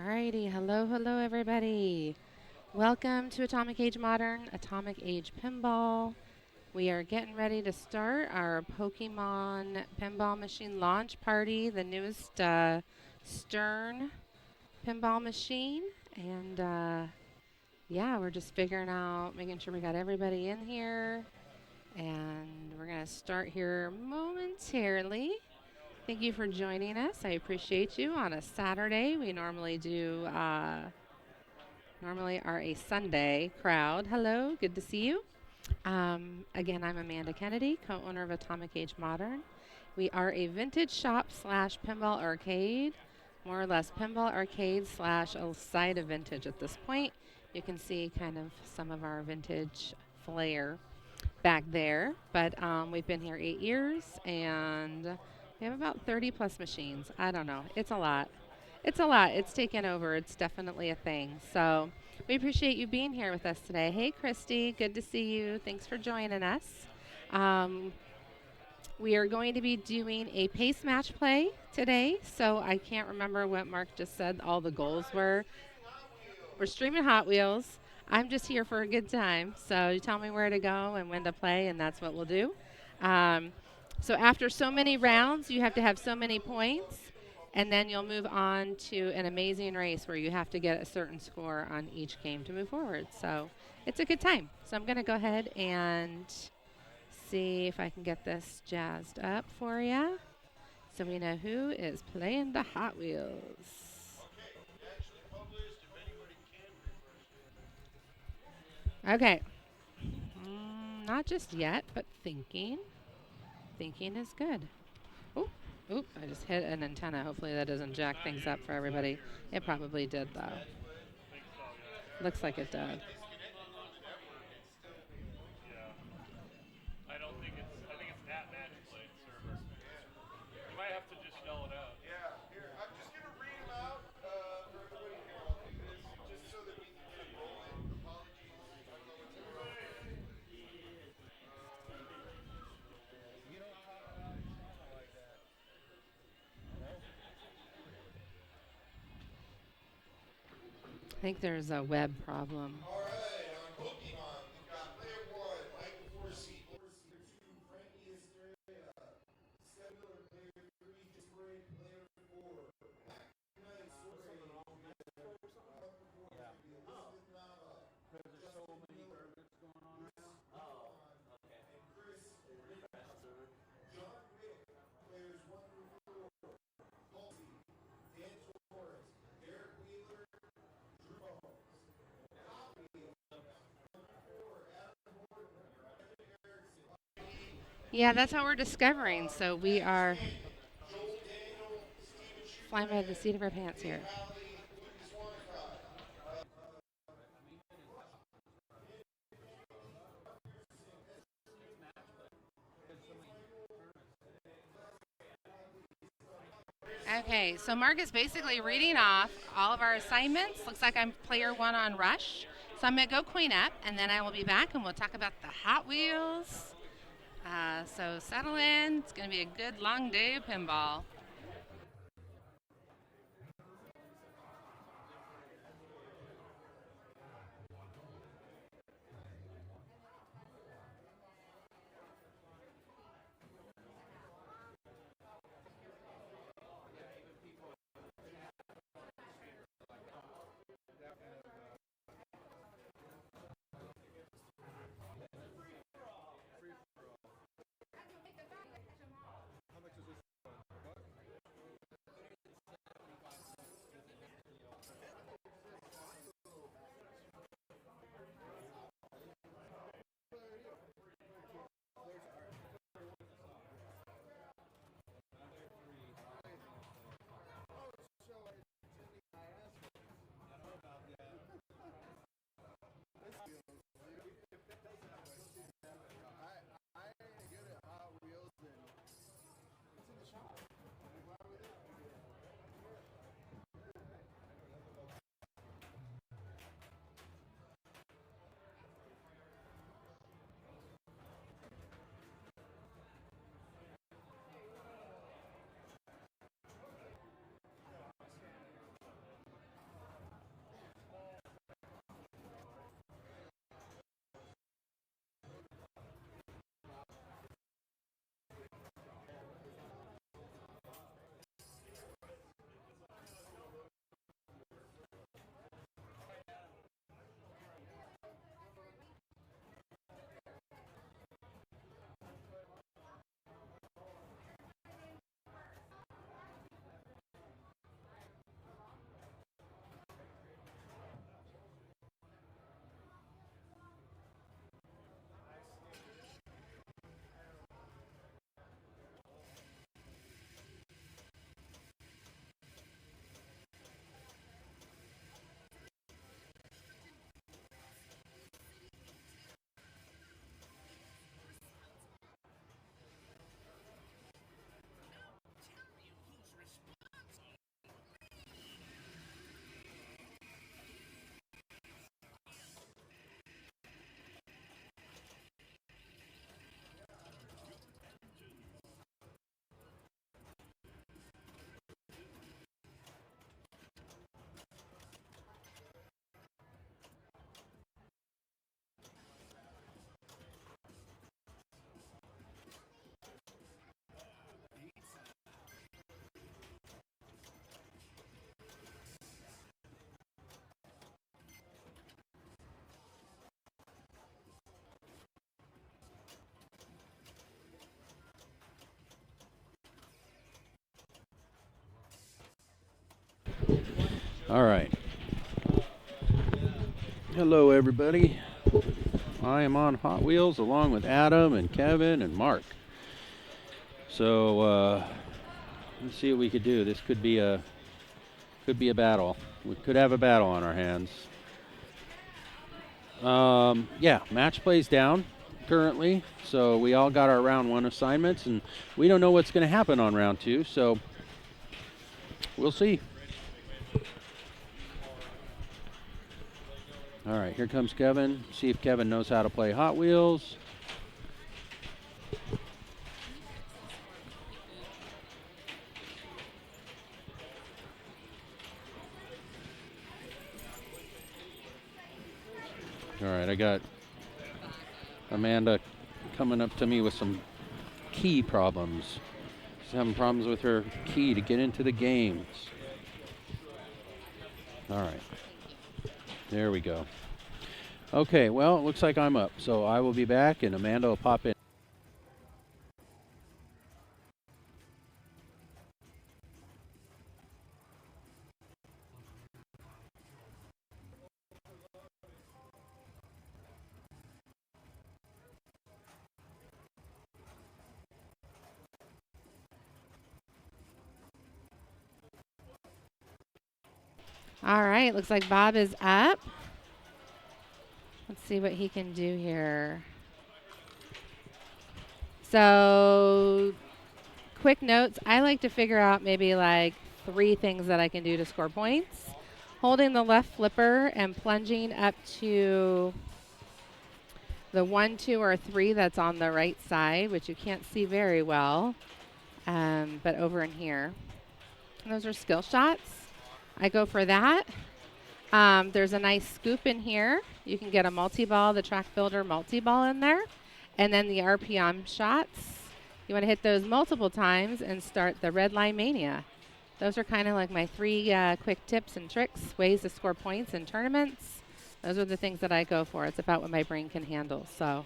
Alrighty, hello everybody. Welcome to Atomic Age Modern, Atomic Age Pinball. We are getting ready to start our Pokemon pinball machine launch party, the newest Stern pinball machine. And yeah, we're just figuring out, making sure we got everybody in here. And we're going to start here momentarily. Thank you for joining us. I appreciate you on a Saturday. We normally are a Sunday crowd. Hello, good to see you. Again, I'm Amanda Kennedy, co-owner of Atomic Age Modern. We are a vintage shop slash pinball arcade, more or less pinball arcade slash a side of vintage at this point. You can see kind of some of our vintage flair back there, but we've been here 8 years and we have about 30 plus machines. I don't know. It's a lot. It's a lot. It's taken over. It's definitely a thing. So we appreciate you being here with us today. Hey, Christy. Good to see you. Thanks for joining us. We are going to be doing a pace match play today. So I can't remember what Mark just said all the goals were. We're streaming Hot Wheels. I'm just here for a good time. So you tell me where to go and when to play, and that's what we'll do. So after so many rounds, you have to have so many points, and then you'll move on to an amazing race where you have to get a certain score on each game to move forward. So it's a good time. So I'm going to go ahead and see if I can get this jazzed up for you so we know who is playing the Hot Wheels. Okay. Not just yet, but thinking. Thinking is good. Oh, oop, I just hit an antenna. Hopefully that doesn't jack things up for everybody. It probably did, though. Looks like it did. I think there's a web problem. Yeah, that's what we're discovering. So we are flying by the seat of our pants here. Okay, so Mark is basically reading off all of our assignments. Looks like I'm player one on Rush. So I'm going to go queen up, and then I will be back, and we'll talk about the Hot Wheels. So settle in. It's going to be a good long day of pinball. All right. Hello, everybody. I am on Hot Wheels along with Adam and Kevin and Mark. So let's see what we could do. This could be a battle. We could have a battle on our hands. Yeah, match plays down currently. So we all got our round one assignments, and we don't know what's going to happen on round two. So we'll see. All right, here comes Kevin. See if Kevin knows how to play Hot Wheels. All right, I got Amanda coming up to me with some key problems. She's having problems with her key to get into the games. All right. There we go. Okay, well, it looks like I'm up. So I will be back, and Amanda will pop in. All right, looks like Bob is up. Let's see what he can do here. So, quick notes. I like to figure out maybe like 3 things that I can do to score points. Holding the left flipper and plunging up to the 1, 2, or 3 that's on the right side, which you can't see very well, but over in here. And those are skill shots. I go for that. There's a nice scoop in here. You can get a multi-ball, the track builder multi-ball in there. And then the RPM shots. You want to hit those multiple times and start the red line mania. Those are kind of like my 3 quick tips and tricks, ways to score points in tournaments. Those are the things that I go for. It's about what my brain can handle. So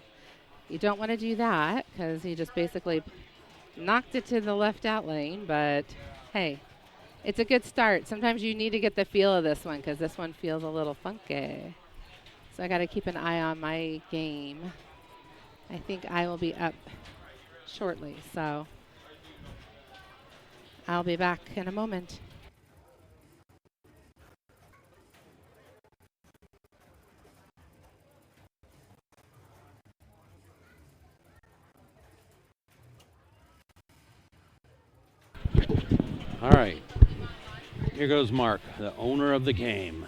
you don't want to do that because you just basically knocked it to the left out lane. But hey, it's a good start. Sometimes you need to get the feel of this one because this one feels a little funky. So I got to keep an eye on my game. I think I will be up shortly. So I'll be back in a moment. All right. Here goes Mark, the owner of the game.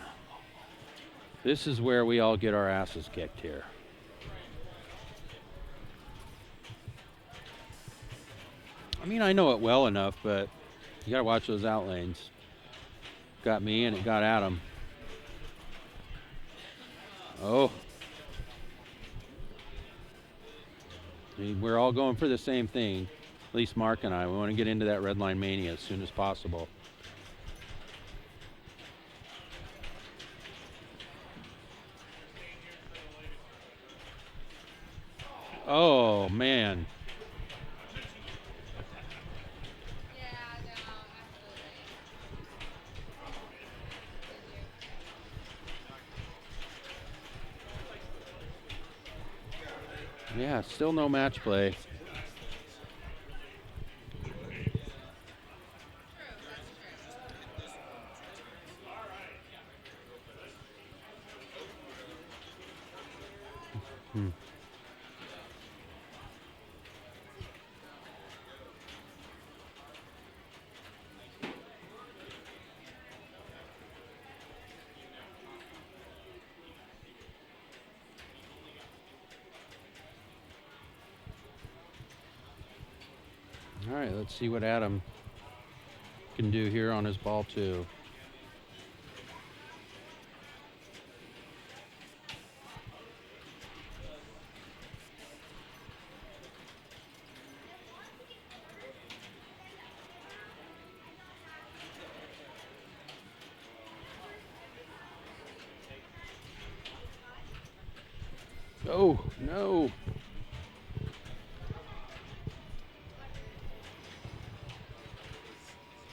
This is where we all get our asses kicked here. I mean, I know it well enough, but you got to watch those out lanes. Got me and it got Adam. Oh. I mean, we're all going for the same thing, at least Mark and I. We want to get into that red line mania as soon as possible. Oh, man. Yeah, still no match play. All right, let's see what Adam can do here on his ball, too. Oh, no.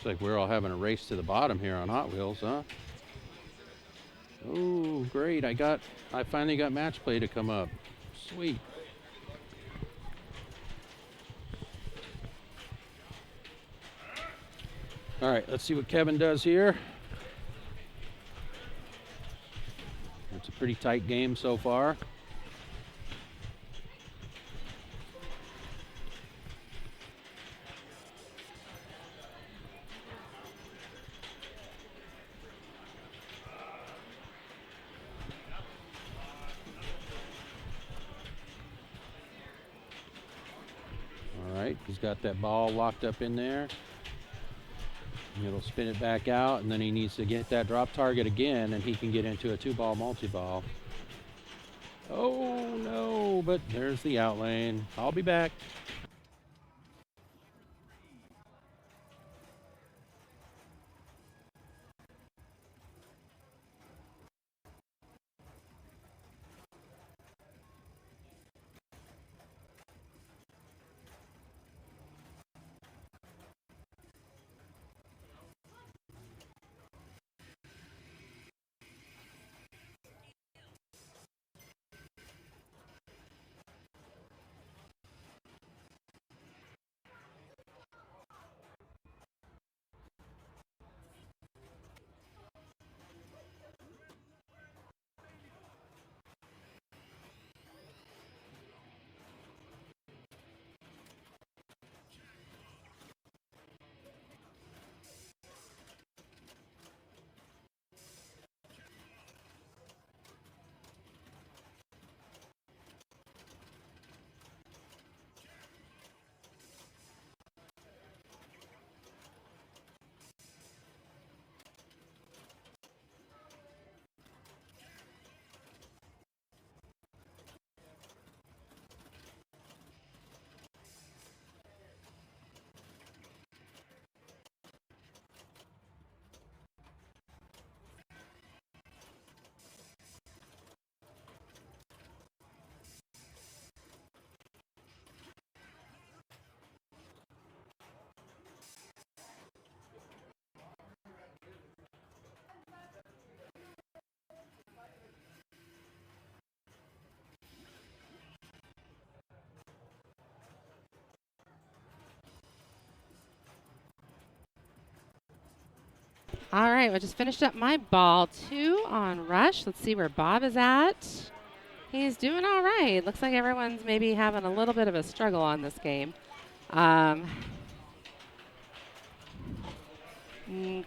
Looks like we're all having a race to the bottom here on Hot Wheels, huh? Oh, great. I finally got match play to come up. Sweet. All right, let's see what Kevin does here. It's a pretty tight game so far. All right, he's got that ball locked up in there. It'll spin it back out, and then he needs to get that drop target again, and he can get into a 2-ball multi-ball. Oh, no, but there's the out lane. I'll be back. All right, I just finished up my ball 2 on Rush. Let's see where Bob is at. He's doing all right. Looks like everyone's maybe having a little bit of a struggle on this game. Um,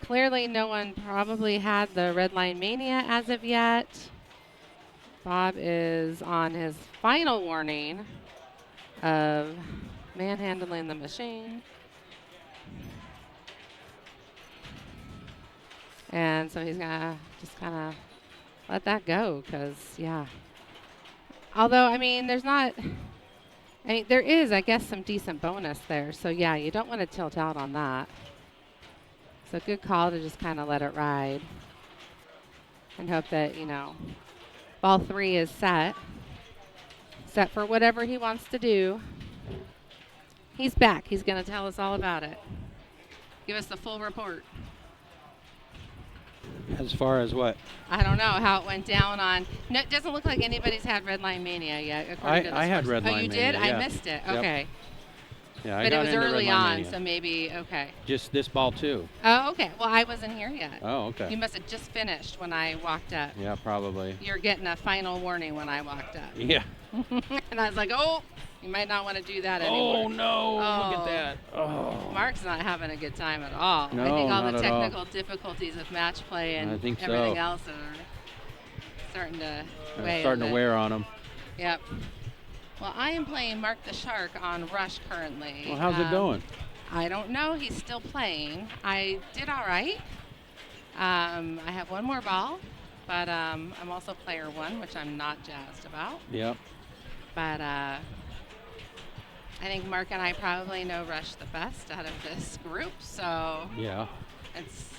Clearly, no one probably had the red line mania as of yet. Bob is on his final warning of manhandling the machine. And so he's going to just kind of let that go because, yeah. Although, I mean, there is, I guess, some decent bonus there. So, yeah, you don't want to tilt out on that. So, good call to just kind of let it ride and hope that, ball 3 is set for whatever he wants to do. He's back. He's going to tell us all about it. Give us the full report. As far as what? I don't know how it went down on. No, it doesn't look like anybody's had red line mania yet. I had red line mania. Oh, you did? Yeah. I missed it. Yep. Okay. Yeah, but it was early on, mania. so maybe, okay. Just this ball, too. Oh, okay. Well, I wasn't here yet. Oh, okay. You must have just finished when I walked up. Yeah, probably. You're getting a final warning when I walked up. Yeah. And I was like, oh, you might not want to do that anymore. Oh, no. Look at that. Oh. Mark's not having a good time at all. No, I think all not the at all. technical difficulties of match play and I think everything so. else are starting to wear on him. Yep. Well, I am playing Mark the Shark on Rush currently. Well, how's it going? I don't know. He's still playing. I did all right. I have one more ball, but I'm also player 1, which I'm not jazzed about. Yep. But I think Mark and I probably know Rush the best out of this group, so yeah, it's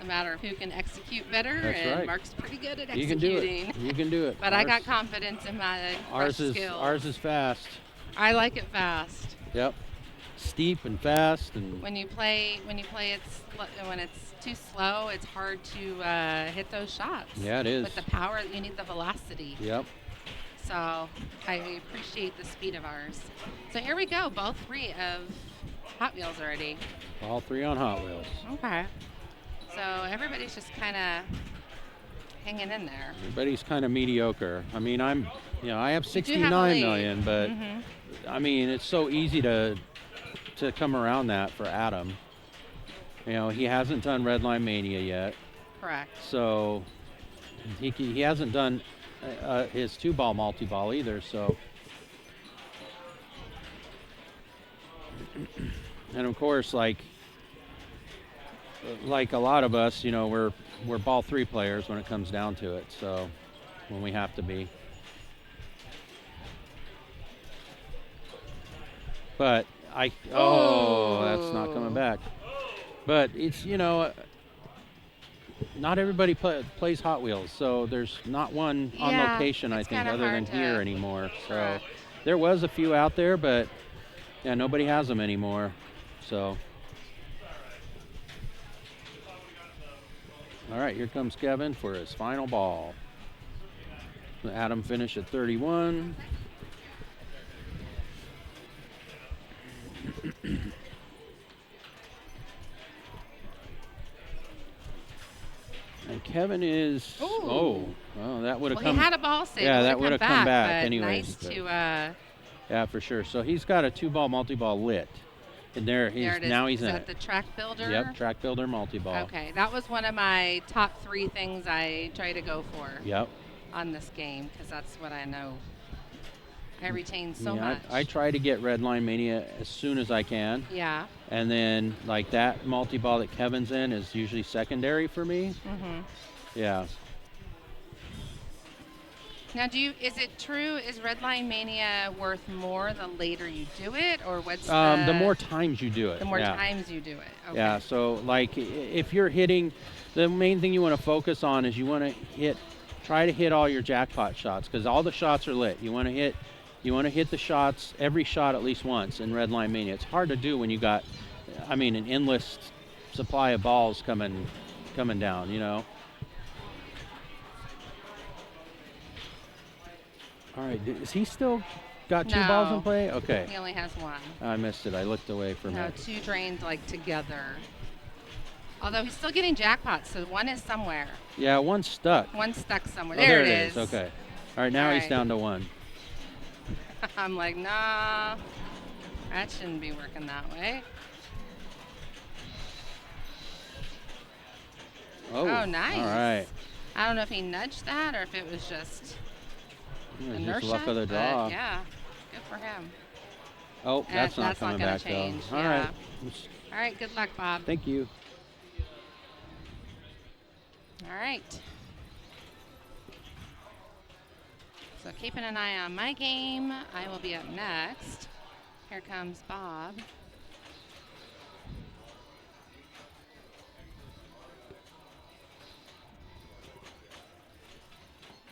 a matter of who can execute better. That's and right. Mark's pretty good at You executing. can do it. You can do it. But I got confidence in my Rush skills. Ours is fast. I like it fast. Yep. Steep and fast and. When it's too slow, it's hard to hit those shots. Yeah, it is. With the power, you need the velocity. Yep. So I appreciate the speed of ours. So here we go, ball 3 of Hot Wheels already. All 3 on Hot Wheels. Okay. So everybody's just kind of hanging in there. Everybody's kind of mediocre. I mean, I have 69 million, but I mean, it's so easy to come around that for Adam. He hasn't done Red Line Mania yet. Correct. So he hasn't done his 2-ball multi-ball either. So, and of course, like a lot of us, we're ball 3 players when it comes down to it. So when we have to be. But that's not coming back. But it's, not everybody plays Hot Wheels, so there's not one on location, I think, other than here anymore. So there was a few out there, but yeah, nobody has them anymore. So. All right, here comes Kevin for his final ball. Adam finished at 31. And Kevin is. Ooh. Oh, that would have come. He had a ball save. Yeah, that would have come back anyways. Nice to. Yeah, for sure. So he's got a 2-ball multi-ball lit. And there he's it is. Now he's is in that it. the track builder? Yep, track builder multi-ball. Okay, that was one of my top 3 things I try to go for. Yep. On this game, because that's what I know. I retain so much. I try to get Red Line Mania as soon as I can. Yeah. And then, like, that multi-ball that Kevin's in is usually secondary for me. Mm-hmm. Yeah. Now, is it true, is Red Line Mania worth more the later you do it, or what's the more times you do it. The more times you do it. Okay. Yeah, so, like, if you're hitting, the main thing you want to focus on is you want to try to hit all your jackpot shots, because all the shots are lit. You want to hit the shots, every shot at least once in Red Line Mania. It's hard to do when you got, an endless supply of balls coming down, All right, is he still got 2 balls in play? Okay. He only has 1. I missed it. I looked away from it. No, 2 drained, like, together. Although he's still getting jackpots, so one is somewhere. Yeah, one's stuck. One's stuck somewhere. Oh, There there it it is. is. Okay. All right, All now he's right. down to one. I'm like, nah, that shouldn't be working that way. Oh, Oh, nice. all right. I don't know if he nudged that or if it was just It was inertia. just luck of the draw. But yeah, good for him. Oh, that's not That's not coming gonna back change. though. All Yeah. right. All right. Good luck, Bob. Thank you. All right. So keeping an eye on my game. I will be up next. Here comes Bob.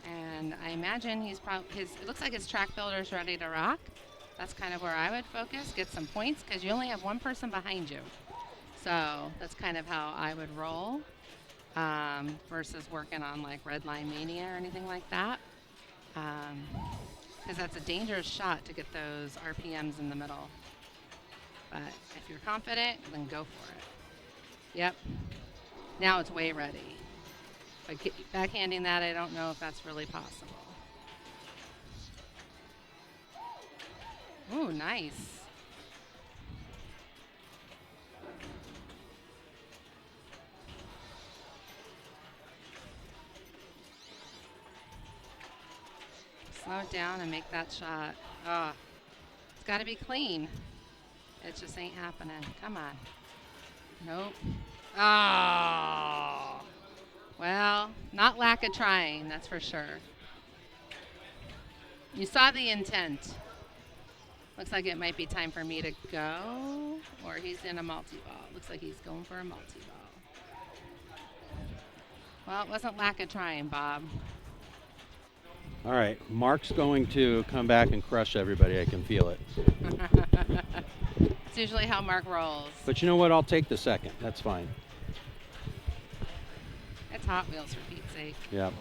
And I imagine he's probably it looks like his track builder's ready to rock. That's kind of where I would focus, get some points because you only have one person behind you. So that's kind of how I would roll versus working on like Red Line Mania or anything like that. Because that's a dangerous shot to get those RPMs in the middle. But if you're confident, then go for it. Yep. Now it's way ready. But backhanding that, I don't know if that's really possible. Ooh, nice. Slow it down and make that shot. Oh, it's got to be clean. It just ain't happening. Come on. Nope. Oh. Well, not lack of trying, that's for sure. You saw the intent. Looks like it might be time for me to go, or he's in a multi-ball. Looks like he's going for a multi-ball. Well, it wasn't lack of trying, Bob. All right. Mark's going to come back and crush everybody. I can feel it. It's usually how Mark rolls. But you know what? I'll take the second. That's fine. It's Hot Wheels for Pete's sake. Yep.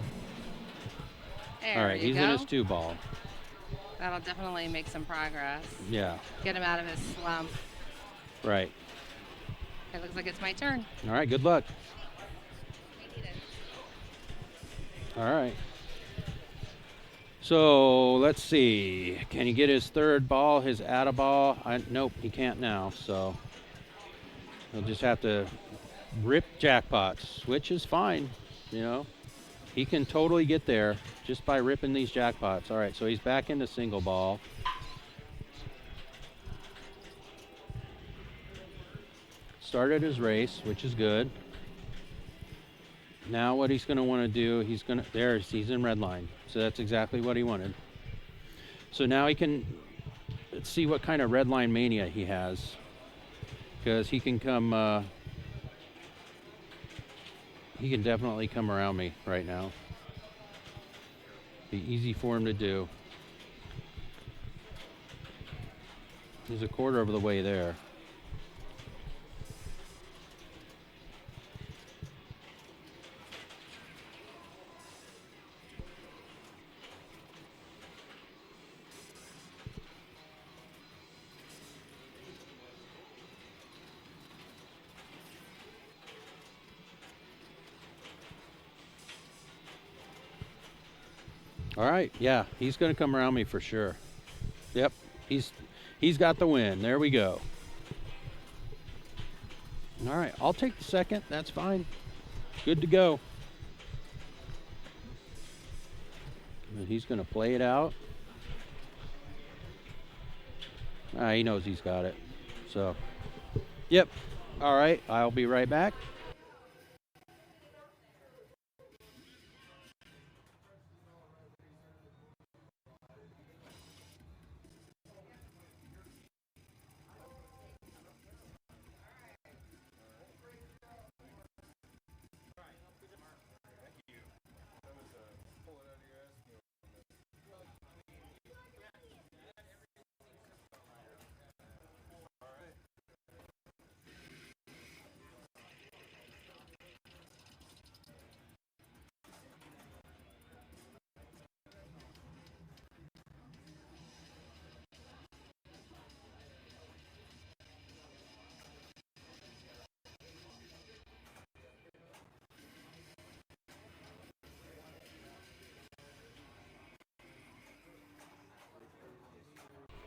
There All right. you He's go. in his 2-ball. That'll definitely make some progress. Yeah. Get him out of his slump. Right. It looks like it's my turn. All right. Good luck. All right. So let's see. Can he get his third ball, his atta ball? Nope, he can't now. So he'll just have to rip jackpots, which is fine. You know, he can totally get there just by ripping these jackpots. All right, so he's back into single ball. Started his race, which is good. Now what he's going to want to do, he's in red line. So that's exactly what he wanted. So now he can, let's see what kind of red line mania he has. Because he can he can definitely come around me right now. Be easy for him to do. He's a quarter of the way there. All right, yeah, he's going to come around me for sure. Yep, he's got the win. There we go. All right, I'll take the second. That's fine. Good to go. And he's going to play it out. He knows he's got it. So, yep. All right, I'll be right back.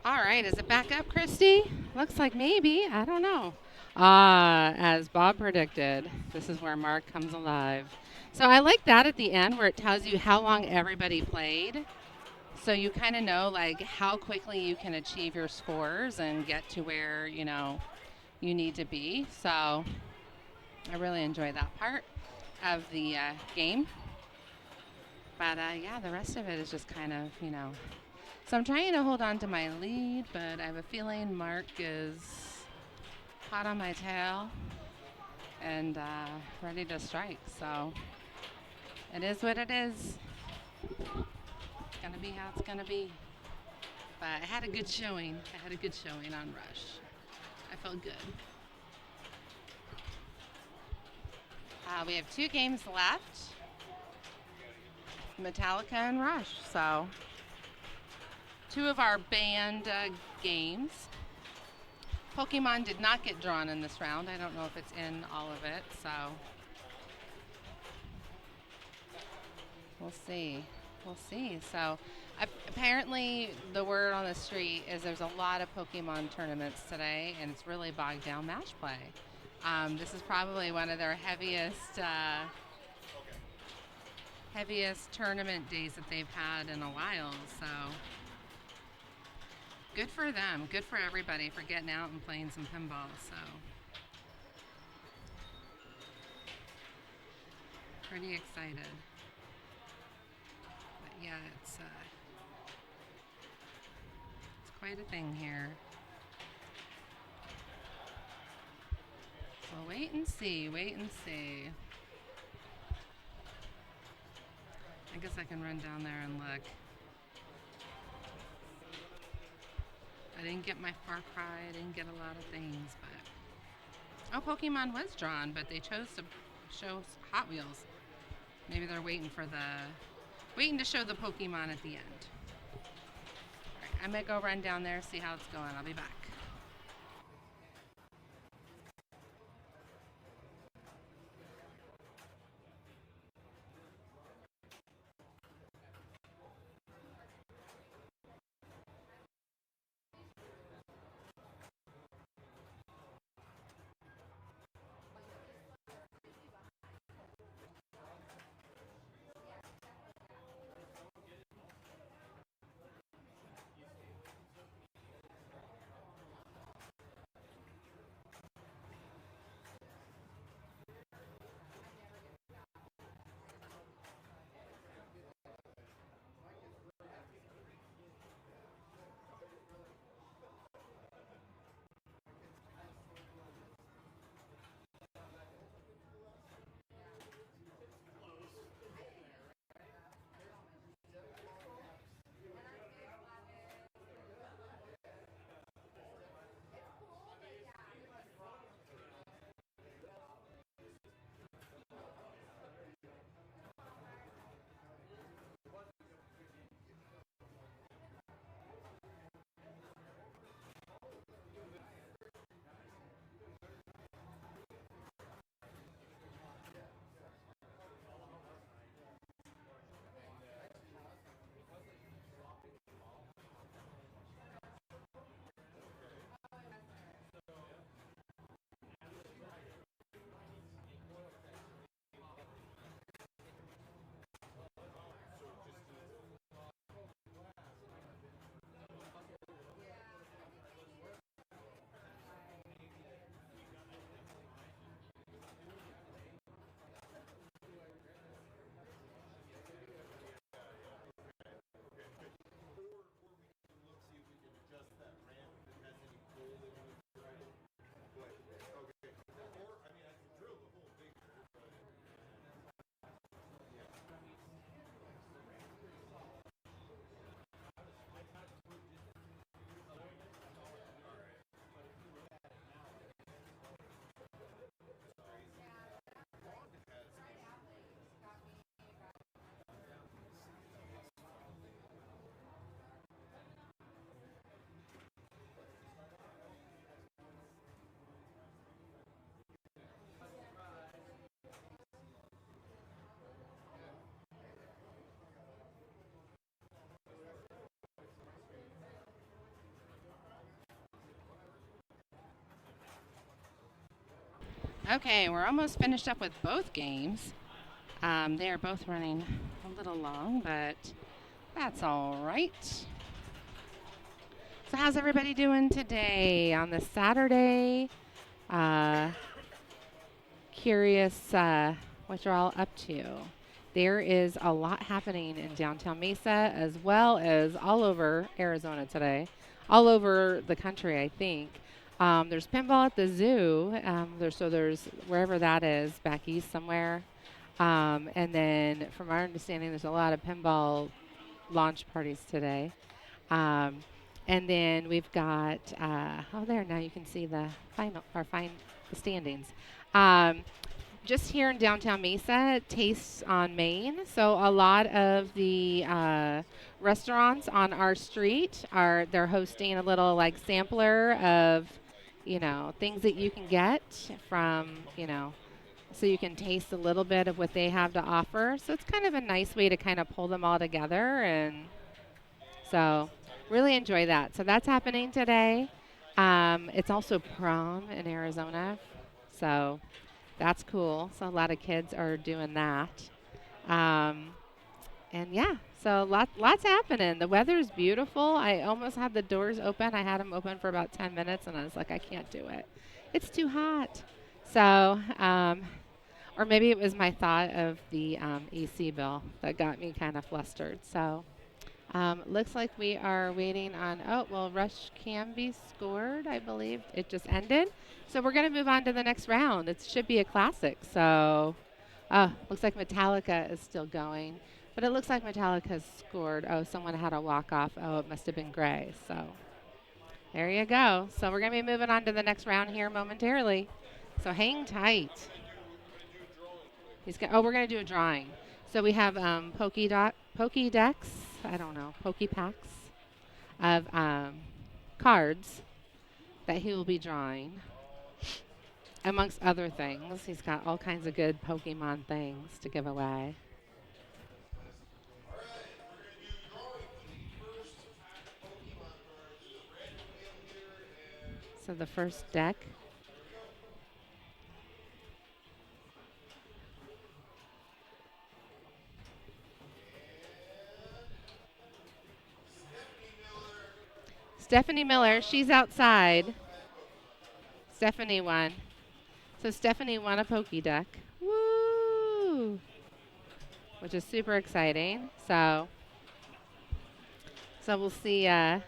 All right, is it back up, Christy? Looks like maybe. I don't know. As Bob predicted, this is where Mark comes alive. So I like that at the end where it tells you how long everybody played. So you kind of know like how quickly you can achieve your scores and get to where, you need to be. So I really enjoy that part of the game. But yeah, the rest of it is just kind of. So I'm trying to hold on to my lead, but I have a feeling Mark is hot on my tail and ready to strike. So it is what it is. It's going to be how it's going to be. But I had a good showing. I had a good showing on Rush. I felt good. We have 2 games left, Metallica and Rush. So 2 of our banned games. Pokemon did not get drawn in this round. I don't know if it's in all of it, so we'll see. We'll see. So apparently the word on the street is there's a lot of Pokemon tournaments today, and it's really bogged down match play. This is probably one of their heaviest tournament days that they've had in a while. So good for them. Good for everybody for getting out and playing some pinball. So pretty excited. But yeah, it's quite a thing here. So wait and see. Wait and see. I guess I can run down there and look. I didn't get my Far Cry. I didn't get a lot of things, but Pokemon was drawn, but they chose to show Hot Wheels. Maybe they're waiting to show the Pokemon at the end. All right, I'm gonna go run down there, see how it's going. I'll be back. Okay, we're almost finished up with both games. They are both running a little long, but that's all right. So, how's everybody doing today on this Saturday? Uh, Curious what you're all up to. There is a lot happening in downtown Mesa as well as all over Arizona today, all over the country, I think. There's pinball at the zoo. There's wherever that is, back east somewhere. And then, from our understanding, there's a lot of pinball launch parties today. Um, and then we've got there now you can see the the standings. Um, just here in downtown Mesa, Tastes on Main. So a lot of the restaurants on our street they're hosting a little like sampler of, things that you can get from, so you can taste a little bit of what they have to offer. So it's kind of a nice way to kind of pull them all together, and so really enjoy that. So that's happening today. It's also prom in Arizona, so that's cool. So a lot of kids are doing that. Um, and yeah, so lots happening. The weather's beautiful. I almost had the doors open. I had them open for about 10 minutes, and I was like, I can't do it. It's too hot. So, or maybe it was my thought of the AC bill that got me kind of flustered. So, looks like we are waiting on, oh, well, Rush can be scored, I believe. It just ended. So we're going to move on to the next round. It should be a classic. So, looks like Metallica is still going. But it looks like Metallica's scored. Oh, someone had a walk-off. Oh, it must have been Gray. So there you go. So we're going to be moving on to the next round here momentarily. So hang tight. We're going to do a drawing. So we have Pokédex, I don't know, Poképacks of cards that he will be drawing, amongst other things. He's got all kinds of good Pokemon things to give away. So the first deck. Stephanie Miller, she's outside. Stephanie won. So Stephanie won a Pokédeck. Woo! Which is super exciting. So we'll see how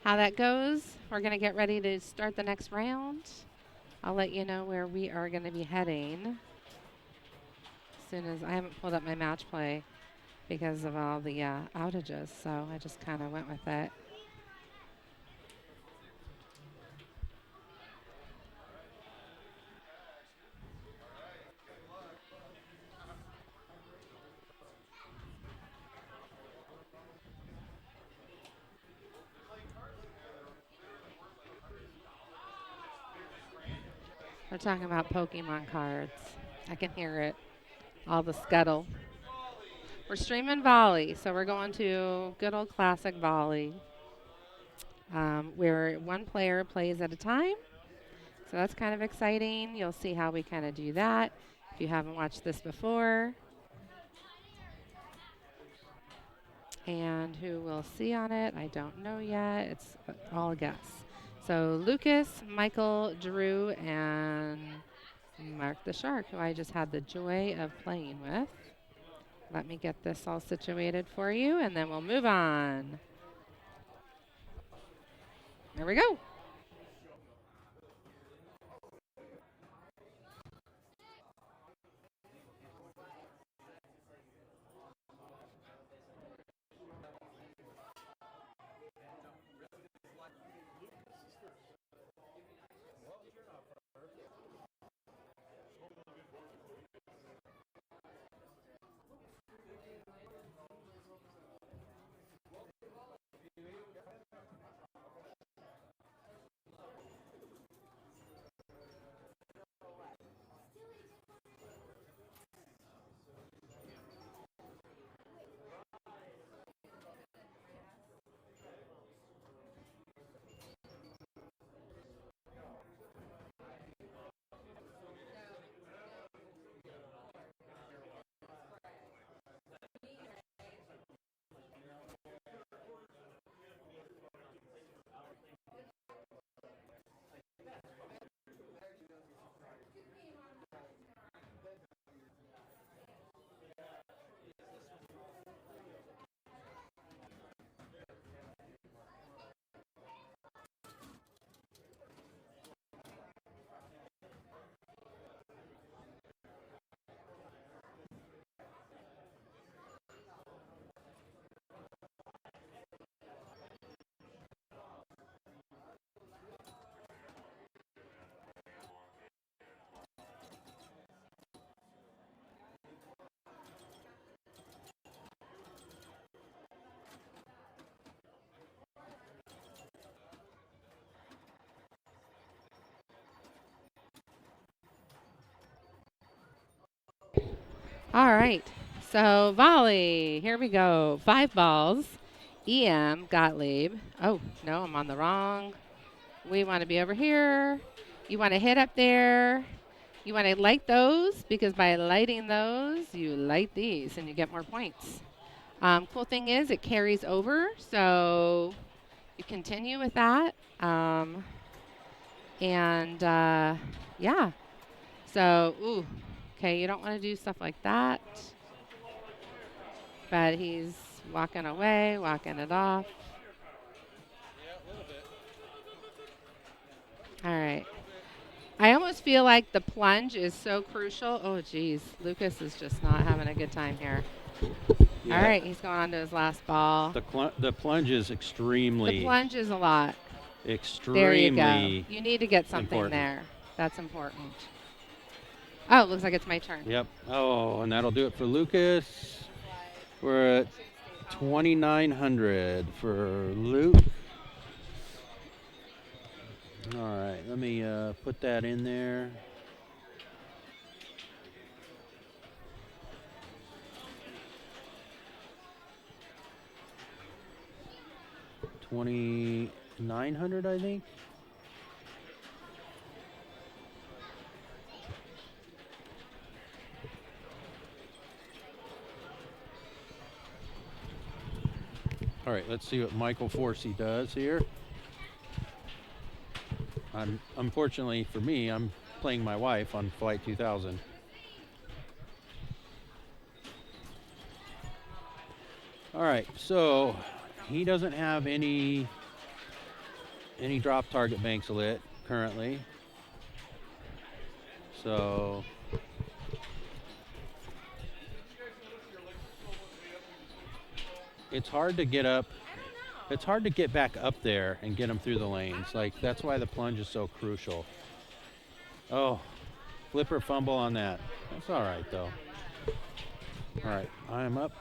that goes. We're going to get ready to start the next round. I'll let you know where we are going to be heading as soon as I haven't pulled up my match play because of all the outages. So I just kind of went with it. We're talking about Pokemon cards. I can hear it. All the scuttle. We're streaming volley, so we're going to good old classic volley, where one player plays at a time. So that's kind of exciting. You'll see how we kind of do that if you haven't watched this before. And who we'll see on it, I don't know yet. It's all a guess. So Lucas, Michael, Drew, and Mark the Shark, who I just had the joy of playing with. Let me get this all situated for you, and then we'll move on. There we go. All right. So volley. Here we go. 5 balls. EM Gottlieb. Oh, no, I'm on the wrong. We want to be over here. You want to hit up there. You want to light those because by lighting those, you light these and you get more points. Cool thing is it carries over, so you continue with that. And yeah, so, ooh, okay, you don't want to do stuff like that. But he's walking away, walking it off. All right. I almost feel like the plunge is so crucial. Oh, geez. Lucas is just not having a good time here. All Yeah. right. He's going on to his last ball. The plunge is extremely. The plunge is a lot. Extremely. There you go. You need to get something important. there. That's important. Oh, it looks like it's my turn. Yep. Oh, and that'll do it for Lucas. We're at 2,900 for Luke. All right, let me put that in there. $2,900, I think. All right, let's see what Michael Forsey does here. Unfortunately for me, I'm playing my wife on Flight 2000. All right, so he doesn't have any drop target banks lit currently. So it's hard to get up. It's hard to get back up there and get them through the lanes. Like, that's why the plunge is so crucial. Oh, flipper fumble on that. That's all right, though. All right, I am up.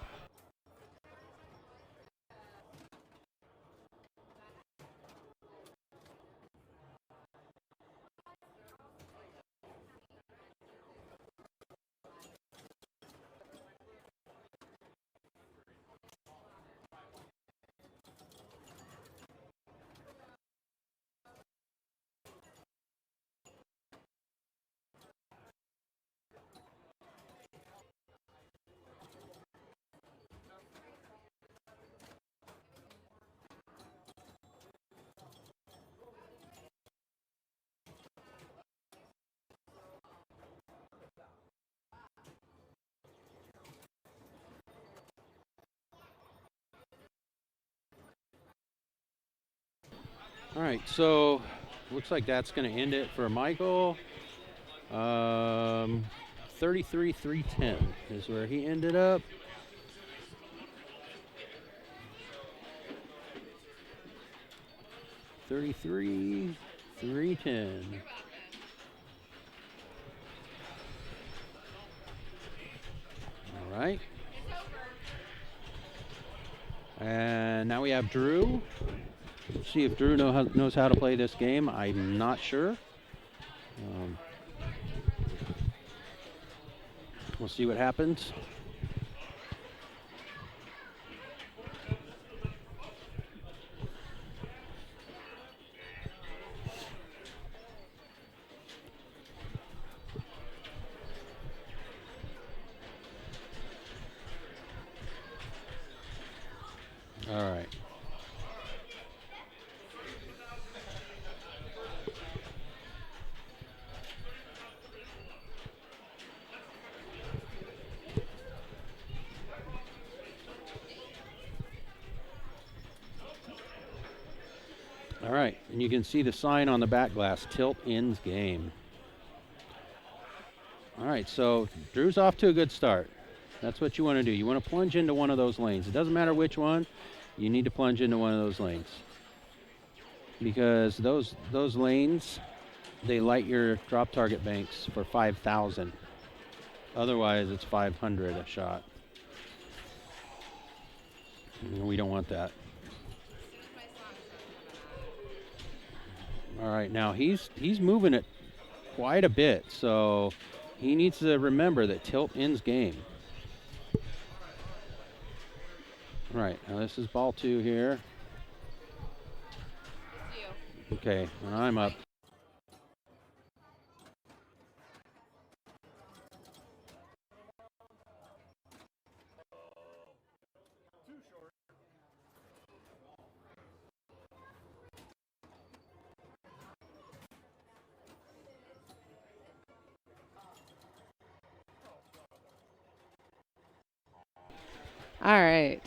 All right, so looks like that's going to end it for Michael. 33,310 is where he ended up. $33,310. All right. And now we have Drew. Let's see if Drew knows how to play this game. I'm not sure. We'll see what happens. All right. All right, and you can see the sign on the back glass, tilt ends game. All right, so Drew's off to a good start. That's what you want to do. You want to plunge into one of those lanes. It doesn't matter which one, you need to plunge into one of those lanes. Because those lanes, they light your drop target banks for 5,000. Otherwise, it's 500 a shot. We don't want that. All right, now he's moving it quite a bit, so he needs to remember that tilt ends game. Right. Now this is ball 2 here. Okay, and I'm up. All right.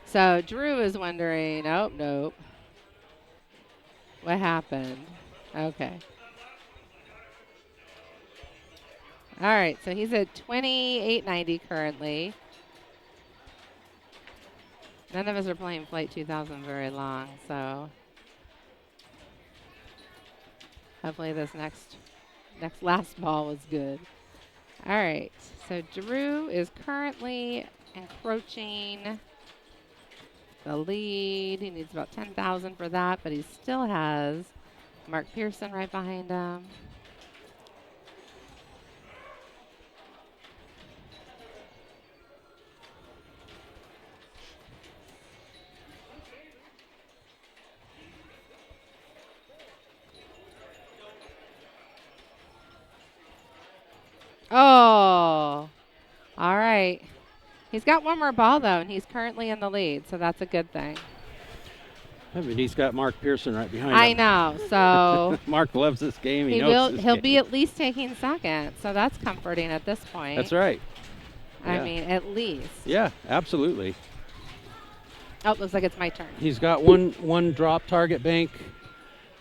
So Drew is wondering, oh, nope. What happened? Okay. All right. So he's at 2890 currently. None of us are playing Flight 2000 very long, so hopefully this next last ball was good. All right. So Drew is currently encroaching the lead. He needs about 10,000 for that, but he still has Mark Pearson right behind him. Oh, all right. He's got one more ball, though, and he's currently in the lead, so that's a good thing. I mean, he's got Mark Pearson right behind I him. know, so Mark loves this game. He knows this he'll game. be at least taking second, so that's comforting at this point. That's right. I Yeah. mean, at least. Yeah, absolutely. Oh, looks like it's my turn. He's got one drop target bank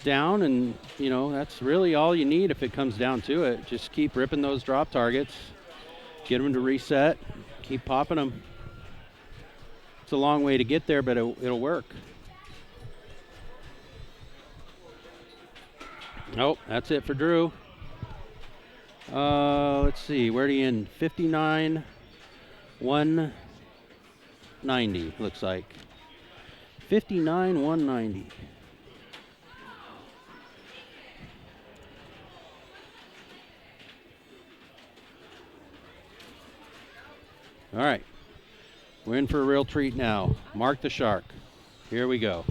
down, and you know that's really all you need if it comes down to it. Just keep ripping those drop targets, get them to reset, keep popping them. It's a long way to get there, but it'll work. Nope, that's it for Drew. Let's see, where'd he end? 59, 190, looks like. 59, 190. All right, we're in for a real treat now. Mark the Shark. Here we go.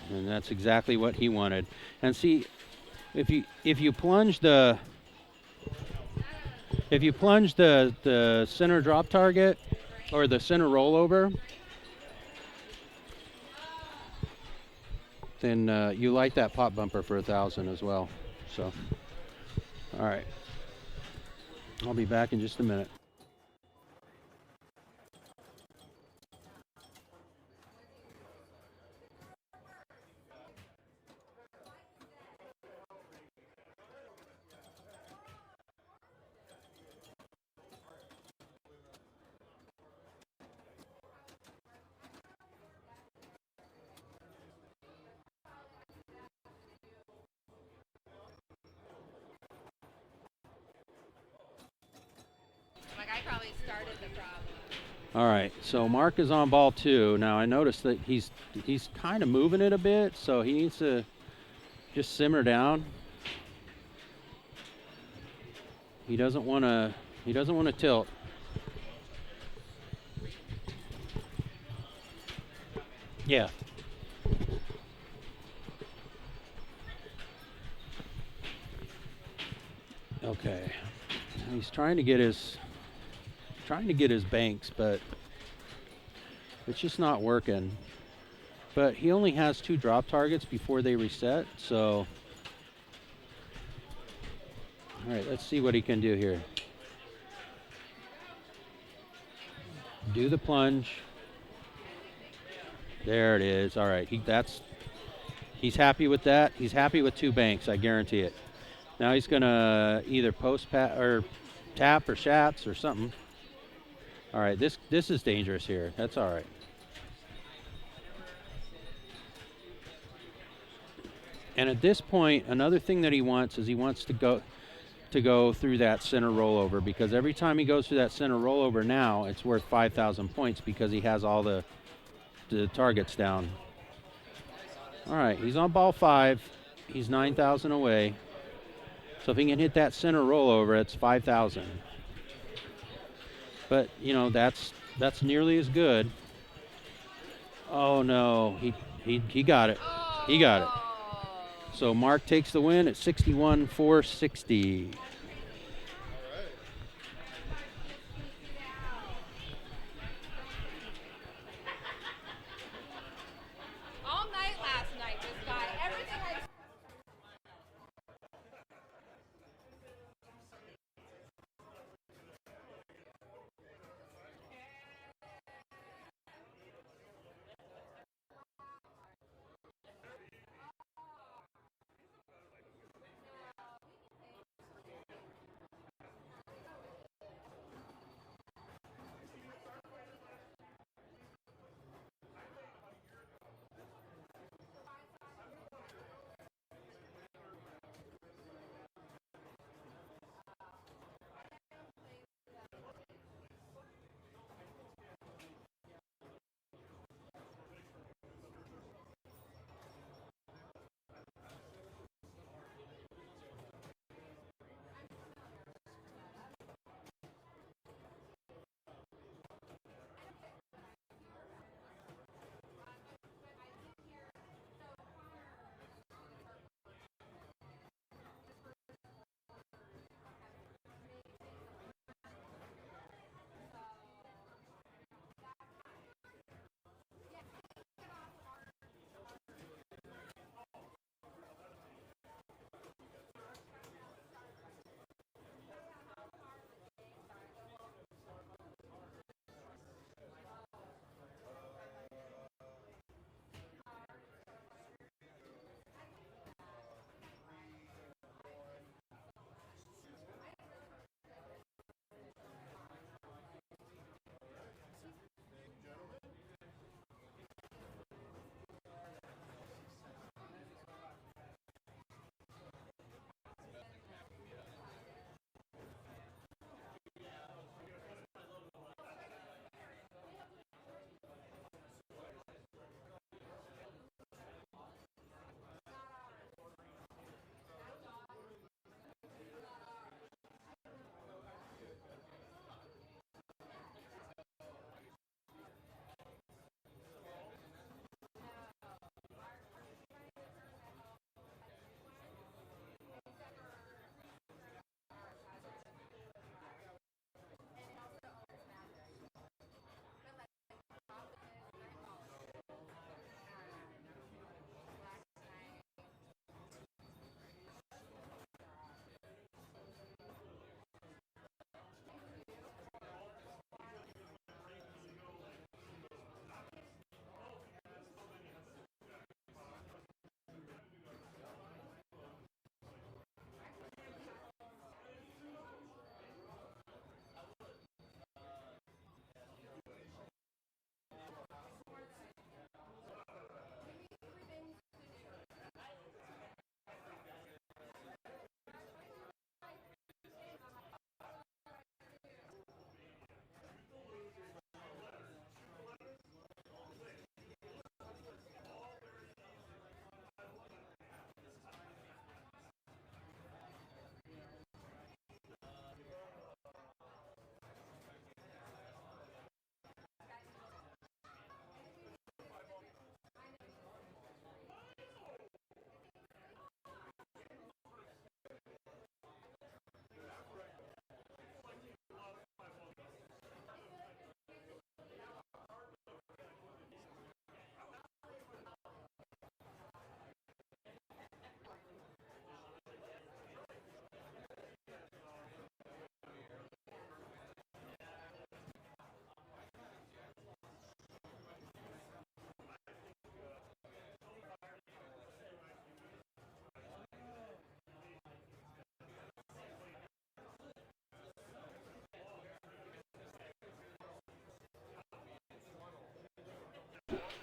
And that's exactly what he wanted. And see, if you plunge the center drop target or the center rollover, then you light that pop bumper for 1,000 as well. So, all right, I'll be back in just a minute. Like I probably started the problem. All right, so Mark is on ball 2. Now I noticed that he's kind of moving it a bit, so he needs to just simmer down. He doesn't want to tilt. Yeah. Okay. He's trying to get his banks, but it's just not working. But he only has 2 drop targets before they reset, so all right, let's see what he can do here. Do the plunge. There it is. All right, he's happy with that. He's happy with 2 banks, I guarantee it. Now he's gonna either post pat or tap or shats or something. All right, this is dangerous here. That's all right. And at this point, another thing that he wants is he wants to go through that center rollover, because every time he goes through that center rollover now, it's worth 5,000 points because he has all the targets down. All right, he's on ball 5. He's 9,000 away. So if he can hit that center rollover, it's 5,000. But that's nearly as good. Oh no, he got it. He got it. So Mark takes the win at 61-460. All night last night, this guy, everything I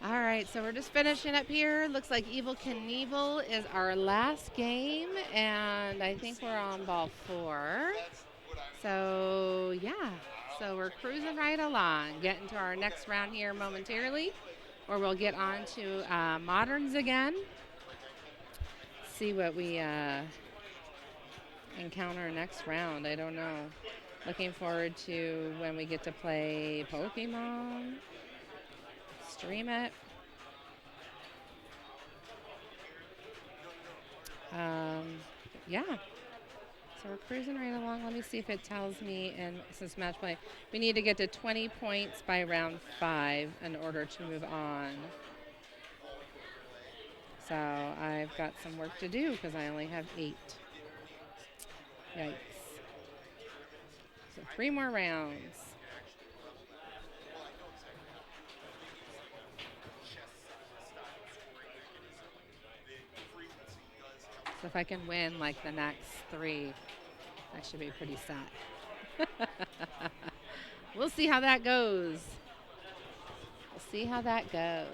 All right, so we're just finishing up here. Looks like Evil Knievel is our last game, and I think we're on ball 4. So, yeah, so we're cruising right along, getting to our next round here momentarily, where we'll get on to moderns again. See what we encounter next round. I don't know. Looking forward to when we get to play Pokemon, stream it. Um, yeah, so we're cruising right along. Let me see if it tells me in since match play. We need to get to 20 points by round 5 in order to move on. So I've got some work to do because I only have 8. Yikes. So 3 more rounds. So if I can win like the next 3, I should be pretty set. We'll see how that goes. We'll see how that goes.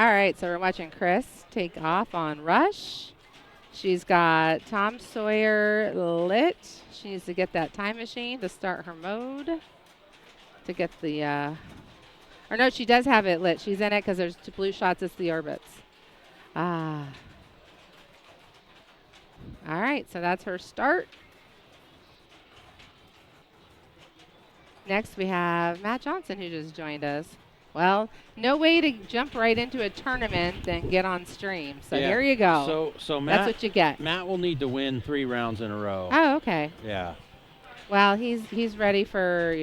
All right, so we're watching Chris take off on Rush. She's got Tom Sawyer lit. She needs to get that time machine to start her mode to get the. Or no, she does have it lit. She's in it because there's two blue shots. It's the orbits. Ah. All right, so that's her start. Next, we have Matt Johnson, who just joined us. Well, no way to jump right into a tournament and get on stream. So Yeah. here you go. So That's Matt, what you get. Matt will need to win 3 rounds in a row. Oh, okay. Yeah. Well, he's ready for,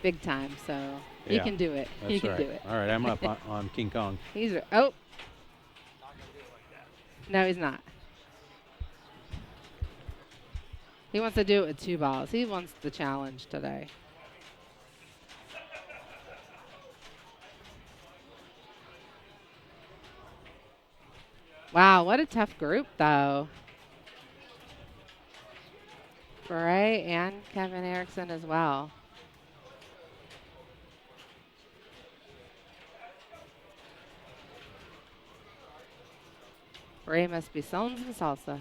big time. So he Yeah. can do it. That's He can right. do it. All right, I'm up on King Kong. Oh. No, he's not. He wants to do it with 2 balls. He wants the challenge today. Wow, what a tough group, though. Bray and Kevin Erickson as well. Bray must be selling some salsa.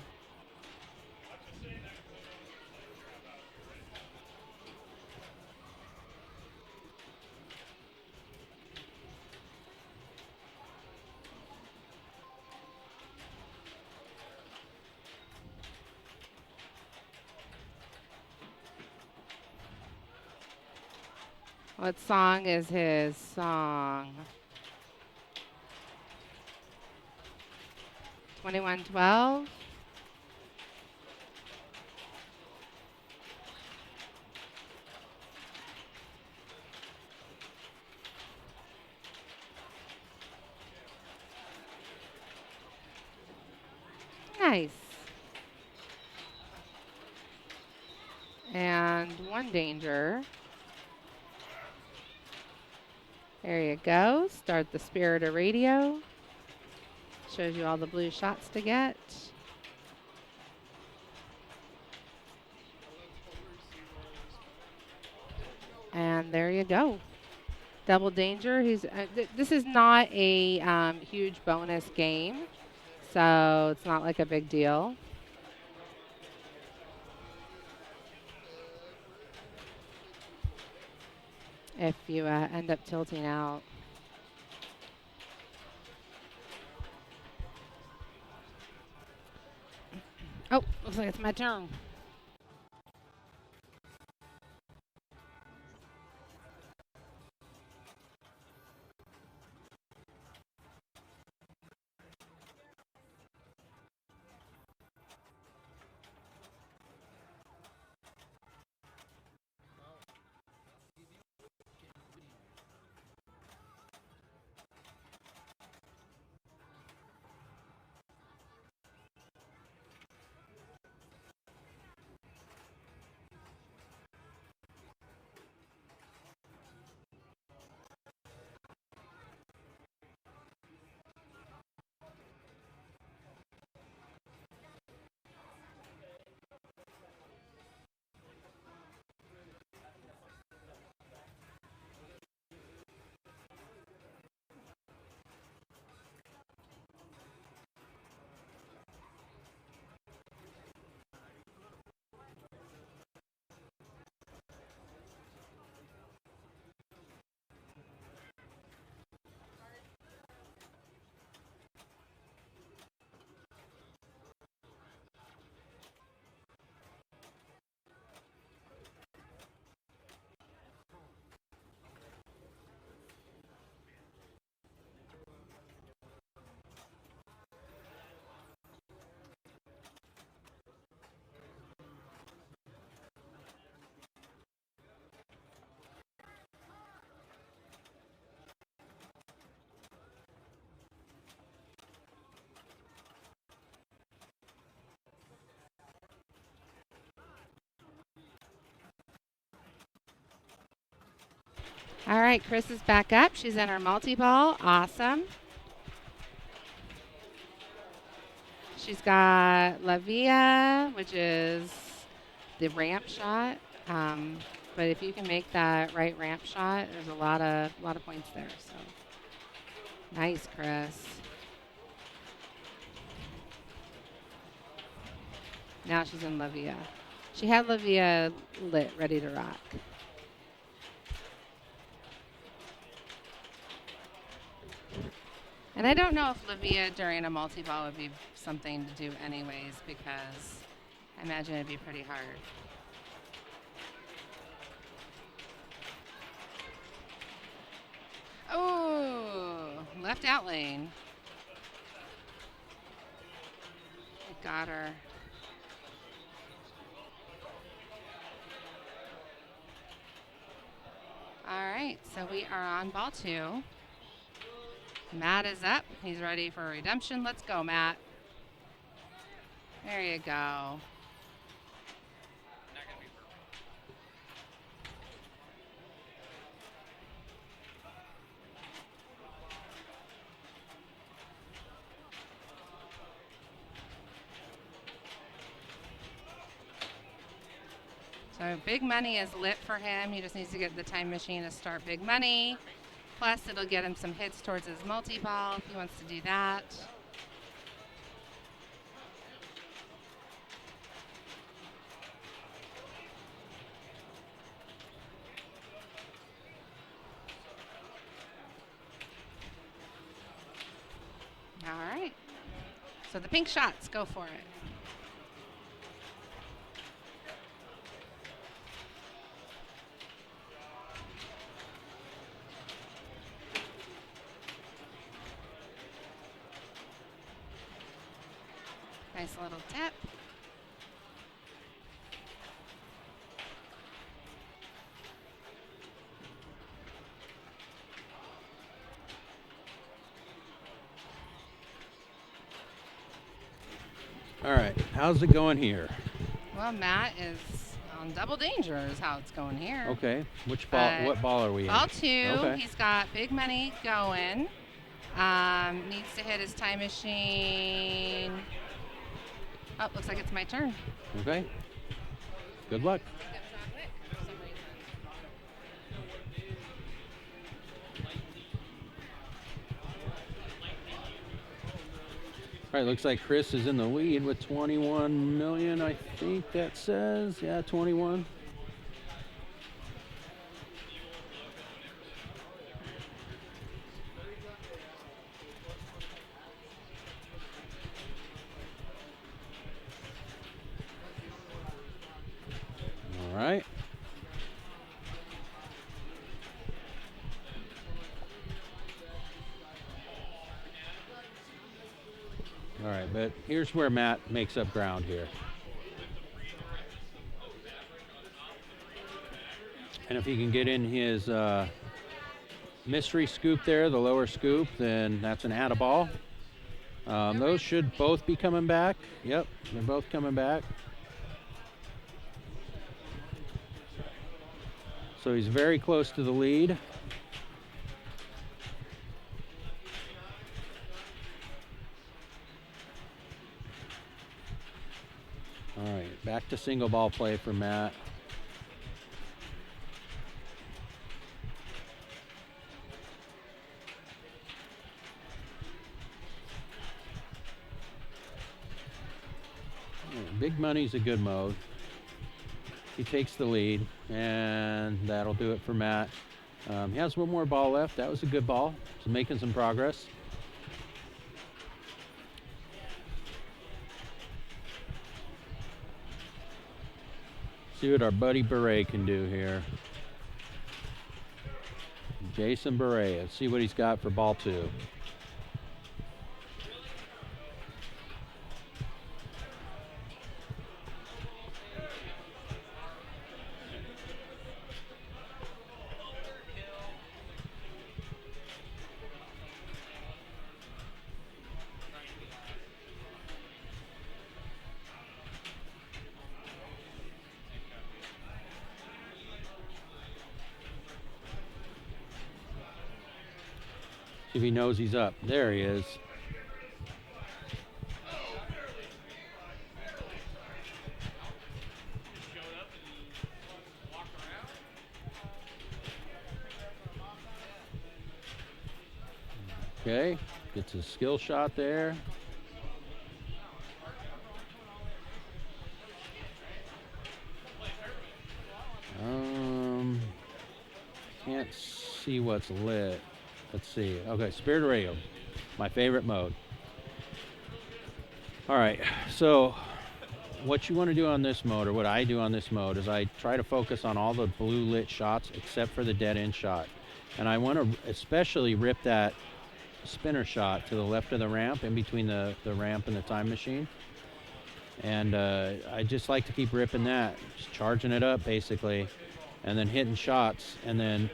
What song is his song? 2112? Nice. And 1 danger. There you go. Start the Spirit of Radio. Shows you all the blue shots to get. And there you go. Double danger. This is not a huge bonus game, so it's not like a big deal. If you end up tilting out. Oh, looks like it's my turn. All right, Chris is back up. She's in her multi-ball. Awesome. She's got La Via, which is the ramp shot. But if you can make that right ramp shot, there's a lot of points there. So Nice, Chris. Now she's in Livia. She had Livia lit, ready to rock. And I don't know if Livia during a multi-ball would be something to do anyways, because I imagine it'd be pretty hard. Oh, left out lane. It got her. All right, so we are on ball two. Matt is up. He's ready for redemption. Let's go, Matt. There you go. So big money is lit for him. He just needs to get the time machine to start big money. Plus, it'll get him some hits towards his multi-ball if he wants to do that. All right. So the pink shots, go for it. Nice little tip. All right, how's it going here? Well, Matt is on double danger is how it's going here. Okay, which ball? What ball are we in? Ball two. Okay. He's got big money going. Needs to hit his time machine. Oh, looks like it's my turn. Okay. Good luck. All right, looks like Chris is in the lead with 21 million, I think that says. Yeah, 21. All right. All right, but here's where Matt makes up ground here. And if he can get in his mystery scoop there, the lower scoop, then that's an add a ball. Those should both be coming back. Yep, they're both coming back. So he's very close to the lead. All right, back to single ball play for Matt. Big money's a good mode. He takes the lead, and that'll do it for Matt. He has one more ball left. That was a good ball. He's making some progress. See what our buddy Beret can do here. Jason Beret. Let's see what he's got for ball two. See if he knows he's up. There he is. Okay, gets a skill shot there. Um, can't see what's lit. Let's see. Okay, Spirit Radio, my favorite mode. All right, so what you want to do on this mode, or what I do on this mode, is I try to focus on all the blue lit shots except for the dead end shot. And I want to especially rip that spinner shot to the left of the ramp, in between the ramp and the time machine. And I just like to keep ripping that, just charging it up basically, and then hitting shots. And then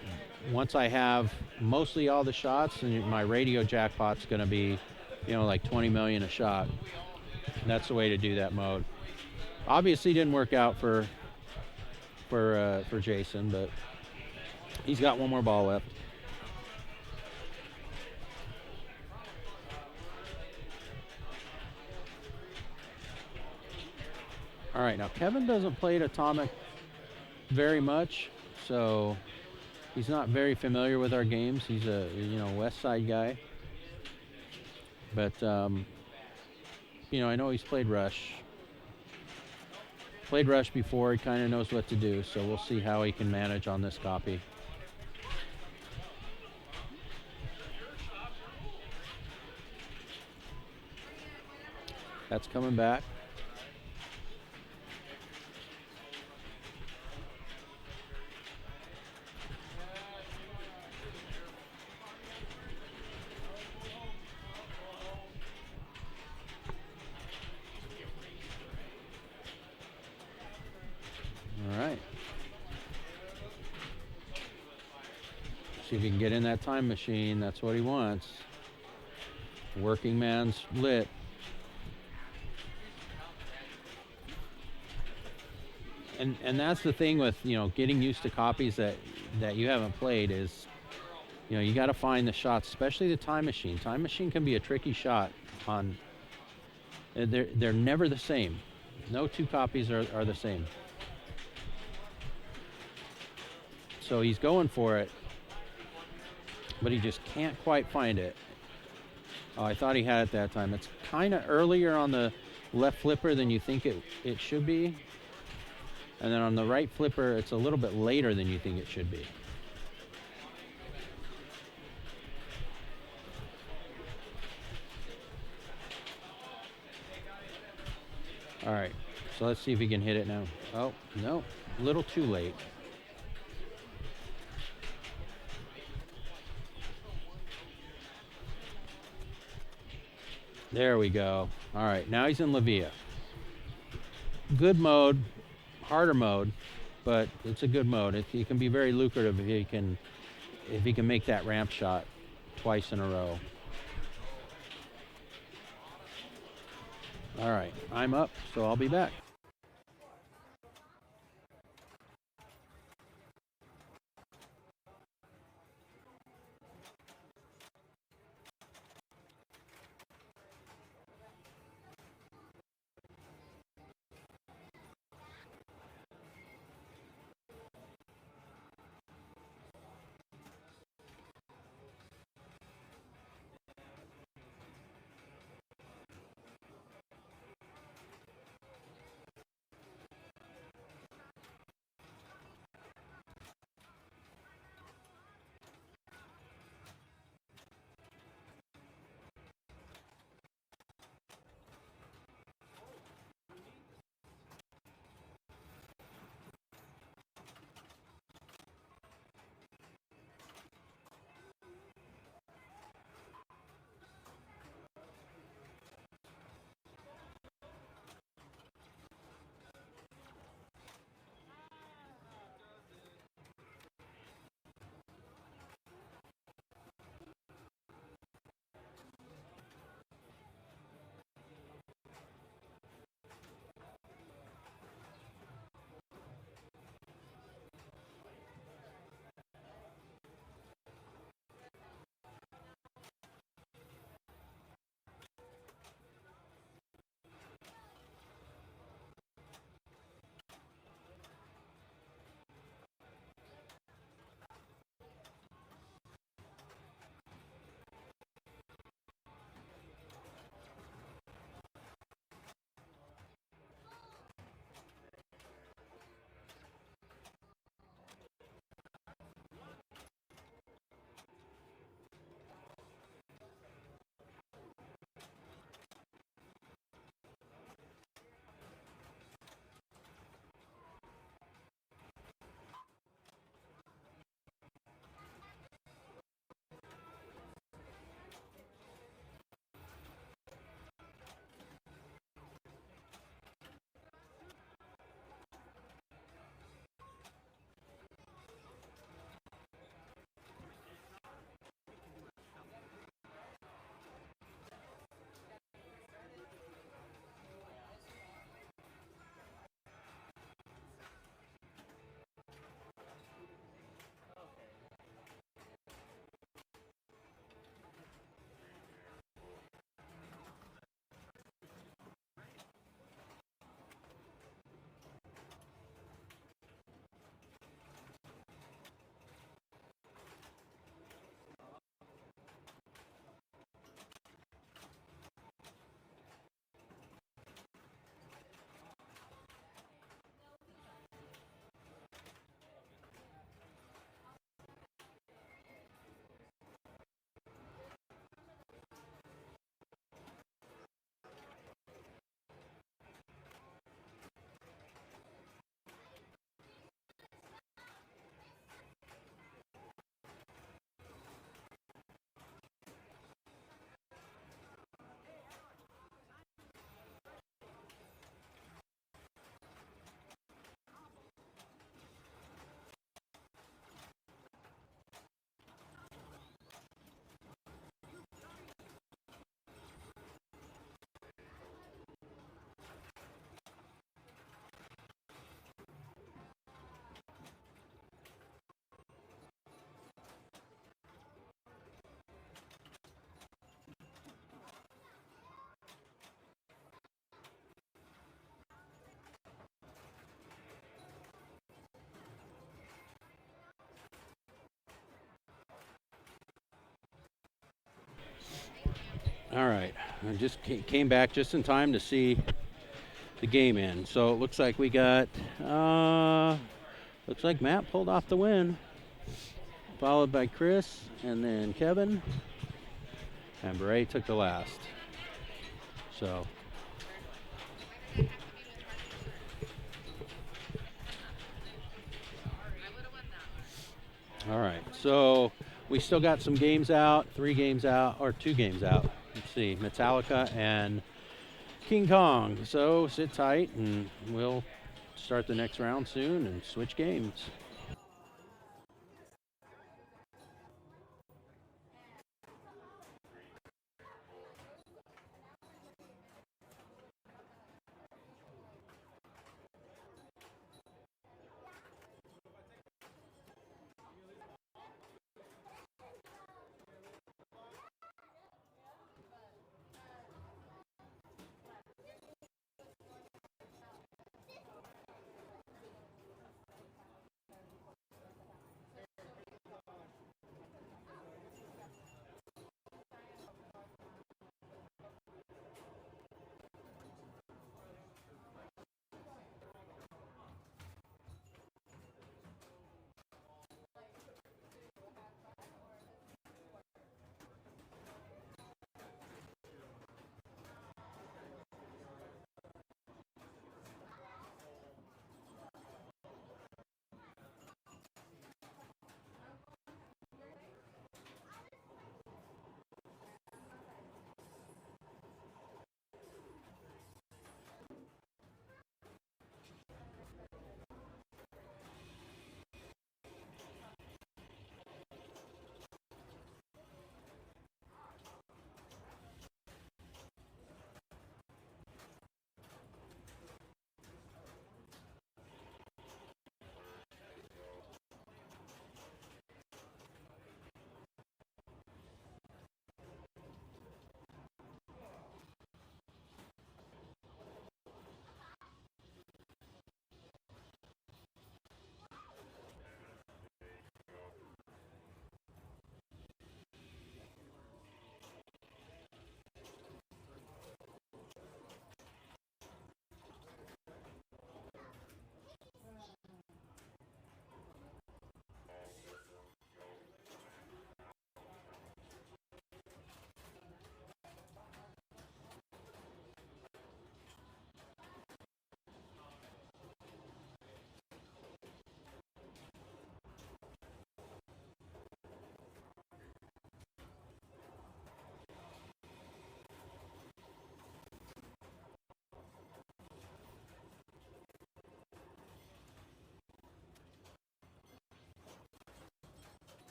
once I have mostly all the shots, and my radio jackpot's going to be, like 20 million a shot. And that's the way to do that mode. Obviously, didn't work out for Jason, but he's got one more ball left. All right, now Kevin doesn't play at Atomic very much, so he's not very familiar with our games. He's a West Side guy, but I know he's played Rush. Played Rush before. He kind of knows what to do, so we'll see how he can manage on this copy. That's coming back. All right. See if he can get in that time machine. That's what he wants. Working man's lit. And that's the thing with getting used to copies that you haven't played is you got to find the shots, especially the time machine. Time machine can be a tricky shot on. They're never the same. No two copies are the same. So he's going for it, but he just can't quite find it. Oh, I thought he had it that time. It's kind of earlier on the left flipper than you think it should be. And then on the right flipper, it's a little bit later than you think it should be. All right, so let's see if he can hit it now. Oh, no, a little too late. There we go. All right, now he's in La Via. Good mode, harder mode, but it's a good mode. It can be very lucrative if he can make that ramp shot twice in a row. All right, I'm up, so I'll be back. All right. I just came back just in time to see the game end. So it looks like we got. Looks like Matt pulled off the win, followed by Chris, and then Kevin, and Bray took the last. So. All right. So we still got some games out, 3 games out, or 2 games out. Let's see, Metallica and King Kong. So sit tight, and we'll start the next round soon and switch games.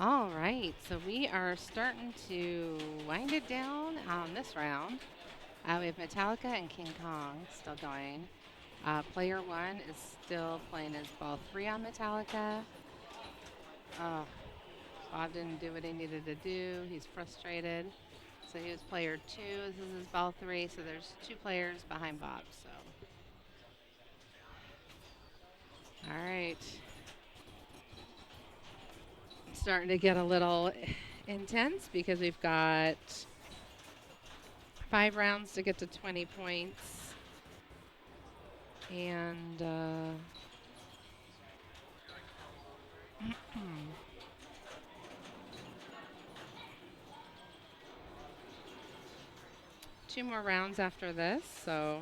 All right, so we are starting to wind it down on this round. We have Metallica and King Kong still going. Player one is still playing his ball 3 on Metallica. Oh, Bob didn't do what he needed to do. He's frustrated. So he was player 2. This is his ball 3. So there's 2 players behind Bob. So, all right. Starting to get a little intense because we've got 5 rounds to get to 20 points. And 2 more rounds after this. So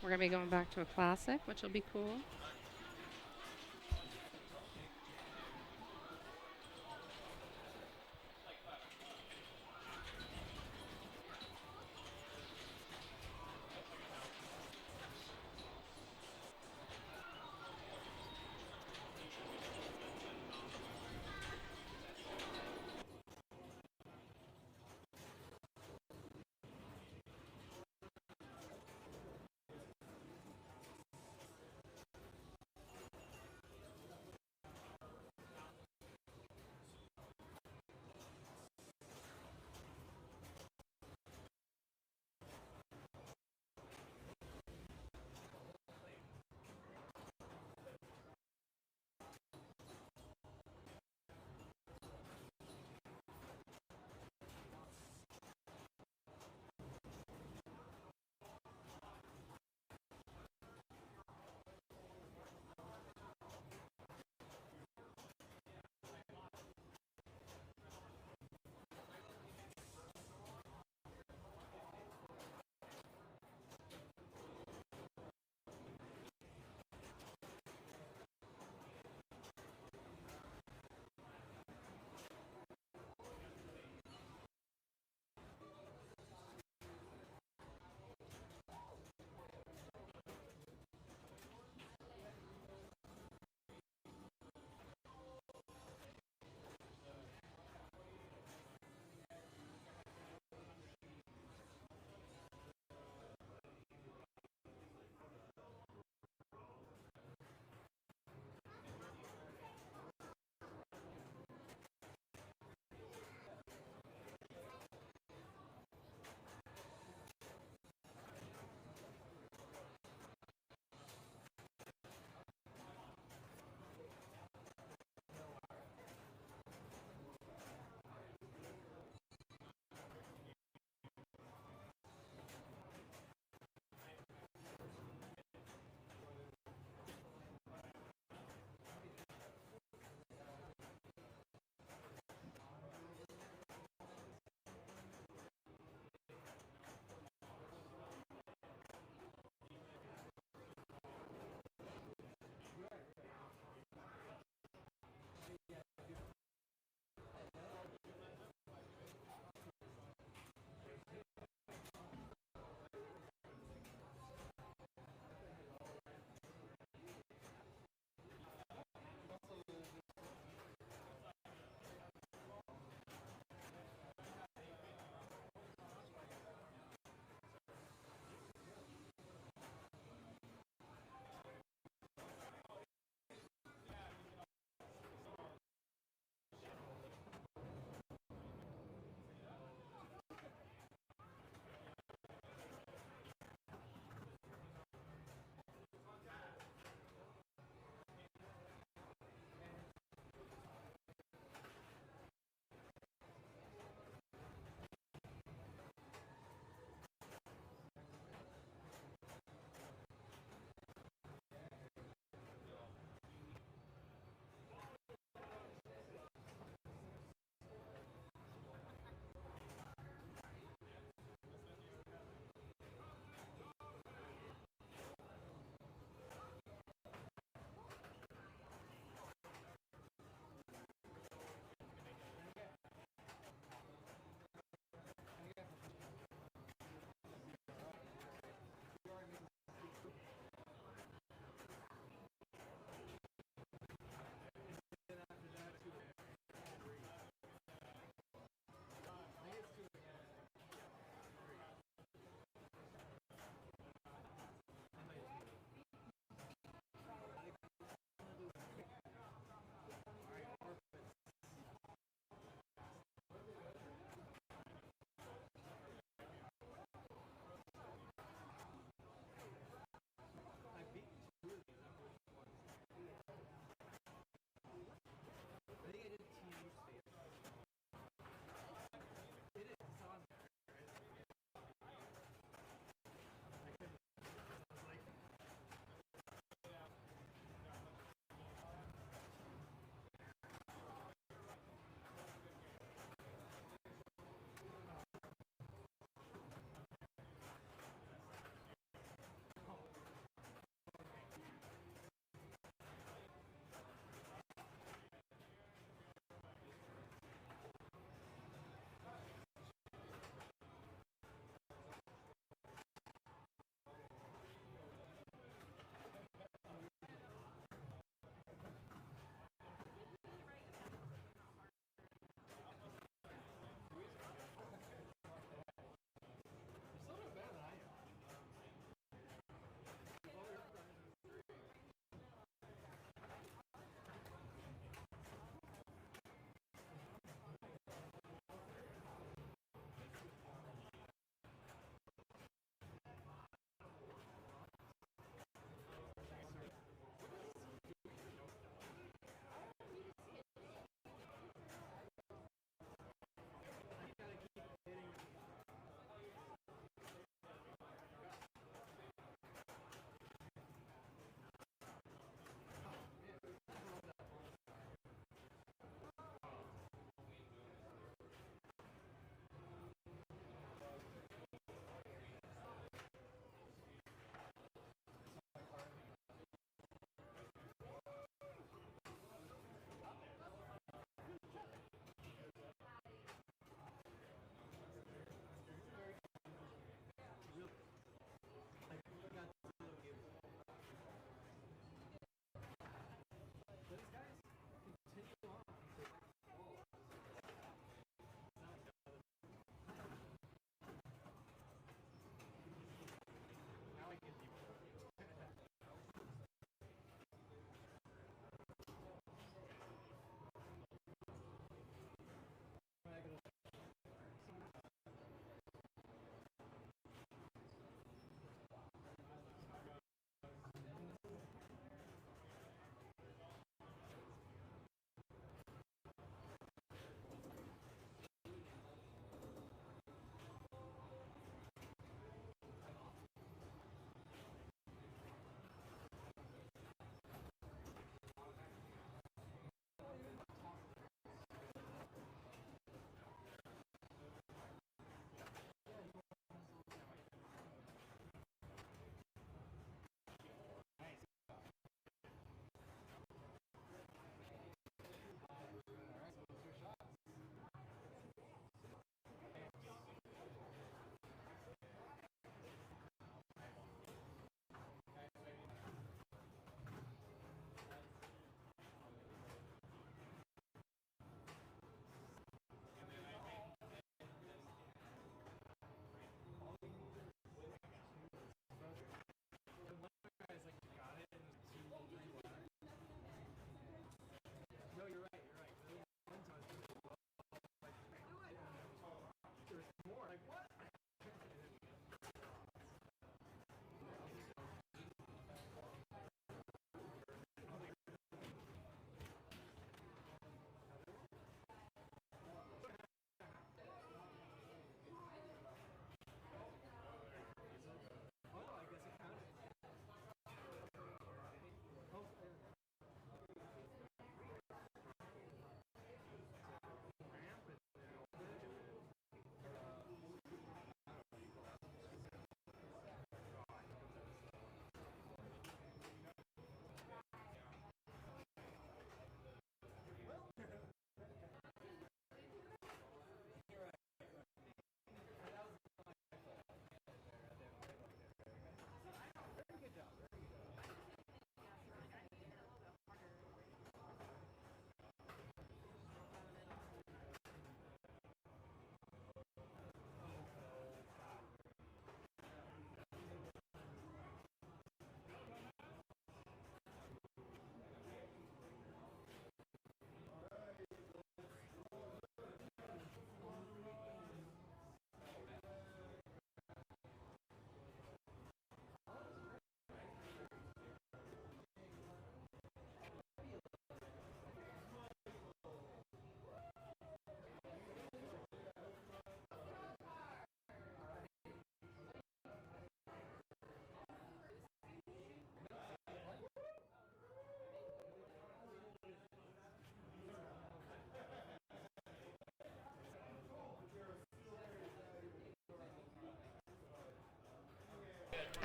we're going to be going back to a classic, which will be cool.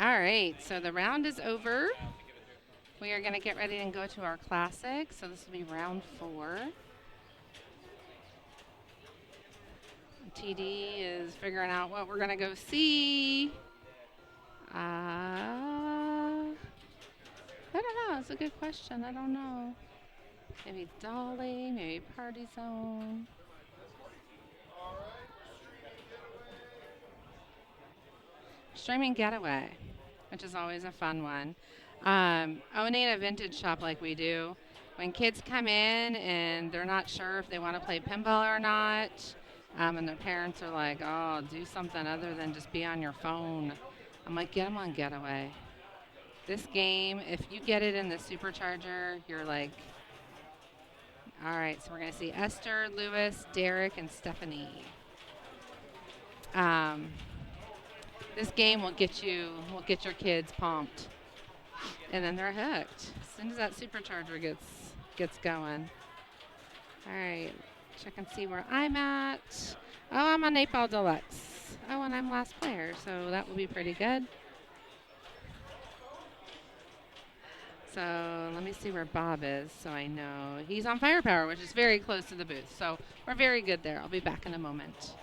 All right, so the round is over. We are going to get ready and go to our classic. So this will be round 4. TD is figuring out what we're going to go see. I don't know. It's a good question. I don't know. Maybe Dolly, maybe Party Zone. Streaming Getaway, which is always a fun one. Owning a vintage shop like we do, when kids come in and they're not sure if they want to play pinball or not, and their parents are like, oh, do something other than just be on your phone. I'm like, get them on Getaway. This game, if you get it in the supercharger, you're like, all right, so we're going to see Esther, Lewis, Derek, and Stephanie. Um, this game will get your kids pumped, and then they're hooked as soon as that supercharger gets going. All right, check and see where I'm at. Oh, I'm on 8 Ball Deluxe. Oh, and I'm last player, so that will be pretty good. So let me see where Bob is so I know. He's on Firepower, which is very close to the booth. So we're very good there. I'll be back in a moment.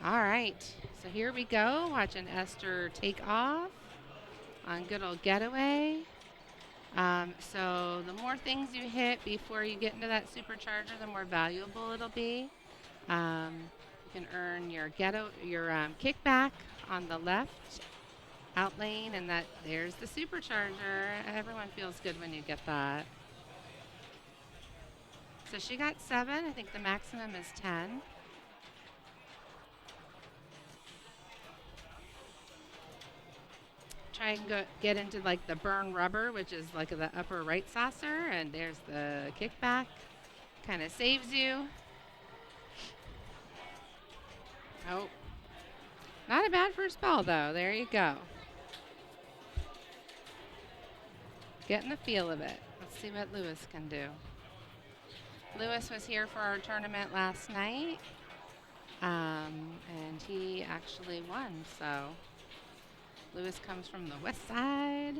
All right, so here we go, watching Esther take off on good old Getaway. So the more things you hit before you get into that supercharger, the more valuable it'll be. You can earn your kickback on the left out lane, and there's the supercharger. Everyone feels good when you get that. So she got 7. I think the maximum is 10. Try and get into like the burn rubber, which is like the upper right saucer, and there's the kickback. Kind of saves you. Oh, not a bad first ball though. There you go. Getting the feel of it. Let's see what Lewis can do. Lewis was here for our tournament last night, and he actually won. So Lewis comes from the west side.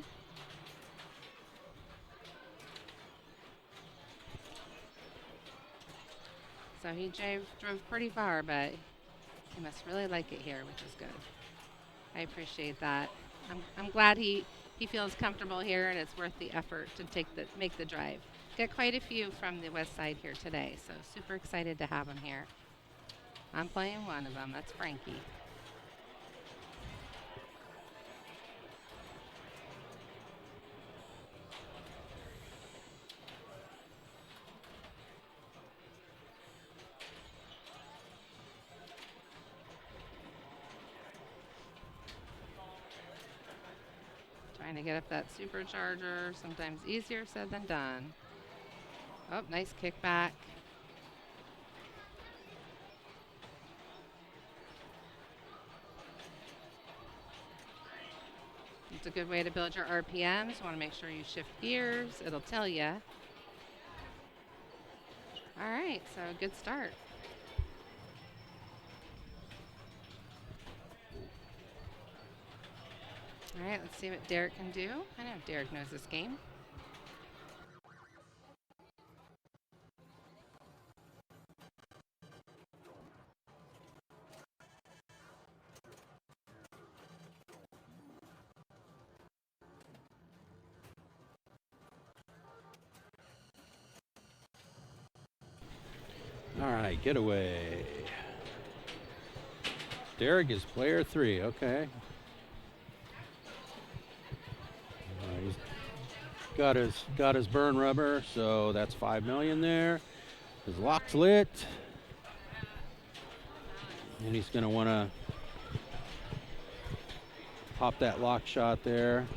So he drove pretty far, but he must really like it here, which is good. I appreciate that. I'm glad he feels comfortable here, and it's worth the effort to make the drive. Got quite a few from the west side here today, so super excited to have them here. I'm playing one of them. That's Frankie. Trying to get up that supercharger. Sometimes easier said than done. Oh, nice kickback. It's a good way to build your RPMs. You want to make sure you shift gears. It'll tell you. All right, so good start. All right, let's see what Derek can do. I know Derek knows this game. All right, getaway. Derek is player 3. Okay. He's got his burn rubber, so that's 5 million there. His lock's lit, and he's gonna want to pop that lock shot there.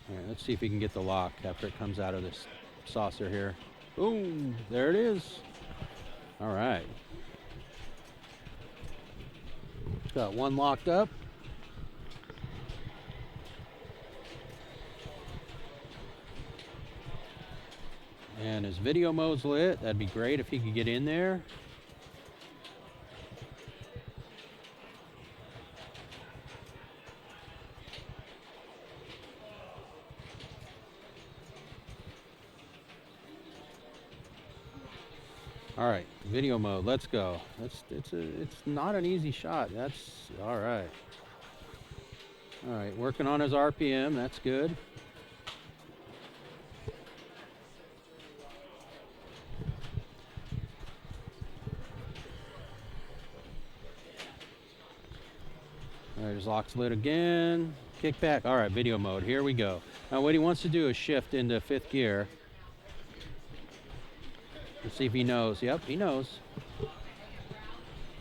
All right, let's see if he can get the lock after it comes out of this saucer here. Boom, there it is. All right. Got one locked up. And his video mode's lit. That'd be great if he could get in there. All right, video mode. Let's go. It's not an easy shot. That's all right. All right, working on his RPM. That's good. All right, his lock's lit again. Kick back. All right, video mode. Here we go. Now what he wants to do is shift into 5th gear. Let's see if he knows. Yep, he knows.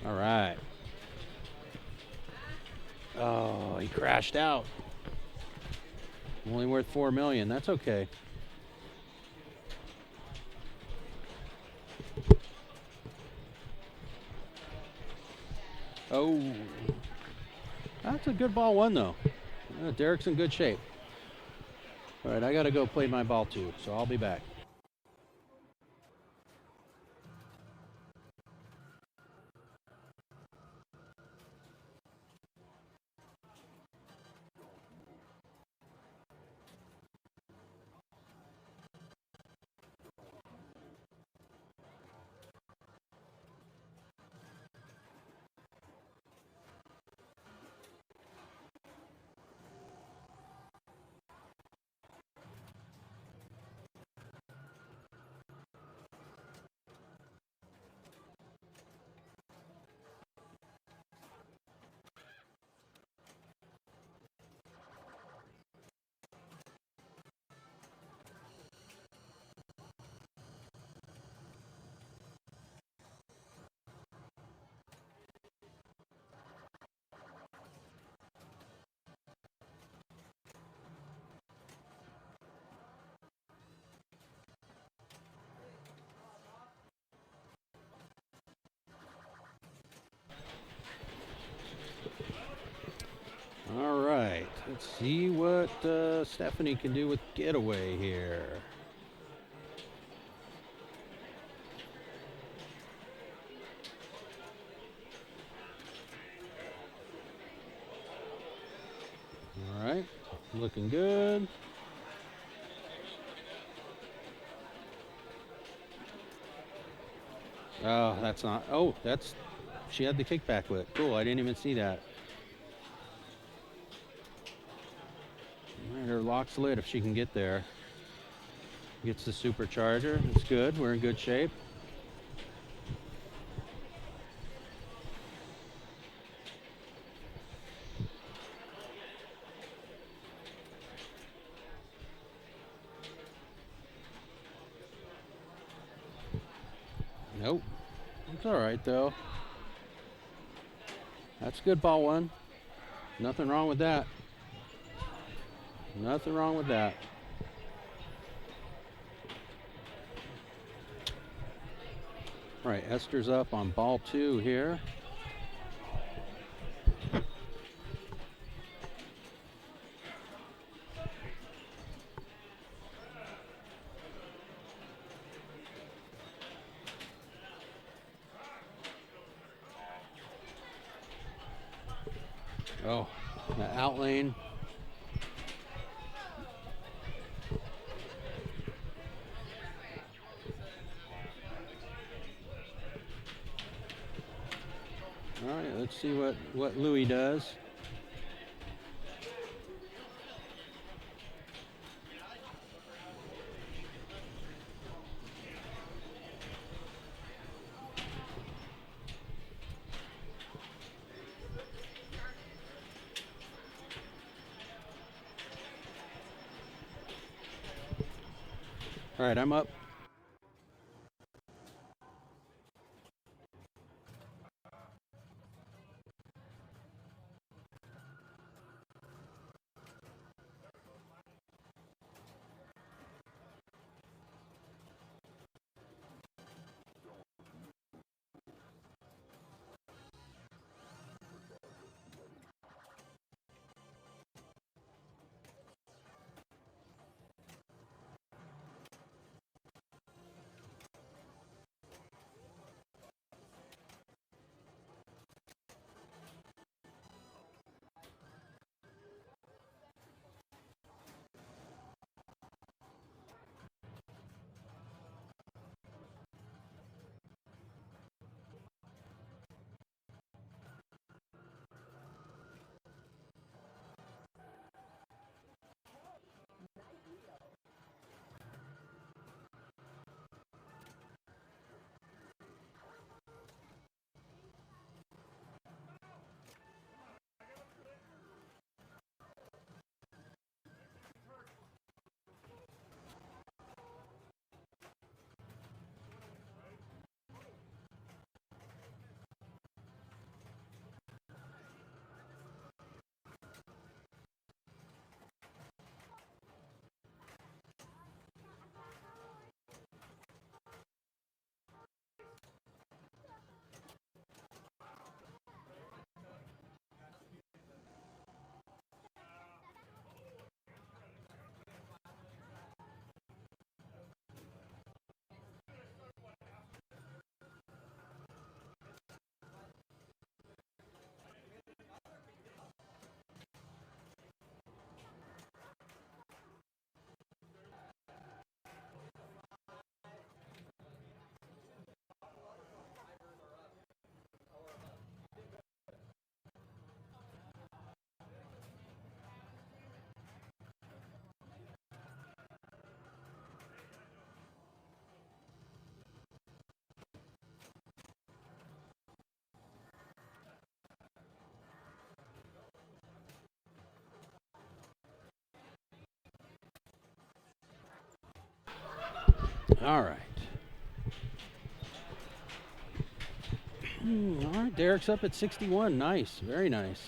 All right. Oh, he crashed out. Only worth 4 million. That's okay. Oh, that's a good ball 1 though. Derek's in good shape. All right, I got to go play my ball 2, so I'll be back. All right, let's see what Stephanie can do with getaway here. All right, looking good. Oh, that's not. Oh, that's. She had the kickback lit. Cool, I didn't even see that. All right, her lock's lit if she can get there. Gets the supercharger. It's good. We're in good shape. Nope. It's all right though. That's good ball 1. Nothing wrong with that. Nothing wrong with that. All right, Esther's up on ball 2 here. Oh, the out lane. see what Louis does. All right, I'm up. All right. All right, Derek's up at 61. Nice, very nice.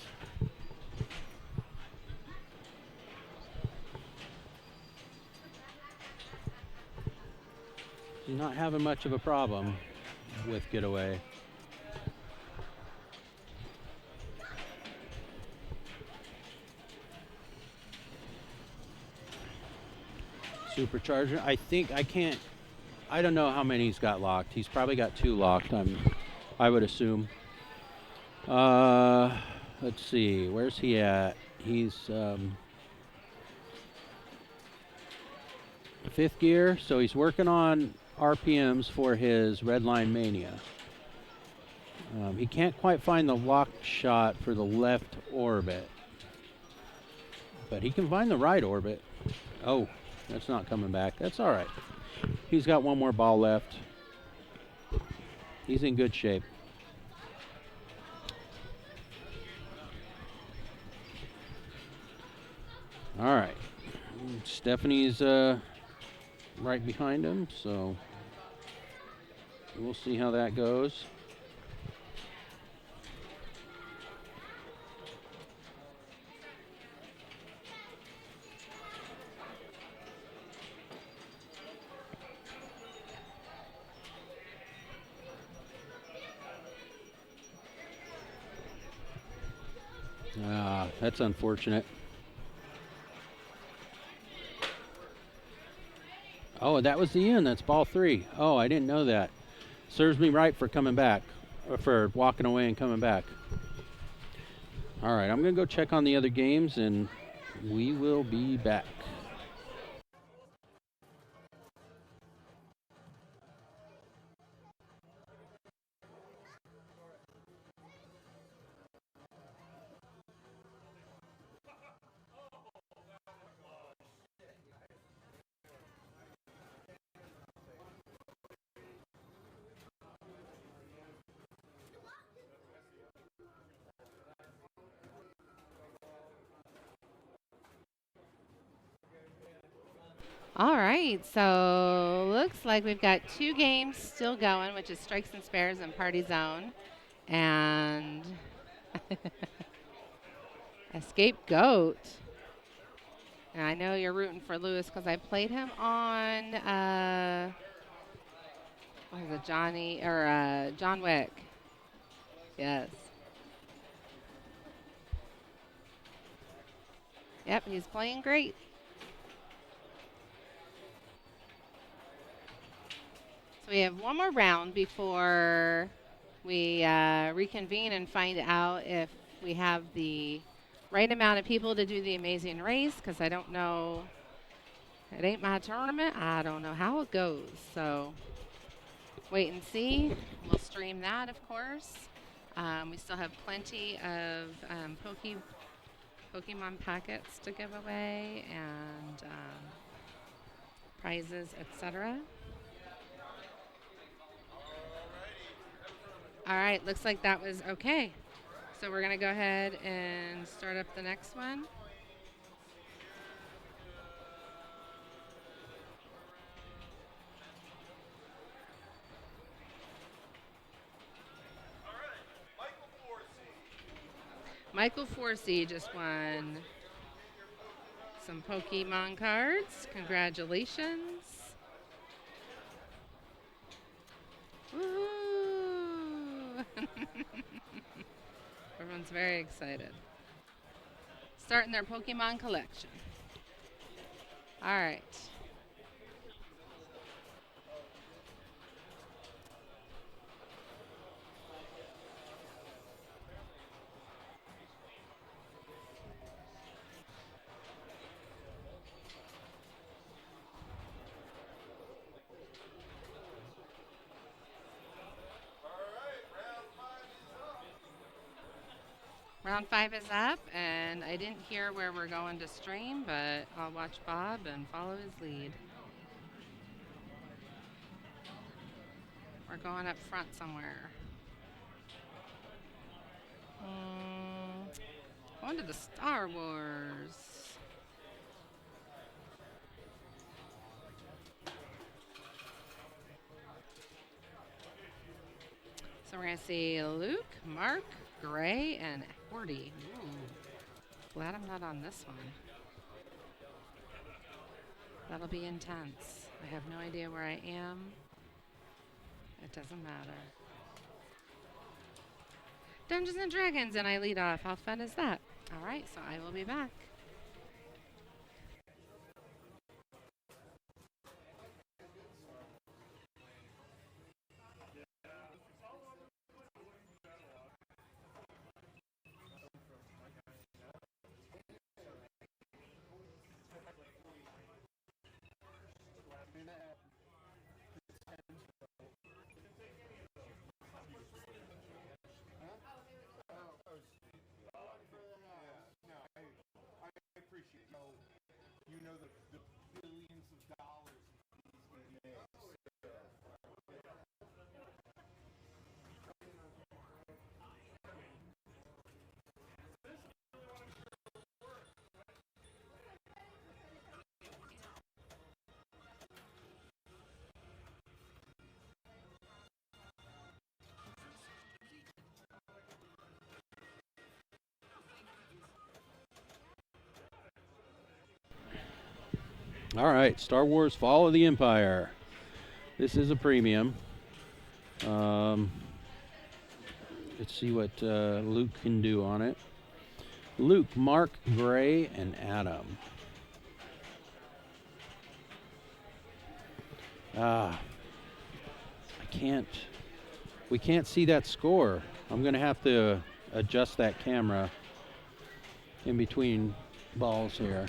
He's not having much of a problem with getaway. Supercharger. I think I can't. I don't know how many he's got locked. He's probably got 2 locked. I would assume. Let's see. Where's he at? He's 5th gear, so he's working on RPMs for his Redline Mania. He can't quite find the locked shot for the left orbit, but he can find the right orbit. Oh, that's not coming back. That's all right. He's got 1 more ball left. He's in good shape. All right. Stephanie's right behind him, so we'll see how that goes. That's unfortunate. Oh, that was the end. That's ball 3. Oh, I didn't know that. Serves me right for coming back, or for walking away and coming back. All right, I'm going to go check on the other games, and we will be back. All right, so looks like we've got two games still going, which is Strikes and Spares and Party Zone. And Escape Goat. And I know you're rooting for Lewis because I played him on, what is it, Johnny, or John Wick. Yes. Yep, he's playing great. So we have one more round before we reconvene and find out if we have the right amount of people to do the amazing race because I don't know. It ain't my tournament. I don't know how it goes. So wait and see. We'll stream that, of course. We still have plenty of Pokemon packets to give away and prizes, etc. All right, looks like that was okay. So we're going to go ahead and start up the next one. Michael Forsey just won some Pokemon cards. Congratulations. Woo! Everyone's very excited. Starting their Pokemon collection. All right. Round 5 is up, and I didn't hear where we're going to stream, but I'll watch Bob and follow his lead. We're going up front somewhere. Going to the Star Wars. So we're going to see Luke, Mark, Gray, and Horty. Ooh. Glad I'm not on this one. That'll be intense. I have no idea where I am. It doesn't matter. Dungeons and Dragons, and I lead off. How fun is that? All right, so I will be back. All right, Star Wars Fall of the Empire. This is a premium. Let's see what Luke can do on it. Luke, Mark, Gray, and Adam. I can't. We can't see that score. I'm going to have to adjust that camera in between balls here.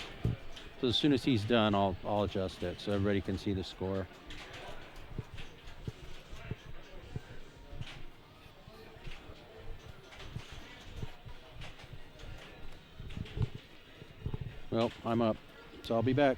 So as soon as he's done, I'll adjust it so everybody can see the score. Well, I'm up, so I'll be back.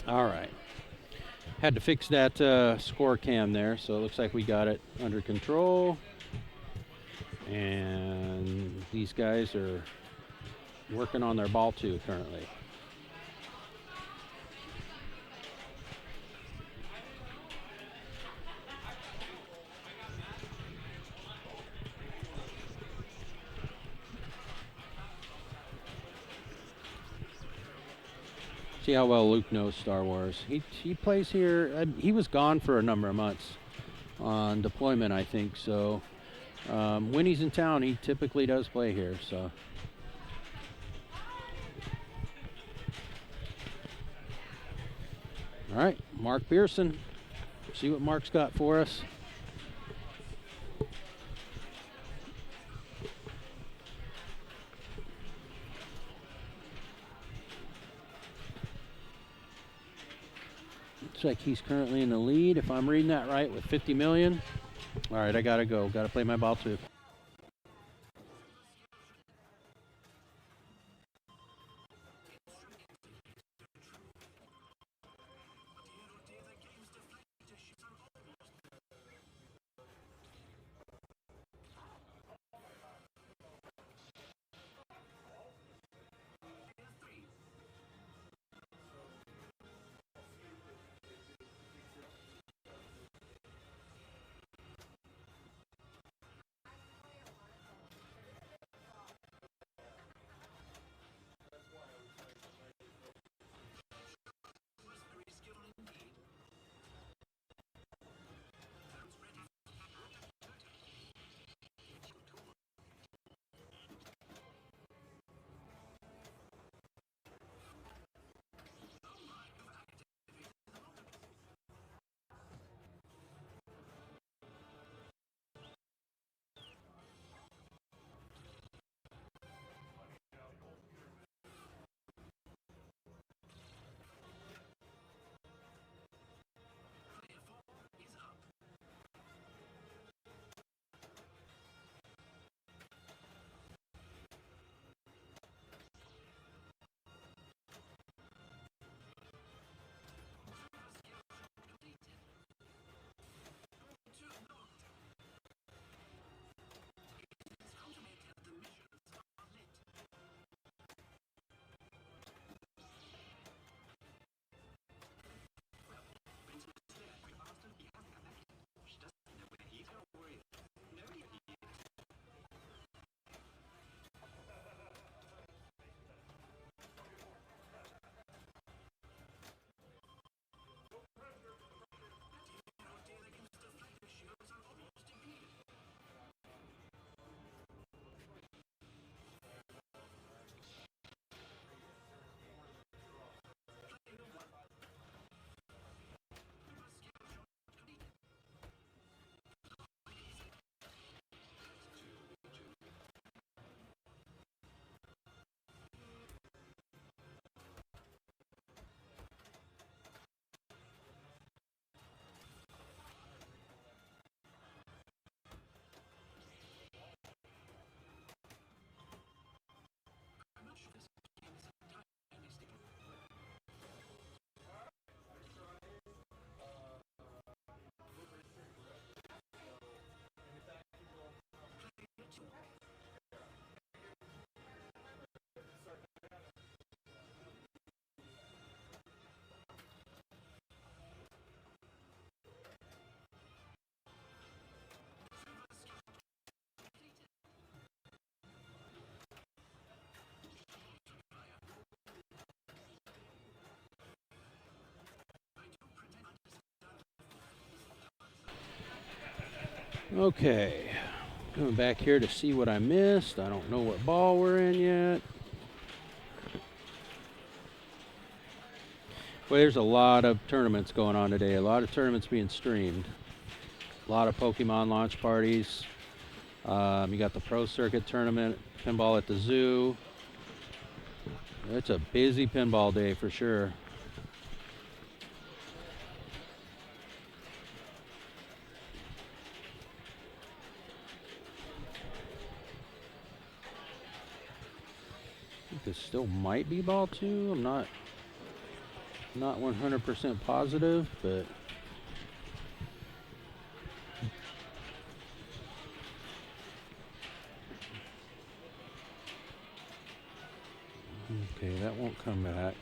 All right. Had to fix that score cam there, so it looks like we got it under control. And these guys are working on their ball two currently. See how well Luke knows Star Wars. He plays here. He was gone for a number of months on deployment, I think. So when he's in town, he typically does play here. So. All right, Mark Pearson. See what Mark's got for us. Looks like he's currently in the lead, if I'm reading that right, with 50 million. All right, I gotta go. Gotta play my ball too. Okay, coming back here to see what I missed. I don't know what ball we're in yet. Well, there's a lot of tournaments going on today. A lot of tournaments being streamed. A lot of Pokemon launch parties. You got the Pro Circuit tournament, pinball at the zoo. It's a busy pinball day for sure. I think this still might be ball two. I'm not Not 100% positive, but okay, that won't come back.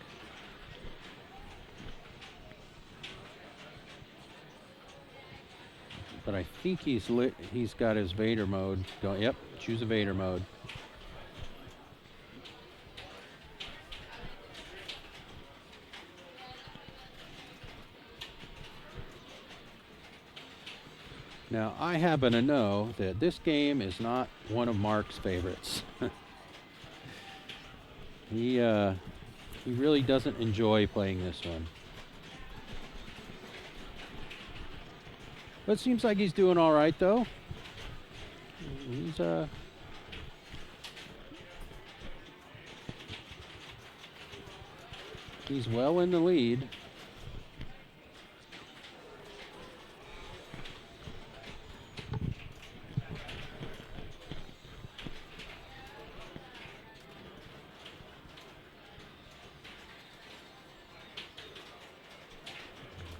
But I think he's lit. He's got his Vader mode. Yep, choose a Vader mode. Now, I happen to know that this game is not one of Mark's favorites. He really doesn't enjoy playing this one. But it seems like he's doing all right, though. He's he's well in the lead.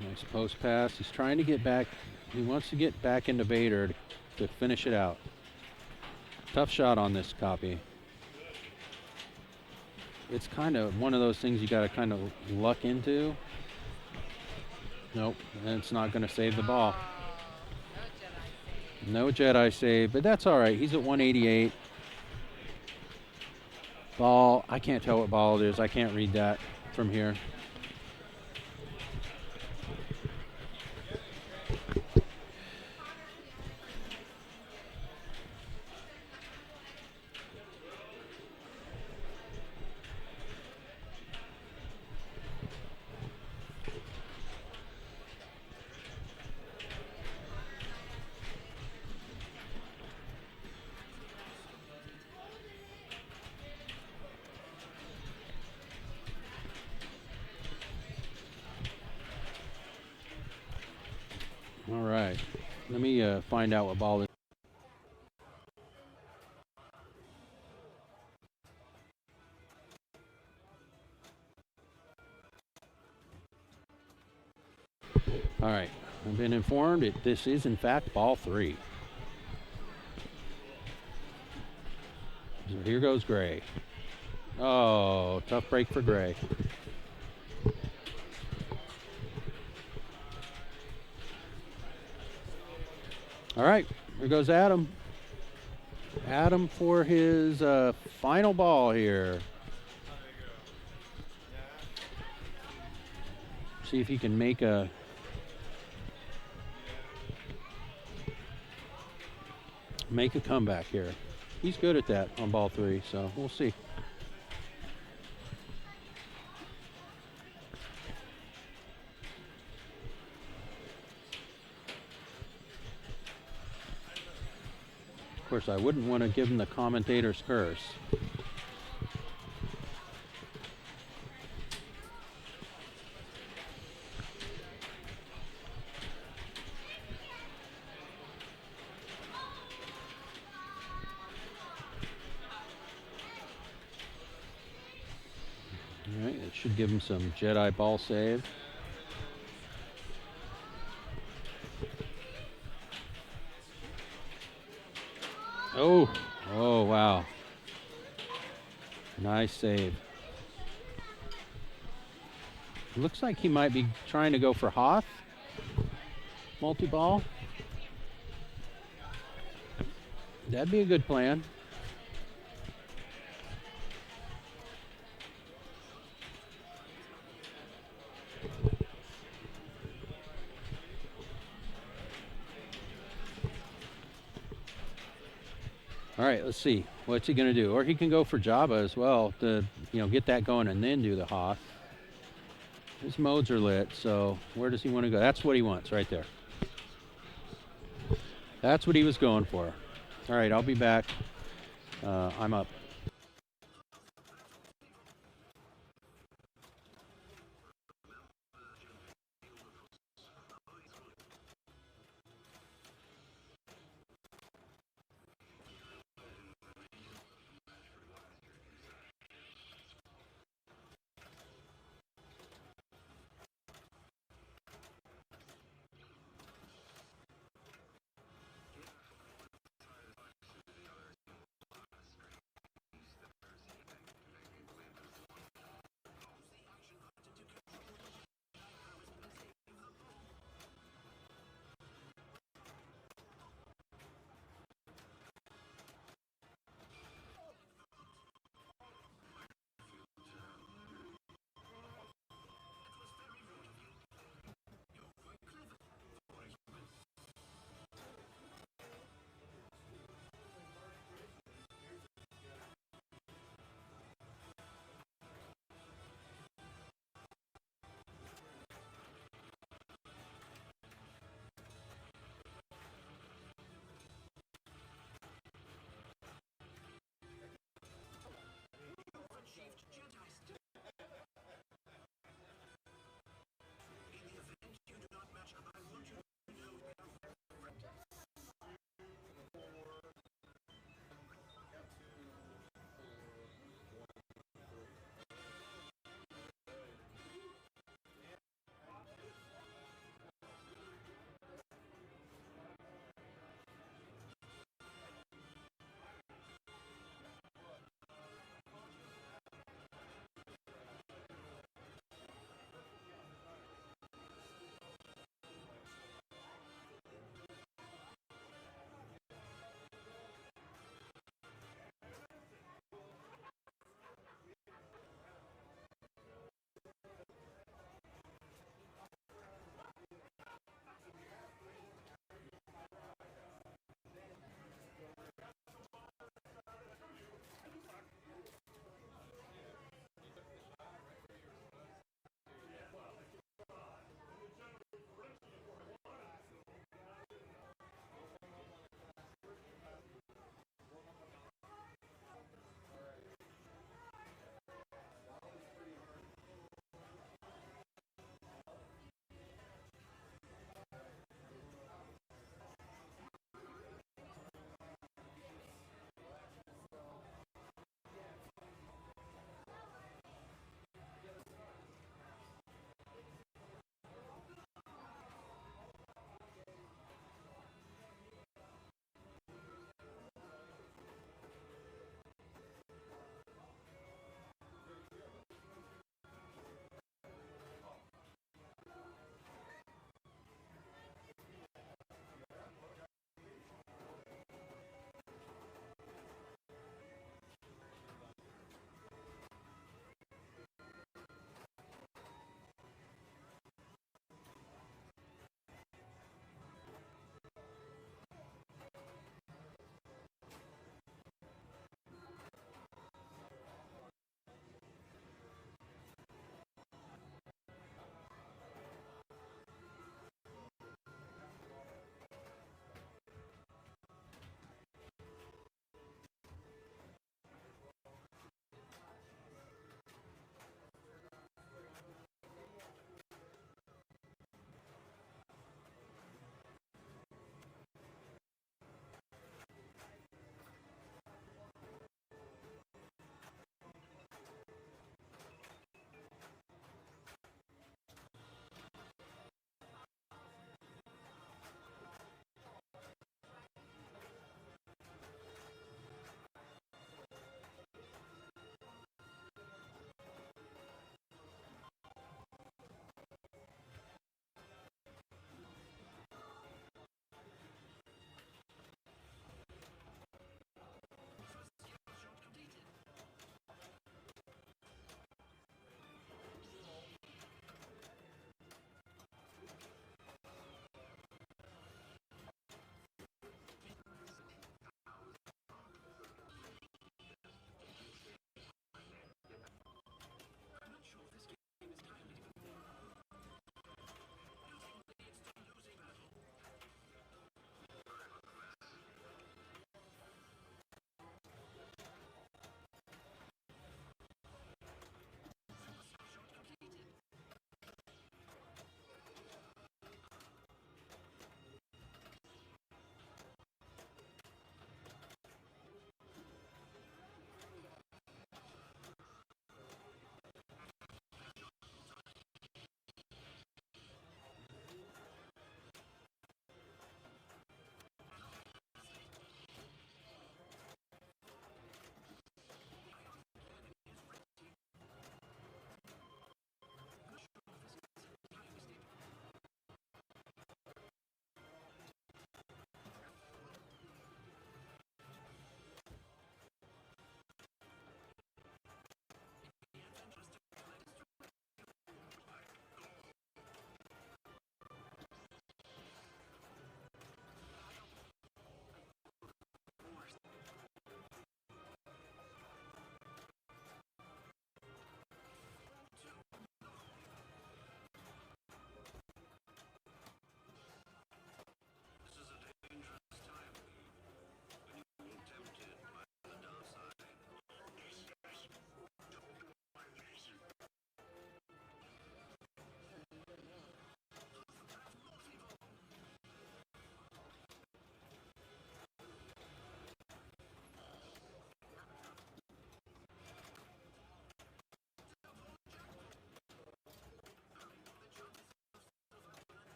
Nice post pass. He's trying to get back. He wants to get back into Vader to finish it out. Tough shot on this copy. It's kind of one of those things you got to kind of luck into. Nope, and it's not going to save the ball. No Jedi save, but that's all right. He's at 188. Ball, I can't tell what ball it is. I can't read that from here. All right, let me find out what ball it is. All right, I've been informed that this is in fact ball 3. So here goes Gray. Oh, tough break for Gray. All right, here goes Adam. Adam for his final ball here. See if he can make a comeback here. He's good at that on ball 3, so we'll see. Of course, I wouldn't want to give him the commentator's curse. All right, it should give him some Jedi ball save. Oh, oh, wow. Nice save. Looks like he might be trying to go for Hoth. Multi-ball. That'd be a good plan. All right, let's see. What's he going to do? Or he can go for Jabba as well to, get that going and then do the Hoth. His modes are lit, so where does he want to go? That's what he wants right there. That's what he was going for. All right, I'll be back. I'm up.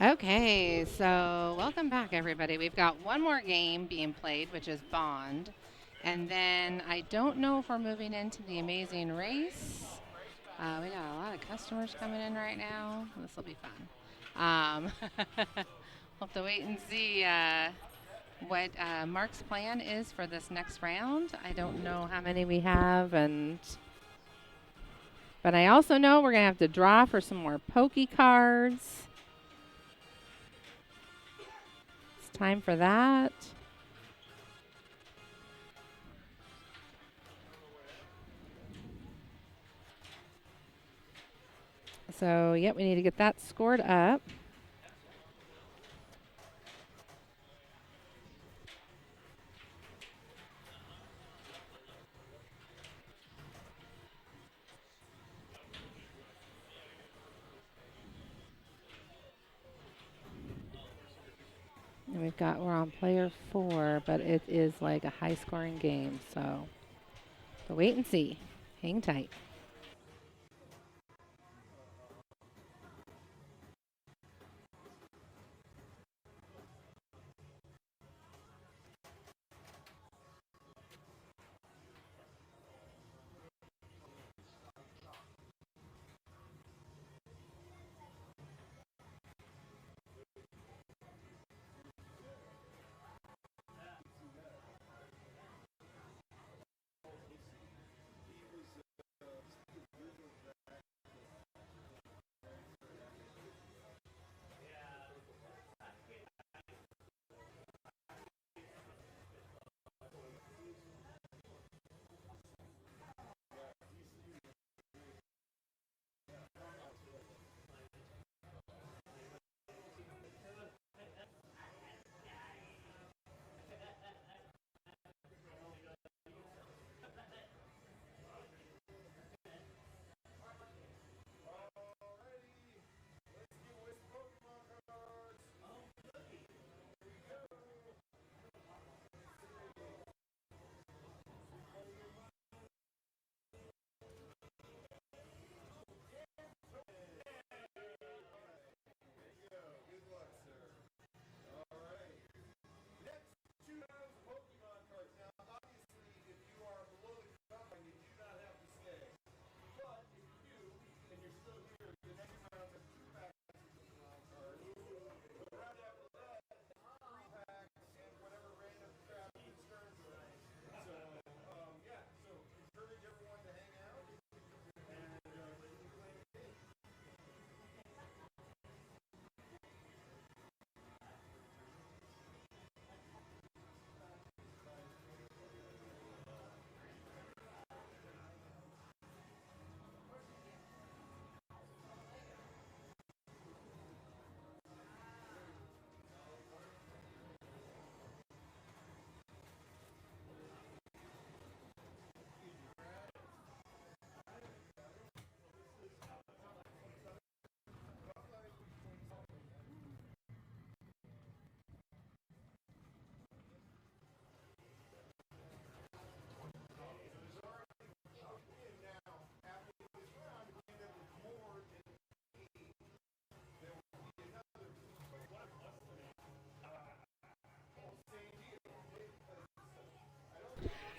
Okay, so welcome back, everybody. We've got one more game being played, which is Bond. And then I don't know if we're moving into the Amazing Race. We got a lot of customers coming in right now. This will be fun. We'll have to wait and see what Mark's plan is for this next round. I don't know how many we have, but I also know we're gonna have to draw for some more pokey cards. It's time for that. So, yep, we need to get that scored up. And we're on player 4, but it is like a high scoring game. So wait and see. Hang tight.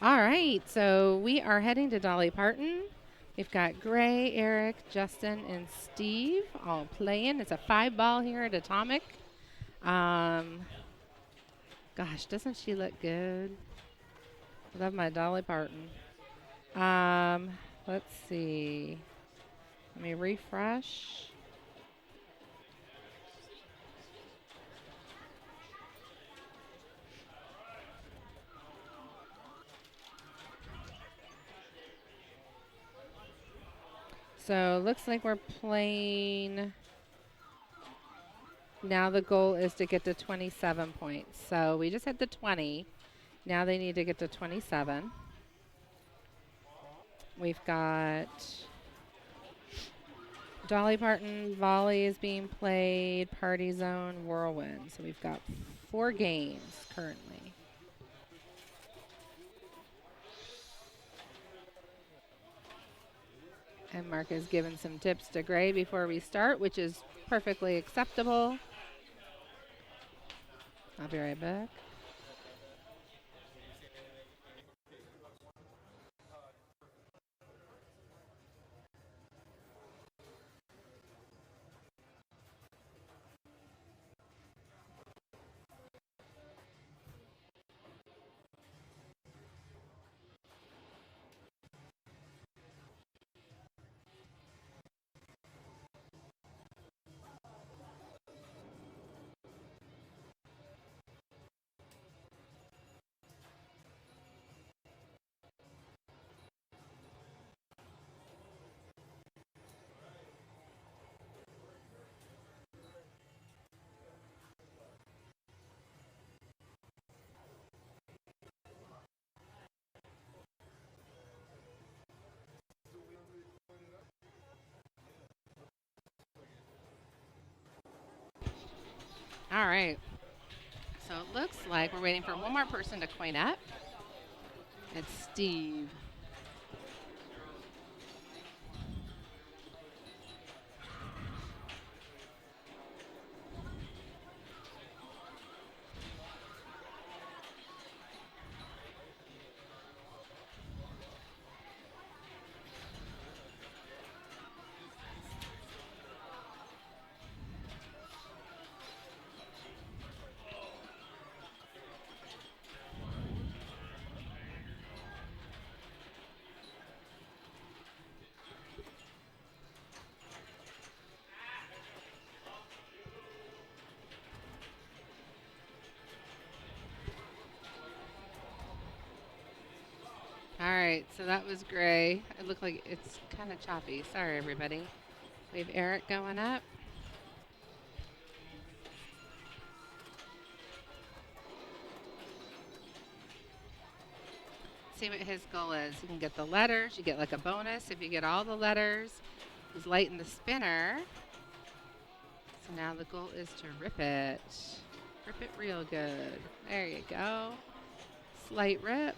All right, so we are heading to Dolly Parton. We've got Gray, Eric, Justin, and Steve all playing. It's a 5 ball here at Atomic. Um, Gosh, doesn't she look good? Love my Dolly Parton. Um, let's see. Let me refresh. So looks like we're playing. Now the goal is to get to 27 points. So we just hit the 20. Now they need to get to 27. We've got Dolly Parton, Volley is being played, Party Zone, Whirlwind. So we've got 4 games currently. And Mark has given some tips to Gray before we start, which is perfectly acceptable. I'll be right back. All right. So it looks like we're waiting for one more person to coin up. It's Steve. All right. So that was Gray. It looked like it's kind of choppy. Sorry, everybody. We have Eric going up. See what his goal is. You can get the letters. You get like a bonus if you get all the letters. He's lighting the spinner. So now the goal is to rip it. Rip it real good. There you go. Slight rip.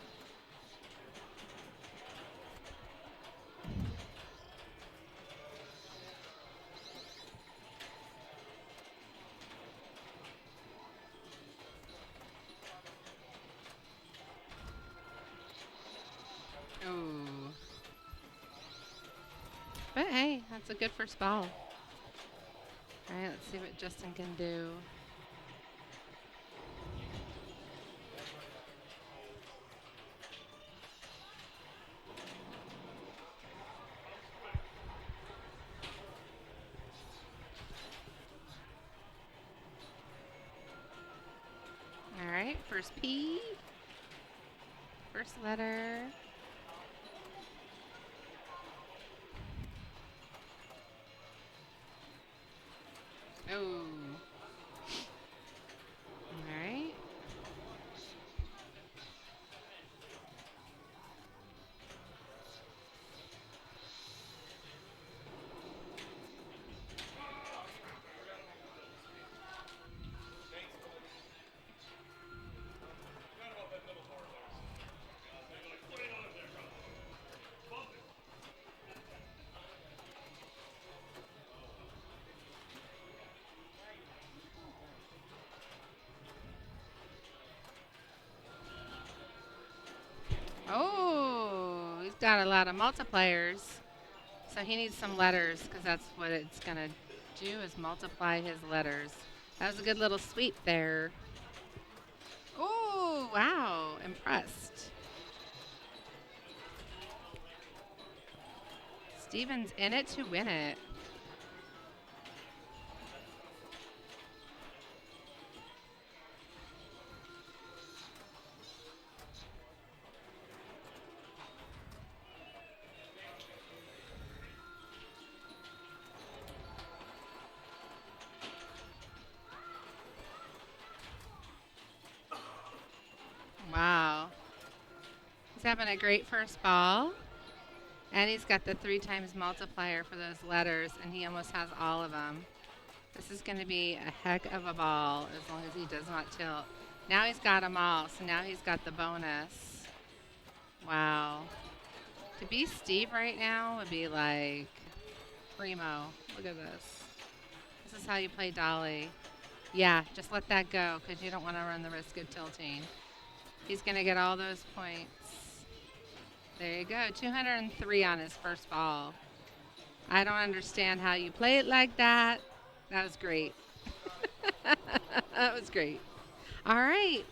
Ooh. But hey, that's a good first ball. All right, let's see what Justin can do. All right, first P. First letter. Oh. All right. Oh, he's got a lot of multipliers. So he needs some letters because that's what it's going to do is multiply his letters. That was a good little sweep there. Oh, wow. Impressed. Steven's in it to win it. Wow. He's having a great first ball. And he's got the 3 times multiplier for those letters, and he almost has all of them. This is going to be a heck of a ball as long as he does not tilt. Now he's got them all, so now he's got the bonus. Wow. To be Steve right now would be like primo. Look at this. This is how you play Dolly. Yeah, just let that go because you don't want to run the risk of tilting. He's going to get all those points. There you go. 203 on his first ball. I don't understand how you play it like that. That was great. That was great. All right.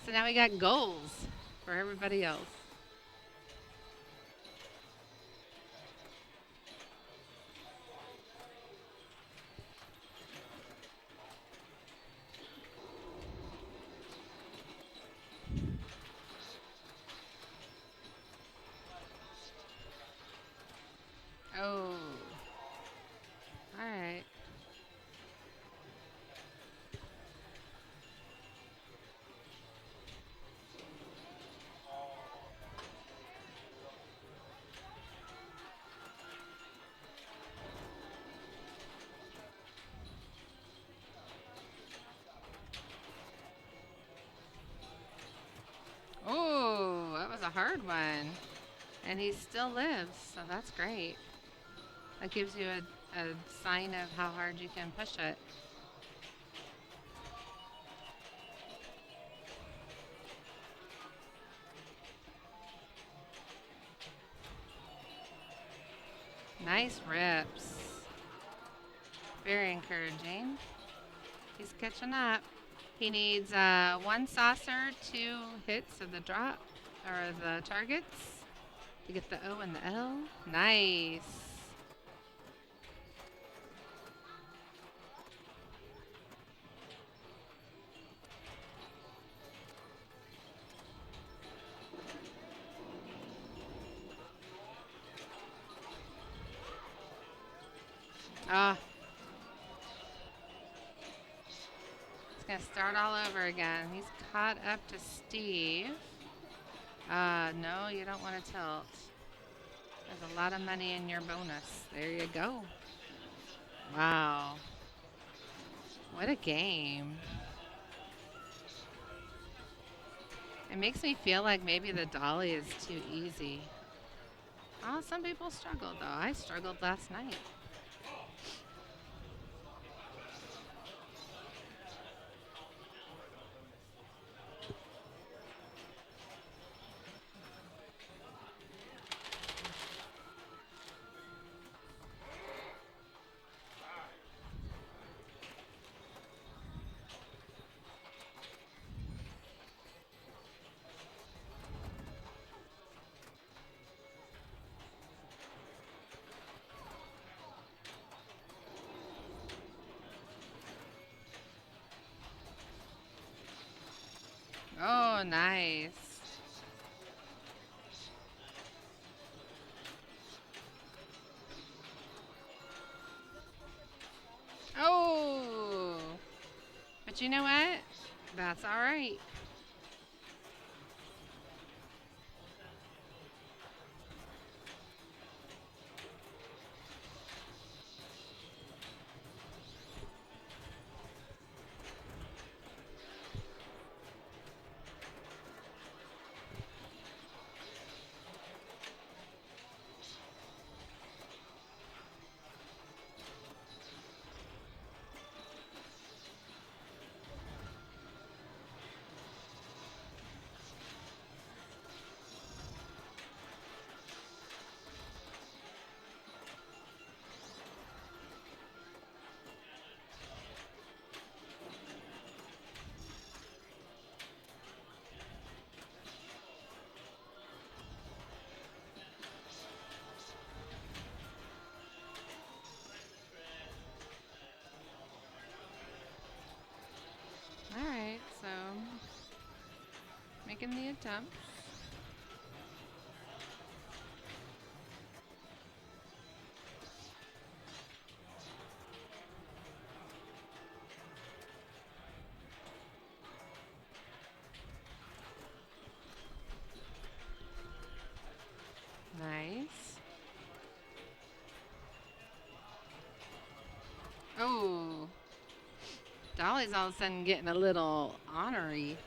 So now we got goals for everybody else. Oh, all right. Oh, that was a hard one. And he still lives, so that's great. That gives you a sign of how hard you can push it. Nice rips. Very encouraging. He's catching up. He needs one saucer, two hits of the drop or the targets to get the O and the L. Nice. Ah, he's gonna start all over again. He's caught up to Steve. No, you don't want to tilt. There's a lot of money in your bonus. There you go. Wow. What a game. It makes me feel like maybe the dolly is too easy. Oh, some people struggle though. I struggled last night. Oh, nice. Oh, but you know what? That's all right. All right, so making the attempt. Nice. Oh, Dolly's all of a sudden getting a little honorary.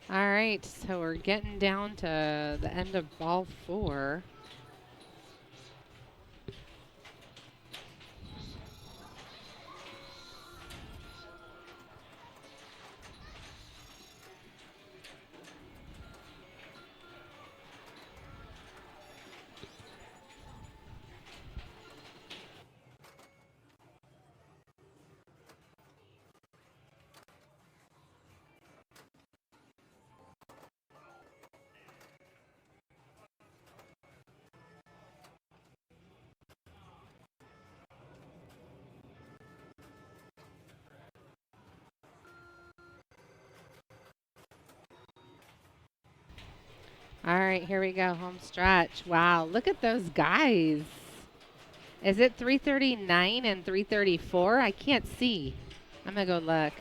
All right, so we're getting down to the end of ball four. All right, here we go, home stretch. Wow, look at those guys. Is it 339 and 334? I can't see. I'm going to go look.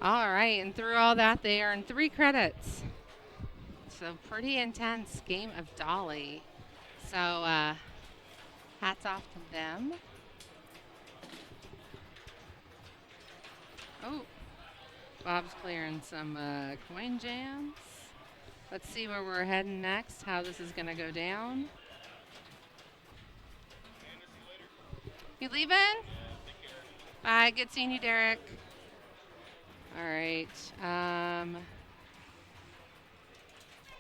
All right, and through all that, they earned 3 credits. So pretty intense game of Dolly. So hats off to them. Oh, Bob's clearing some coin jams. Let's see where we're heading next, how this is going to go down. You leaving? Bye. Good seeing you, Derek. All right.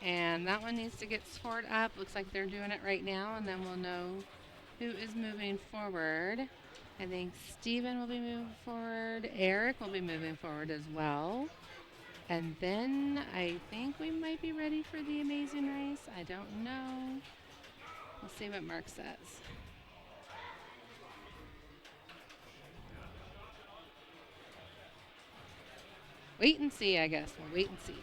And that one needs to get scored up. Looks like they're doing it right now, and then we'll know who is moving forward. I think Steven will be moving forward. Eric will be moving forward as well. And then I think we might be ready for the amazing race. I don't know. We'll see what Mark says. Wait and see, I guess. We'll wait and see.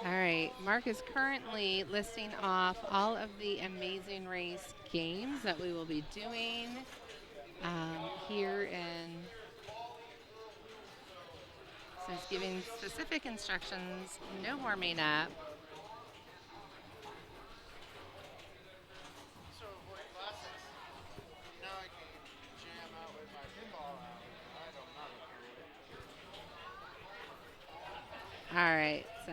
All right, Mark is currently listing off all of the Amazing Race games that we will be doing here in. So he's giving specific instructions, no warming up. All right, so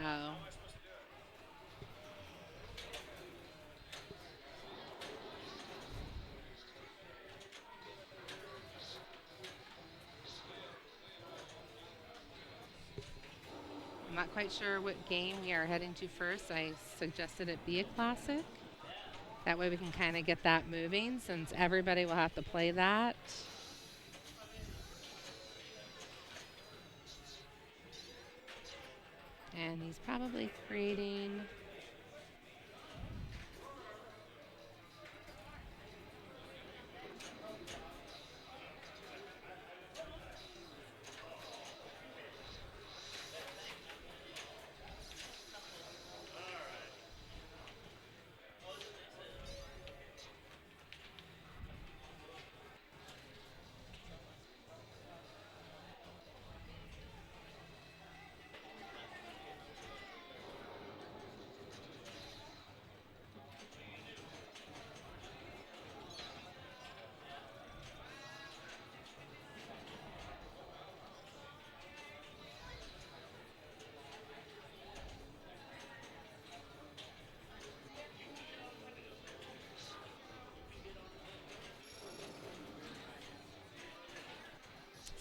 I'm not quite sure what game we are heading to first. I suggested it be a classic. That way we can kind of get that moving since everybody will have to play that. And he's probably creating.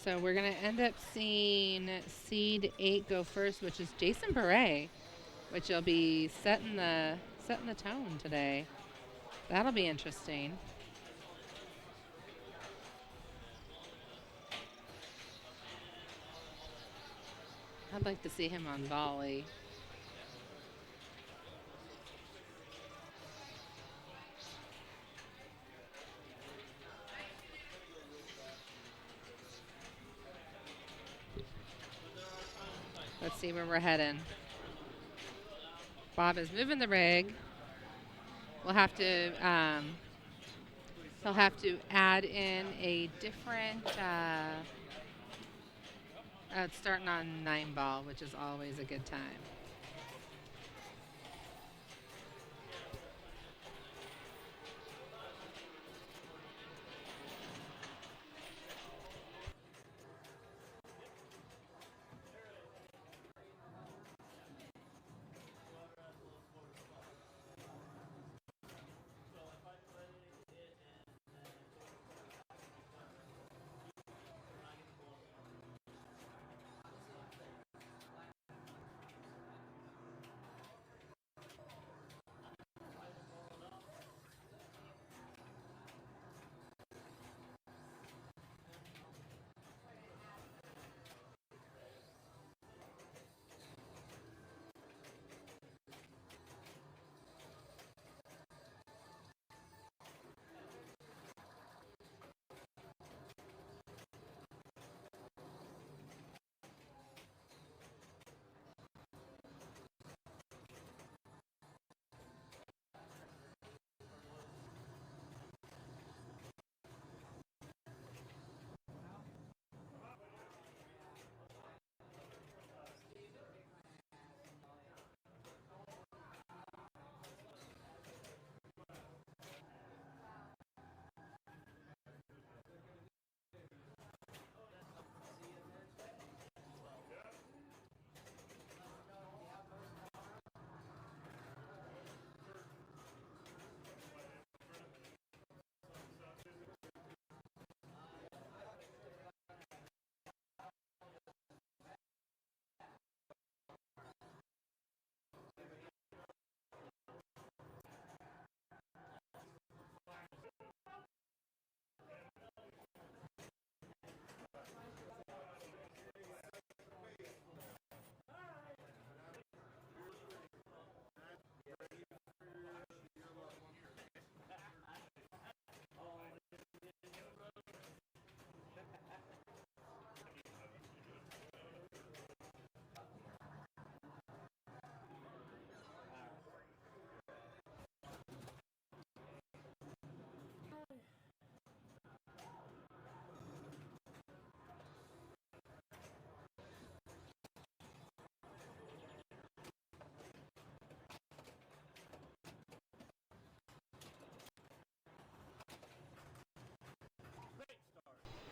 So we're gonna end up seeing seed 8 go first, which is Jason Beret, which will be setting the tone today. That'll be interesting. I'd like to see him on volley. Let's see where we're heading. Bob is moving the rig. We'll have to he'll have to add in a different it's starting on 9 ball, which is always a good time.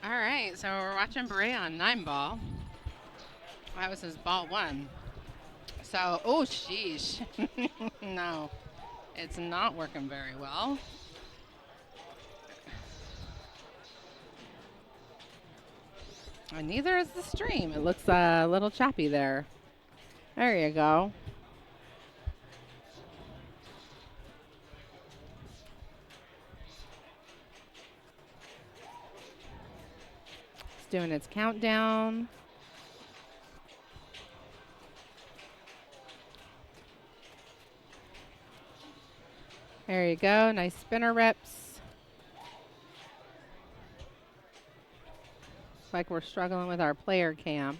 All right, so we're watching Beret on 9 ball. That was his ball 1. So, oh, sheesh. No, it's not working very well. And neither is the stream. It looks a little choppy there. There you go. It's doing its countdown. There you go. Nice spinner reps. Looks like we're struggling with our player cam.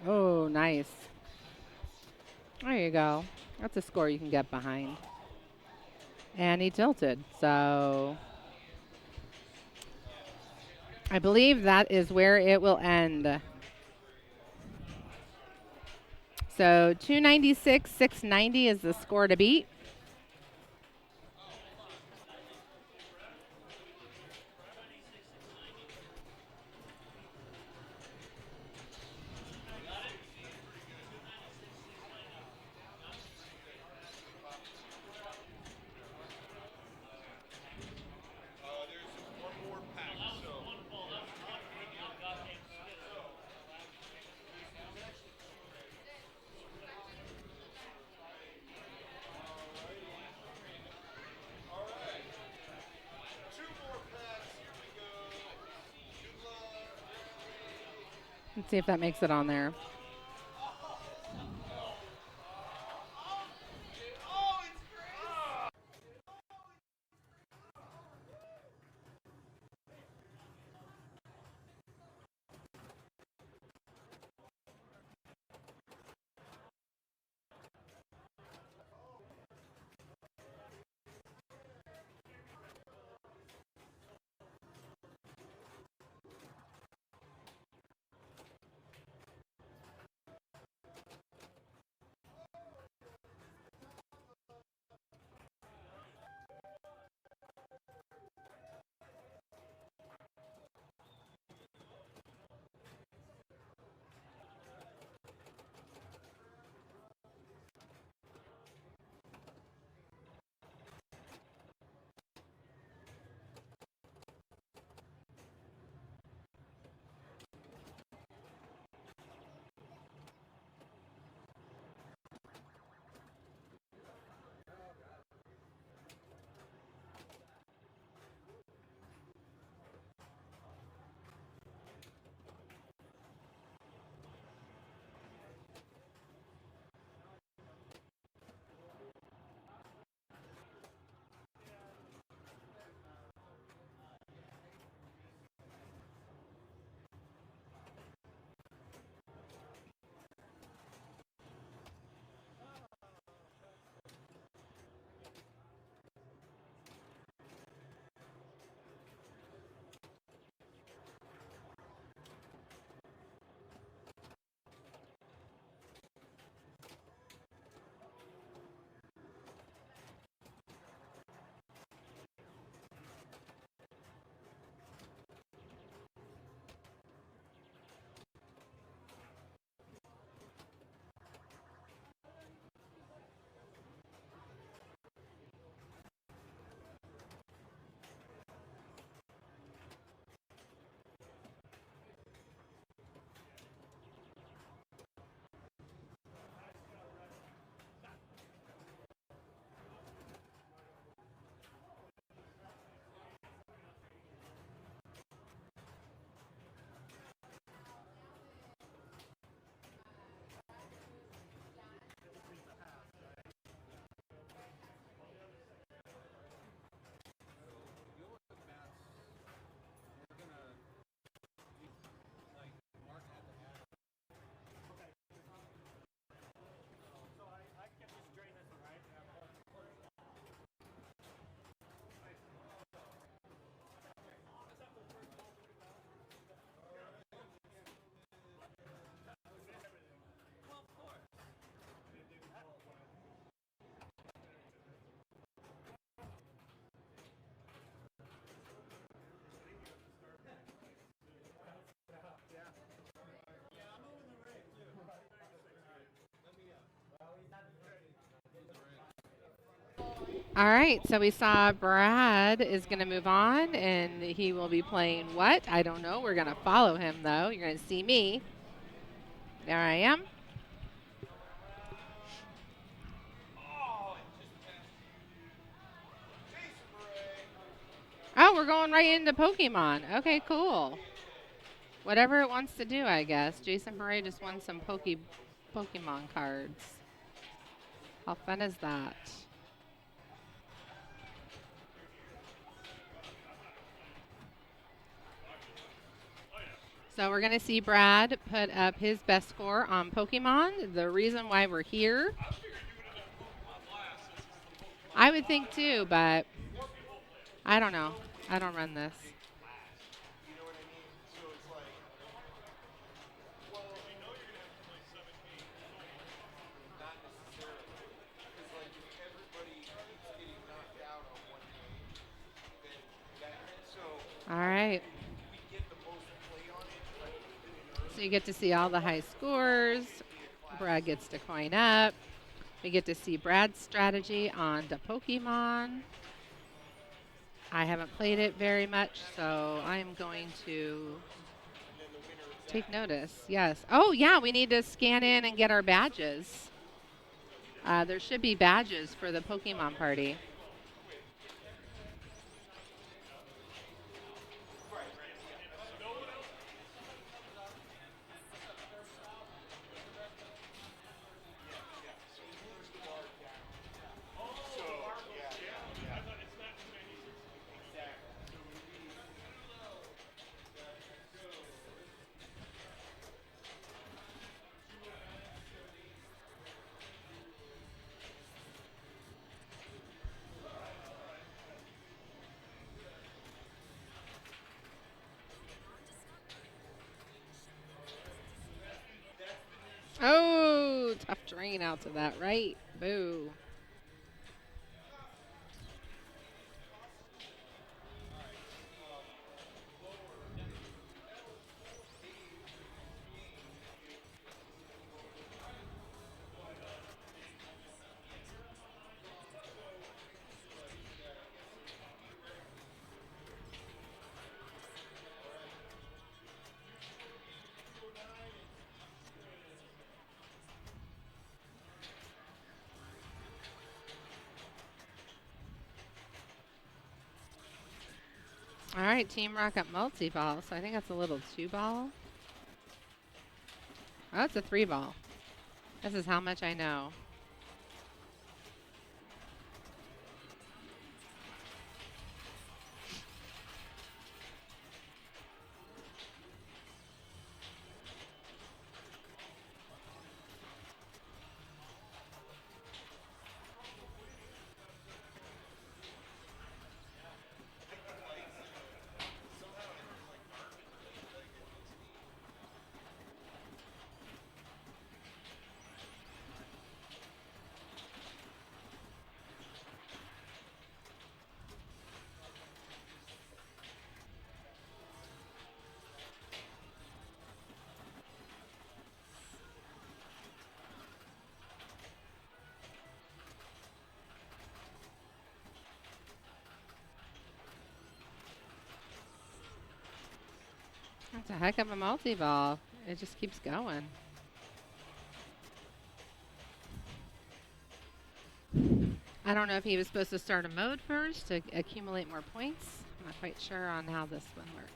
Oh, nice. There you go. That's a score you can get behind. And he tilted. So I believe that is where it will end. So 296, 690 is the score to beat. Let's see if that makes it on there. All right, so we saw Brad is going to move on and he will be playing what? I don't know. We're going to follow him though. You're going to see me. There I am. Oh, we're going right into Pokemon. Okay, cool. Whatever it wants to do, I guess. Jason Beret just won some Pokemon cards. How fun is that? So we're going to see Brad put up his best score on Pokemon. The reason why we're here, I would think too, but I don't know. I don't run this. All right. So you get to see all the high scores. Brad gets to coin up. We get to see Brad's strategy on the Pokemon. I haven't played it very much, so I'm going to take notice. Yes. Oh, yeah, we need to scan in and get our badges. There should be badges for the Pokemon party. green out to that right. Boo. All right, Team Rocket multi-ball. So I think that's a little 2-ball. Oh, that's a 3-ball. This is how much I know. That's a heck of a multi-ball. It just keeps going. I don't know if he was supposed to start a mode first to accumulate more points. I'm not quite sure on how this one works.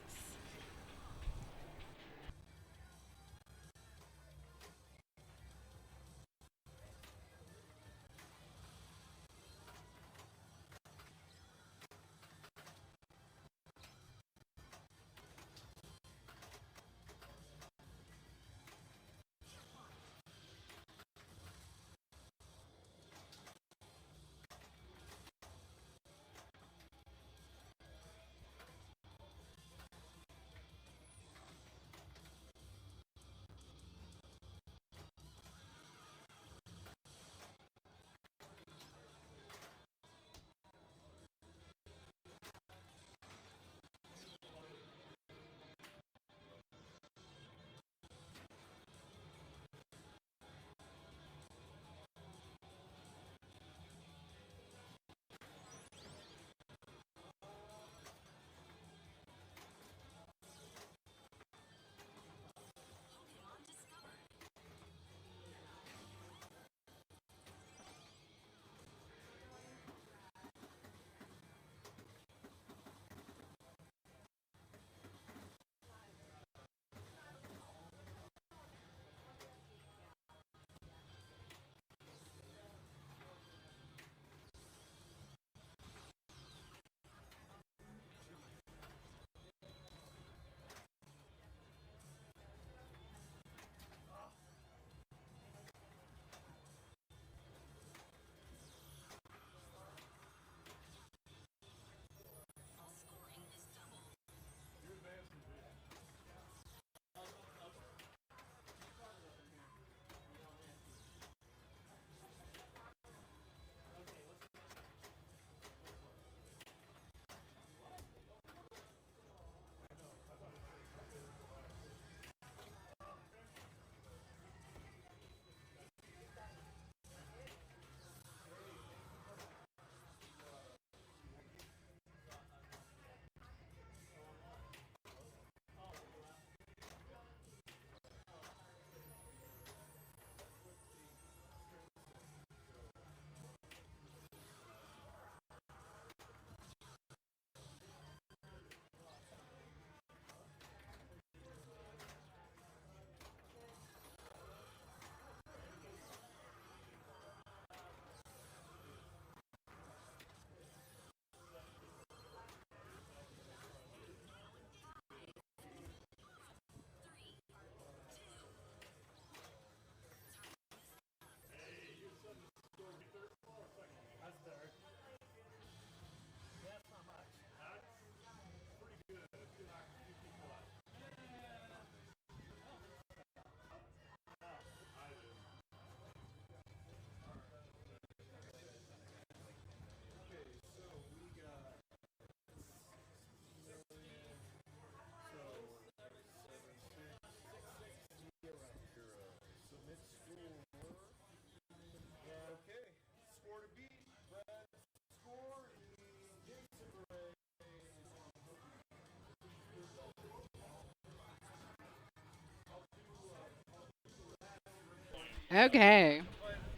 Okay.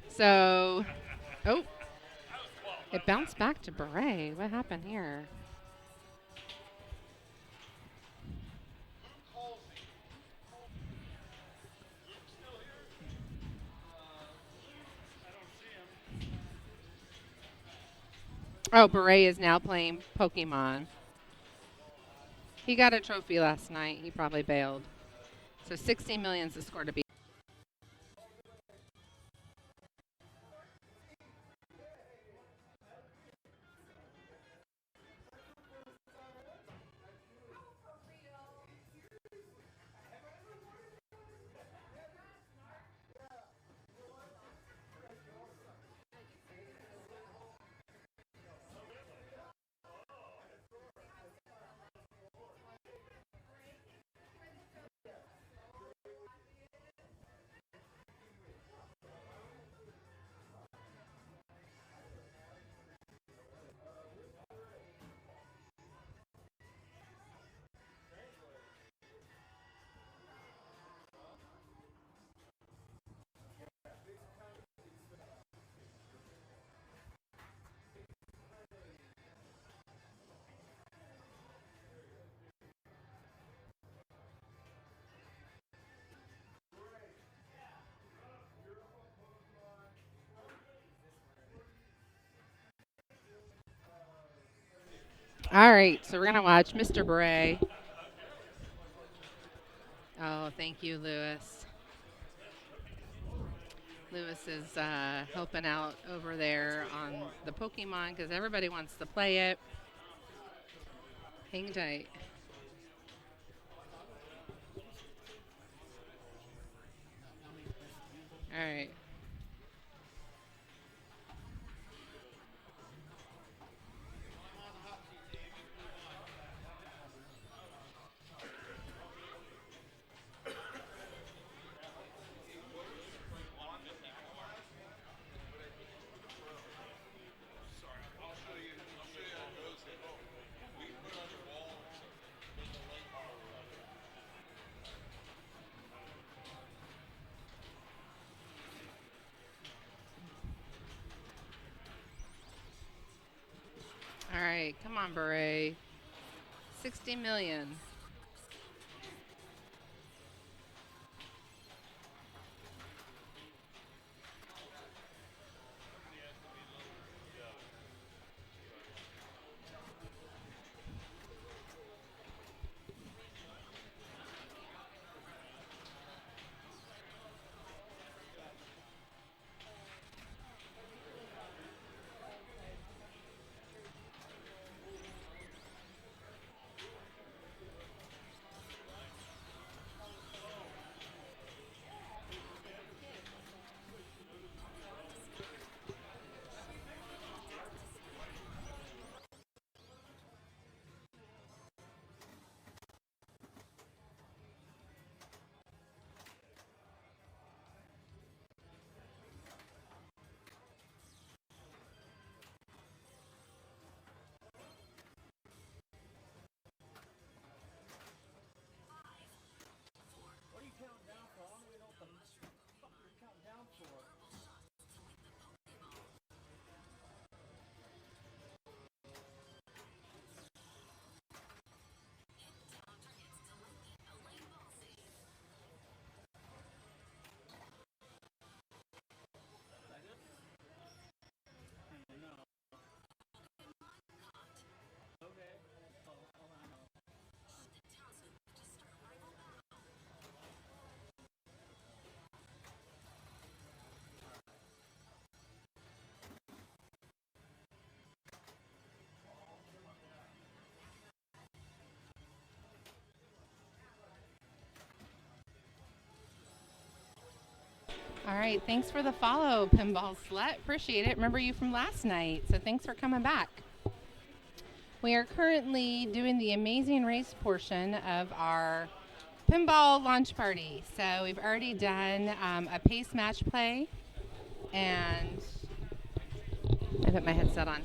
So, oh, it bounced back to Beret. What happened here? Oh, Beret is now playing Pokemon. He got a trophy last night. He probably bailed. So 60 million is the score to beat. All right, so we're going to watch Mr. Beret. Oh, thank you, Lewis. Lewis is helping out over there on the Pokemon because everybody wants to play it. Hang tight. All right. All right, come on, Beret. 60 million. All right, thanks for the follow, Pinball Slut. Appreciate it. Remember you from last night, so thanks for coming back. We are currently doing the amazing race portion of our pinball launch party. So we've already done a pace match play, and I put my headset on.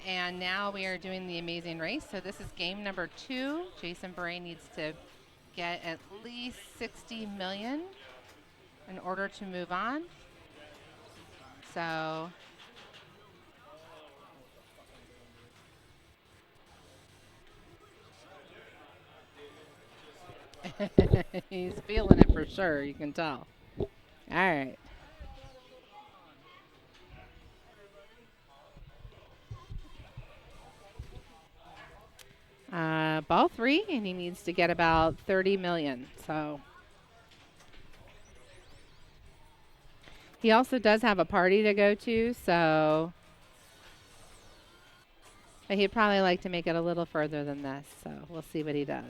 And now we are doing the amazing race. So this is game number 2. Jason Bray needs to get at least 60 million. in order to move on. So he's feeling it for sure. You can tell. All right. Ball three, and he needs to get about 30 million. So he also does have a party to go to. So, but he'd probably like to make it a little further than this. So we'll see what he does.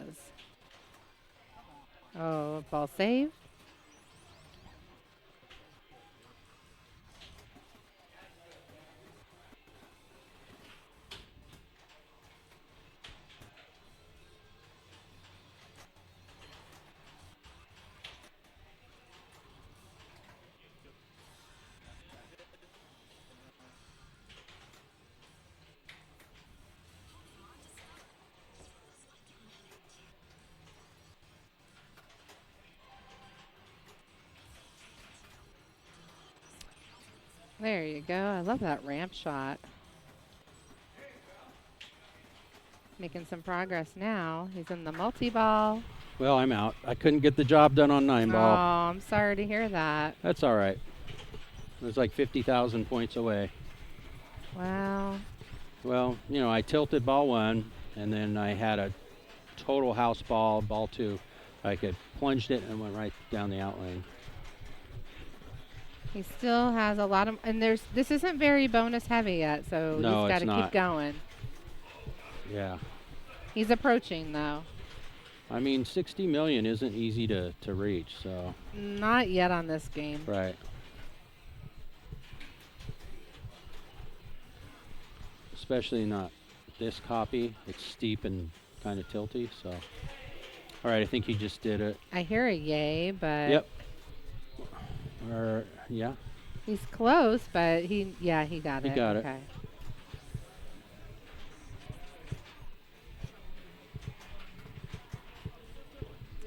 Oh, ball save. There you go. I love that ramp shot. Making some progress now. He's in the multi-ball. Well, I'm out. I couldn't get the job done on 9-ball. Oh, I'm sorry to hear that. That's all right. It was like 50,000 points away. Wow. Well, I tilted ball one, and then I had a total house ball two. I could plunged it and went right down the out lane. He still has a lot of, and this isn't very bonus heavy yet, so No, he's got it's to not. keep going. Yeah. He's approaching though. I mean, 60 million isn't easy to reach, so. Not yet on this game. Right. Especially not this copy. It's steep and kind of tilty, so. All right, I think he just did it. I hear a yay, but Yep. Or, yeah. he's close, but he got it. He got it. Okay.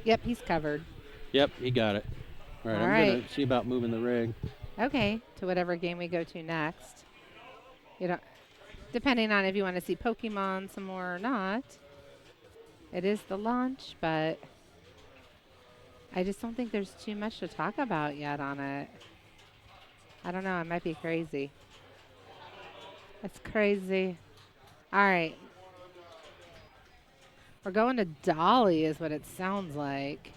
Yep, he's covered. Yep, he got it. All right, All I'm right. going to see about moving the rig. Okay, to whatever game we go to next. You know, depending on if you want to see Pokemon some more or not. It is the launch, but I just don't think there's too much to talk about yet on it. I don't know. I might be crazy. That's crazy. All right. We're going to Dolly is what it sounds like,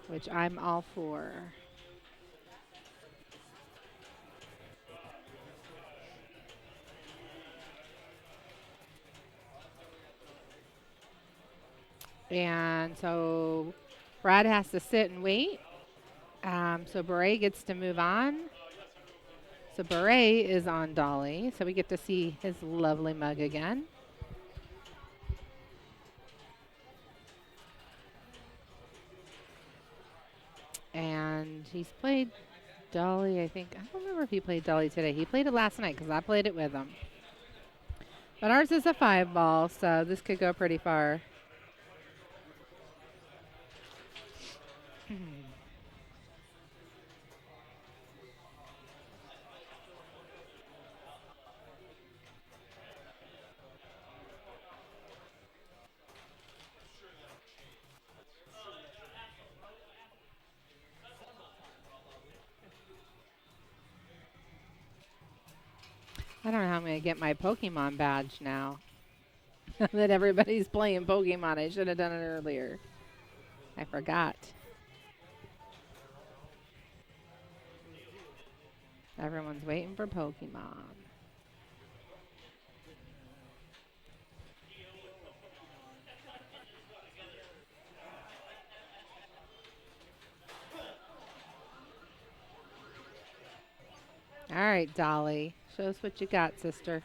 which I'm all for. And so Brad has to sit and wait. So Beret gets to move on. So Beret is on Dolly. So we get to see his lovely mug again. And he's played Dolly, I think. I don't remember if he played Dolly today. He played it last night because I played it with him. But ours is a 5-ball, so this could go pretty far. I don't know how I'm going to get my Pokemon badge now. That everybody's playing Pokemon. I should have done it earlier. I forgot. Everyone's waiting for Pokemon. All right, Dolly. Show us what you got, sister.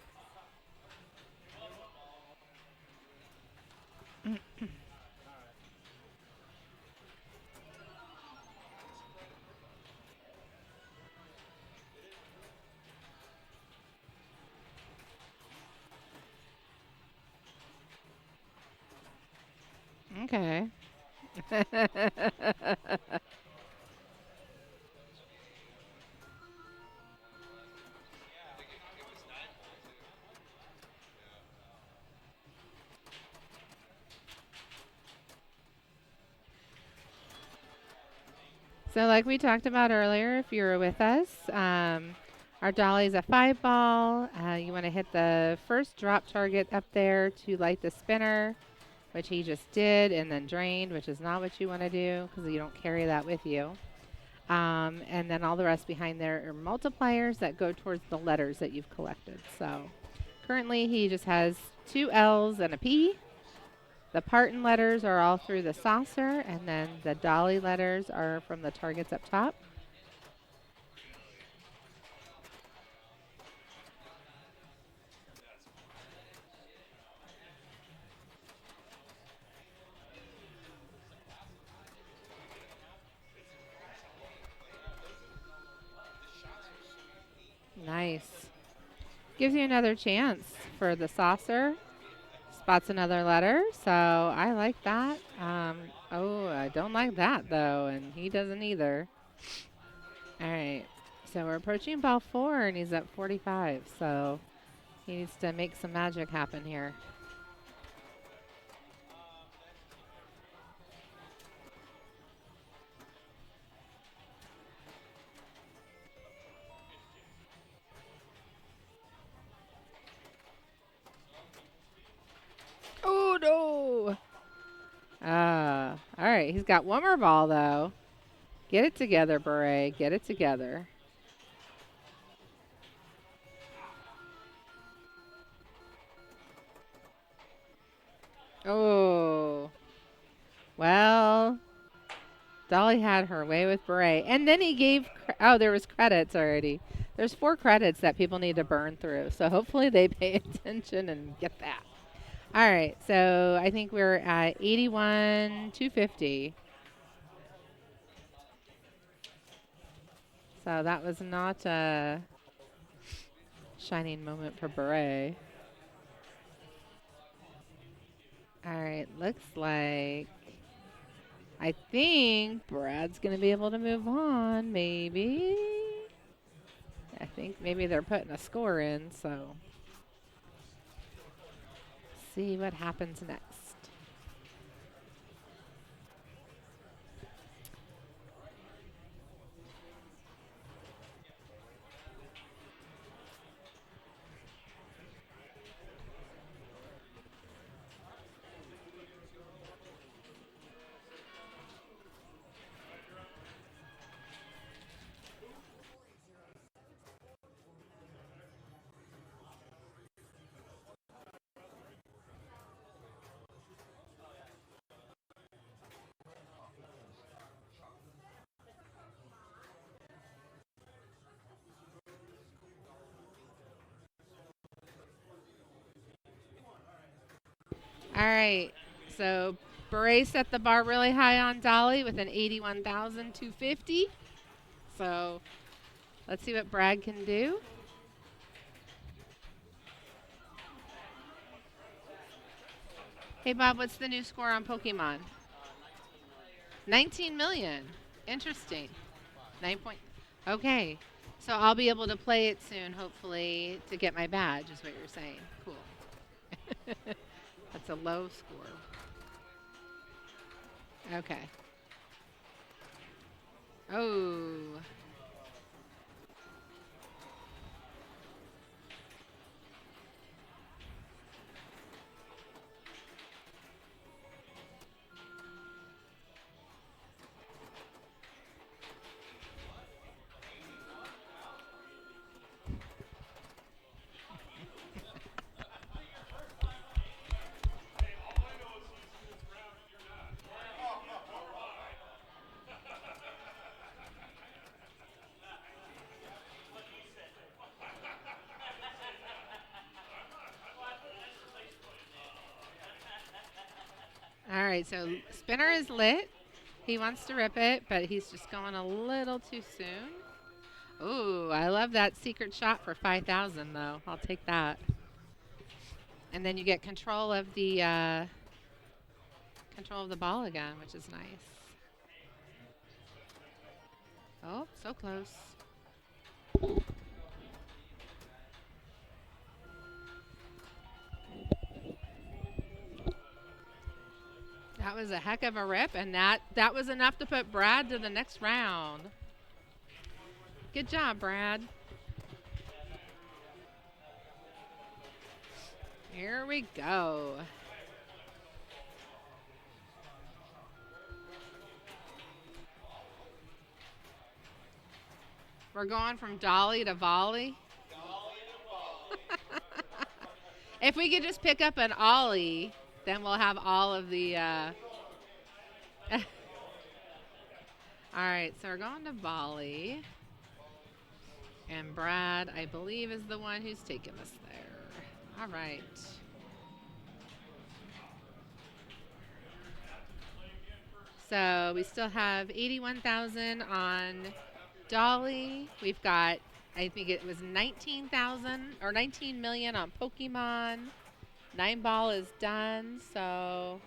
Okay. So, like we talked about earlier, if you were with us, our dolly's a 5 ball. You want to hit the first drop target up there to light the spinner, which he just did, and then drained, which is not what you want to do because you don't carry that with you. And then all the rest behind there are multipliers that go towards the letters that you've collected. So currently he just has 2 L's and a P. The Parton letters are all through the saucer, and then the dolly letters are from the targets up top. Nice. Gives you another chance for the saucer. Spots another letter, so I like that. Oh, I don't like that though, and he doesn't either. All right, so we're approaching ball 4, and he's at 45, so he needs to make some magic happen here. Oh no! All right, he's got one more ball though. Get it together, Beret. Get it together. Oh, well, Dolly had her way with Beret. And then he gave, oh, there was credits already. There's 4 credits that people need to burn through. So hopefully they pay attention and get that. All right, so I think we're at 81, 250. So that was not a shining moment for Beret. All right, looks like I think Brad's going to be able to move on, maybe. I think maybe they're putting a score in, so see what happens next. All right, so Beret set the bar really high on Dolly with an 81,250. So let's see what Brad can do. Hey, Bob, what's the new score on Pokemon? 19 million. Interesting. 9 point. Okay. So I'll be able to play it soon, hopefully, to get my badge, is what you're saying. Cool. That's a low score. Okay. Oh. All right, so spinner is lit. He wants to rip it, but he's just going a little too soon. Ooh, I love that secret shot for 5,000 though. I'll take that. And then you get control of the ball again, which is nice. Oh, so close. That was a heck of a rip, and that was enough to put Brad to the next round. Good job, Brad. Here we go. We're going from dolly to volley. If we could just pick up an ollie, then we'll have all of the. All right, so we're going to volley. And Brad, I believe, is the one who's taking us there. All right. So we still have 81,000 on Dolly. We've got, I think it was 19,000 or 19 million on Pokemon. 9 ball is done. So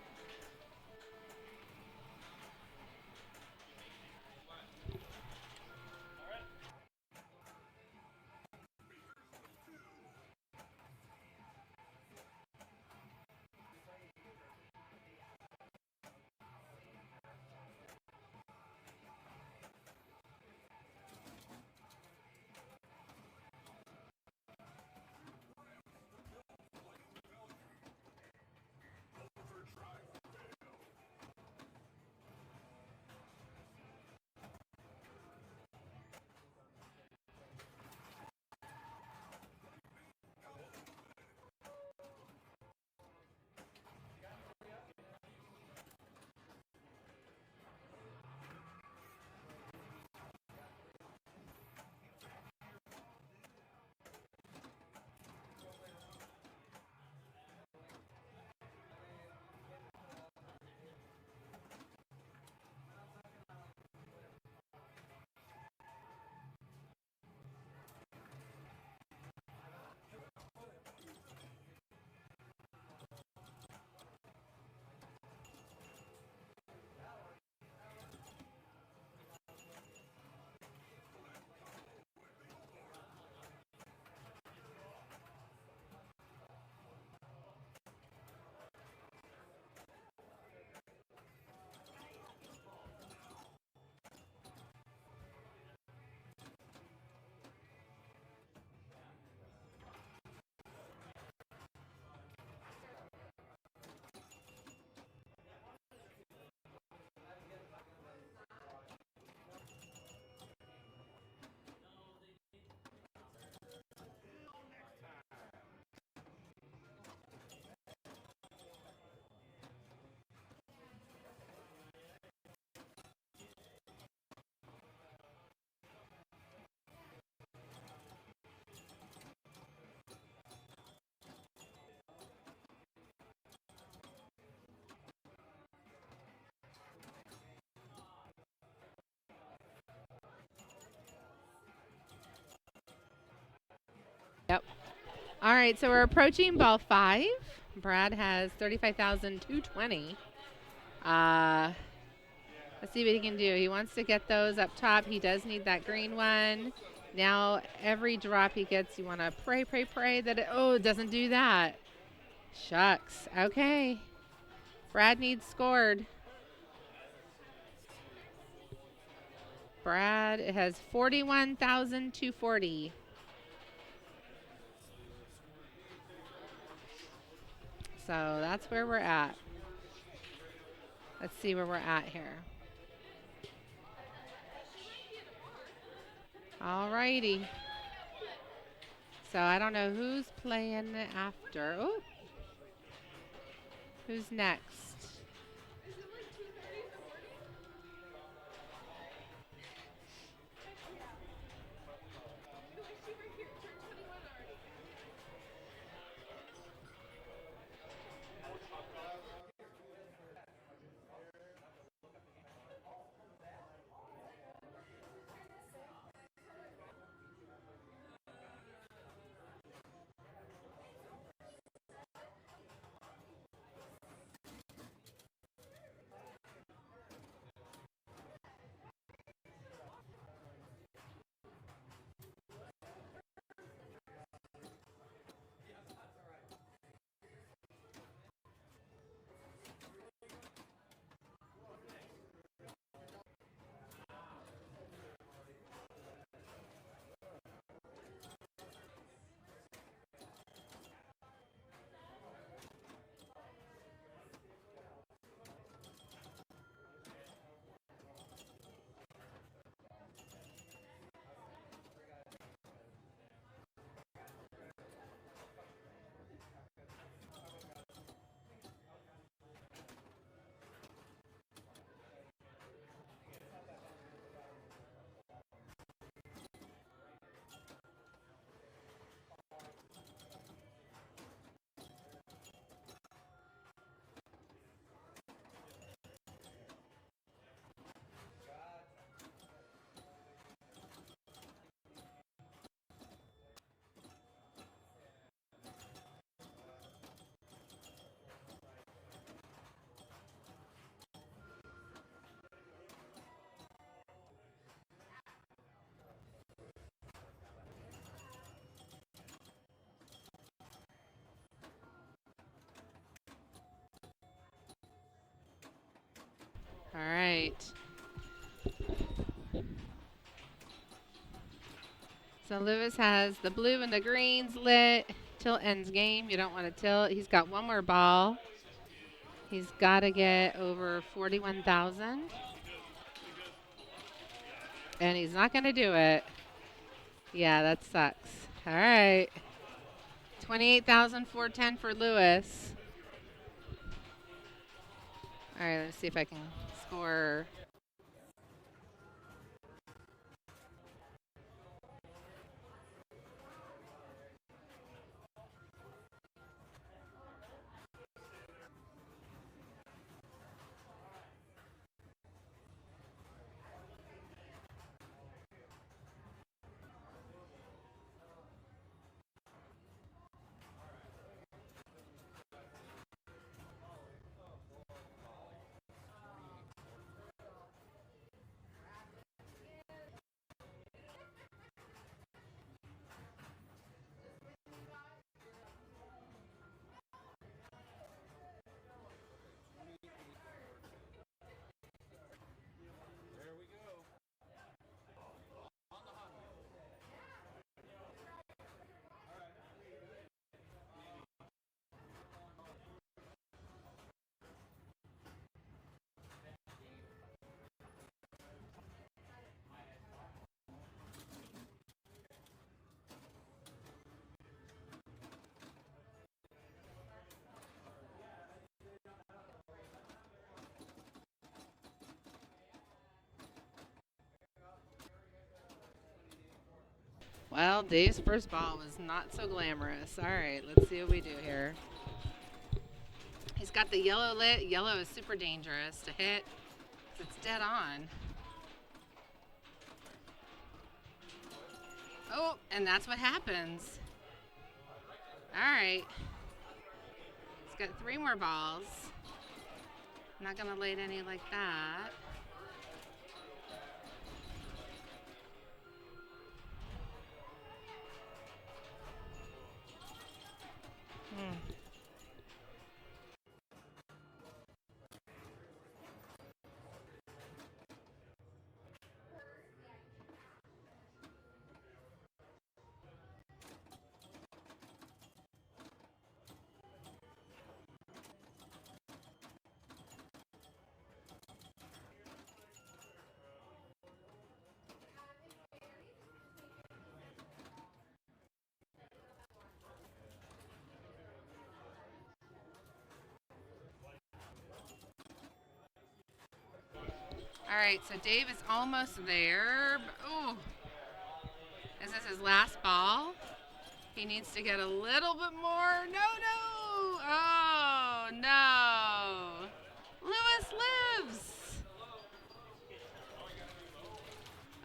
yep. All right, so we're approaching ball 5. Brad has 35,220. Let's see what he can do. He wants to get those up top. He does need that green one. Now every drop he gets, you want to pray, pray, pray that it doesn't do that. Shucks. Okay. Brad needs scored. Brad has 41,240. So that's where we're at. Let's see where we're at here. All righty. So I don't know who's playing after. Oh, who's next? All right. So Lewis has the blue and the greens lit. Tilt ends game. You don't want to tilt. He's got one more ball. He's got to get over 41,000. And he's not going to do it. Yeah, that sucks. All right. 28,410 for Lewis. All right, let's see if I can score. Well, Dave's first ball was not so glamorous. All right, let's see what we do here. He's got the yellow lit. Yellow is super dangerous to hit. It's dead on. Oh, and that's what happens. All right. He's got 3 more balls. I'm not going to lay any like that. All right, so Dave is almost there. Oh, is this his last ball? He needs to get a little bit more. No, no. Oh, no. Lewis lives.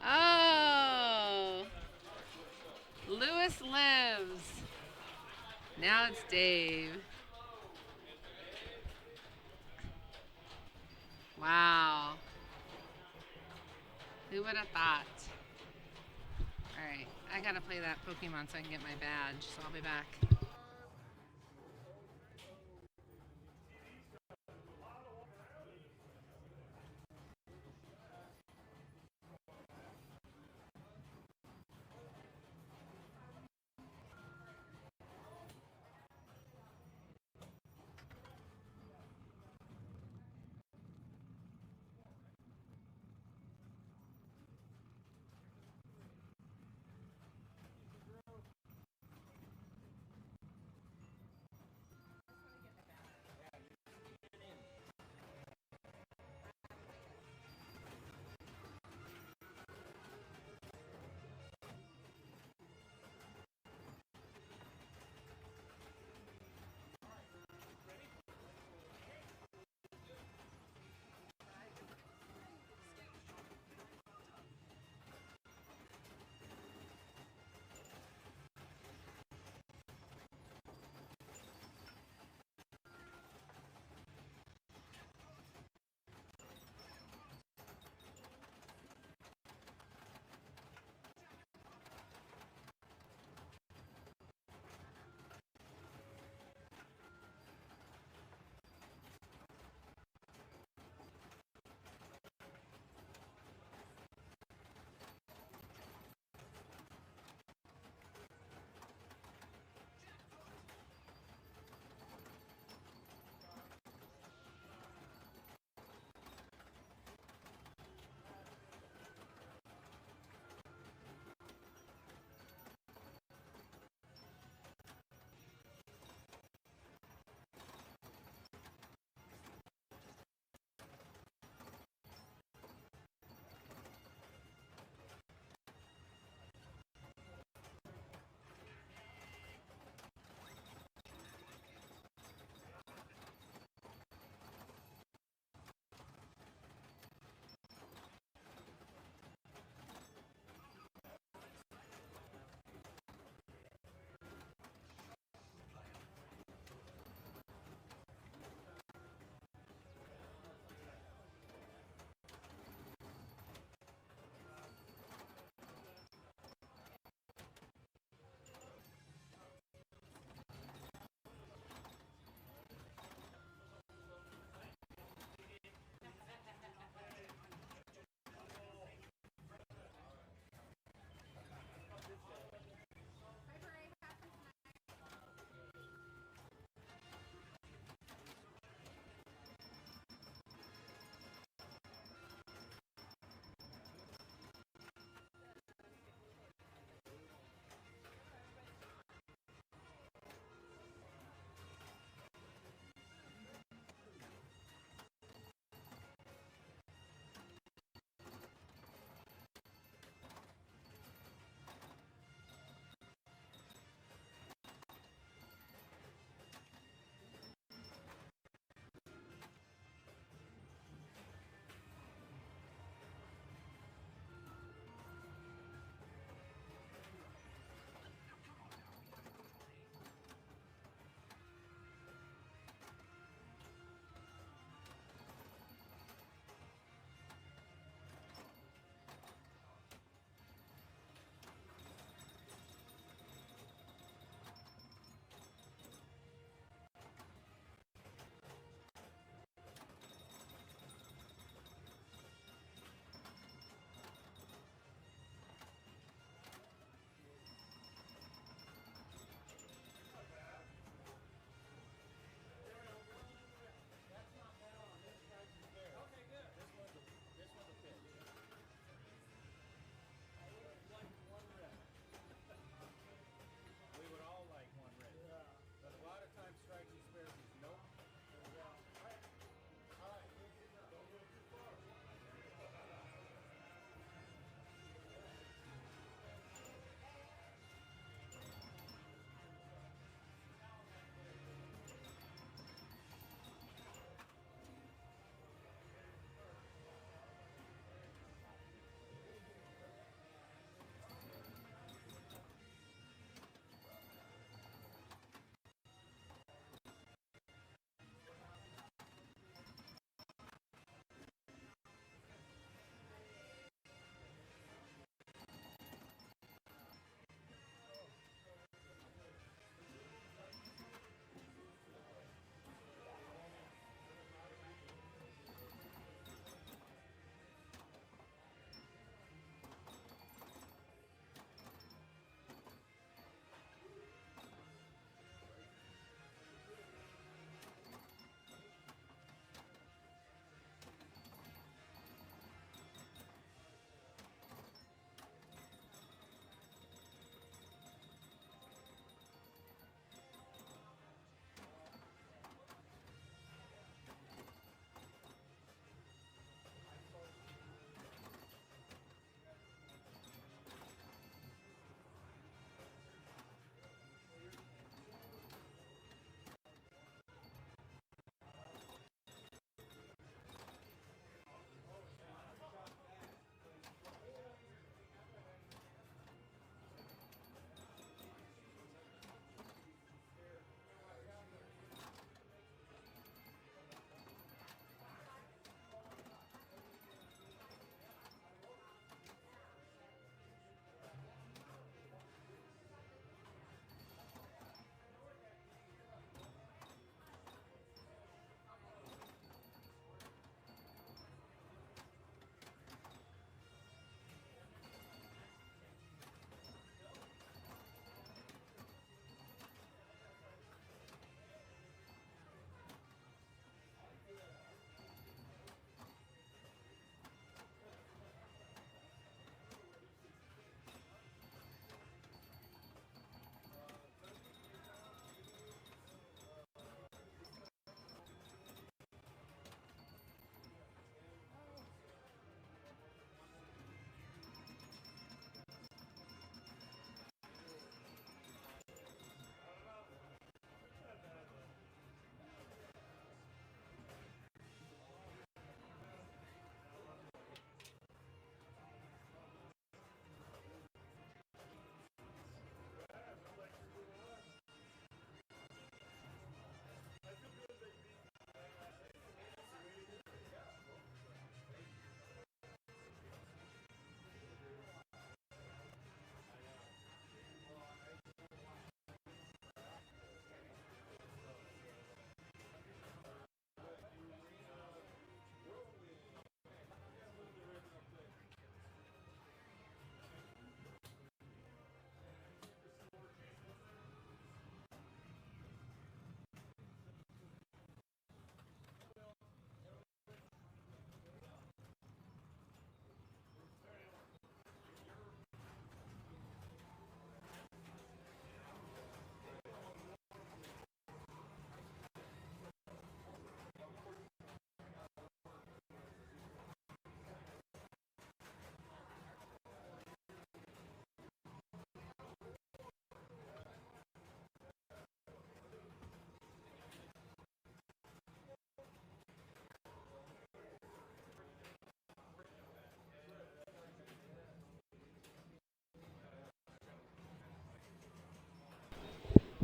Oh. Lewis lives. Now it's Dave. Wow. Who would have thought? All right, I gotta play that Pokemon so I can get my badge, so I'll be back.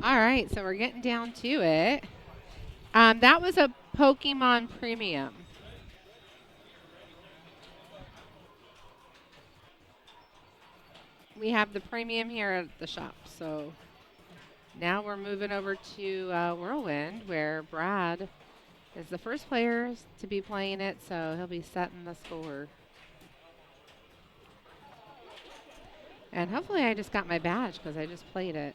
All right, so we're getting down to it. That was a Pokemon Premium. We have the premium here at the shop. So now we're moving over to Whirlwind, where Brad is the first player to be playing it, so he'll be setting the score. And hopefully I just got my badge because I just played it.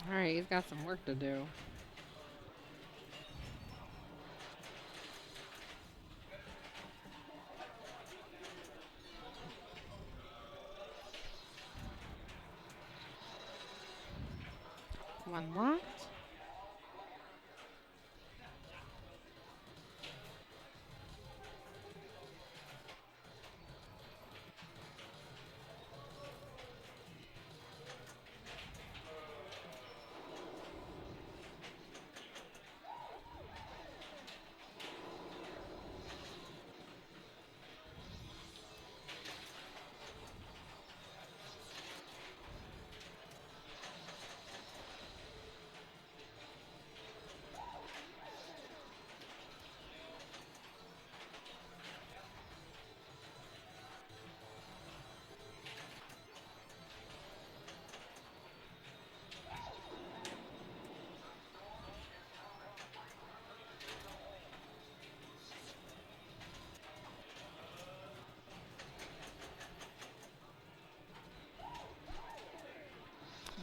All right, he's got some work to do. One locked.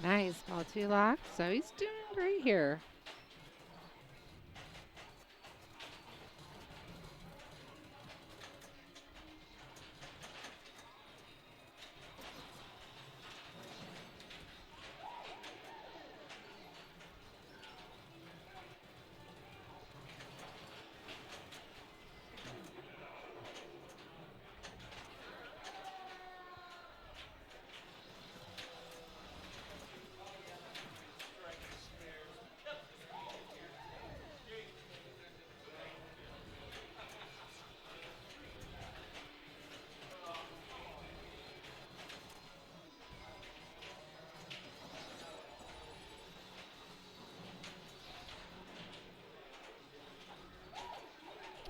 Nice. Ball two locked. So he's doing great here.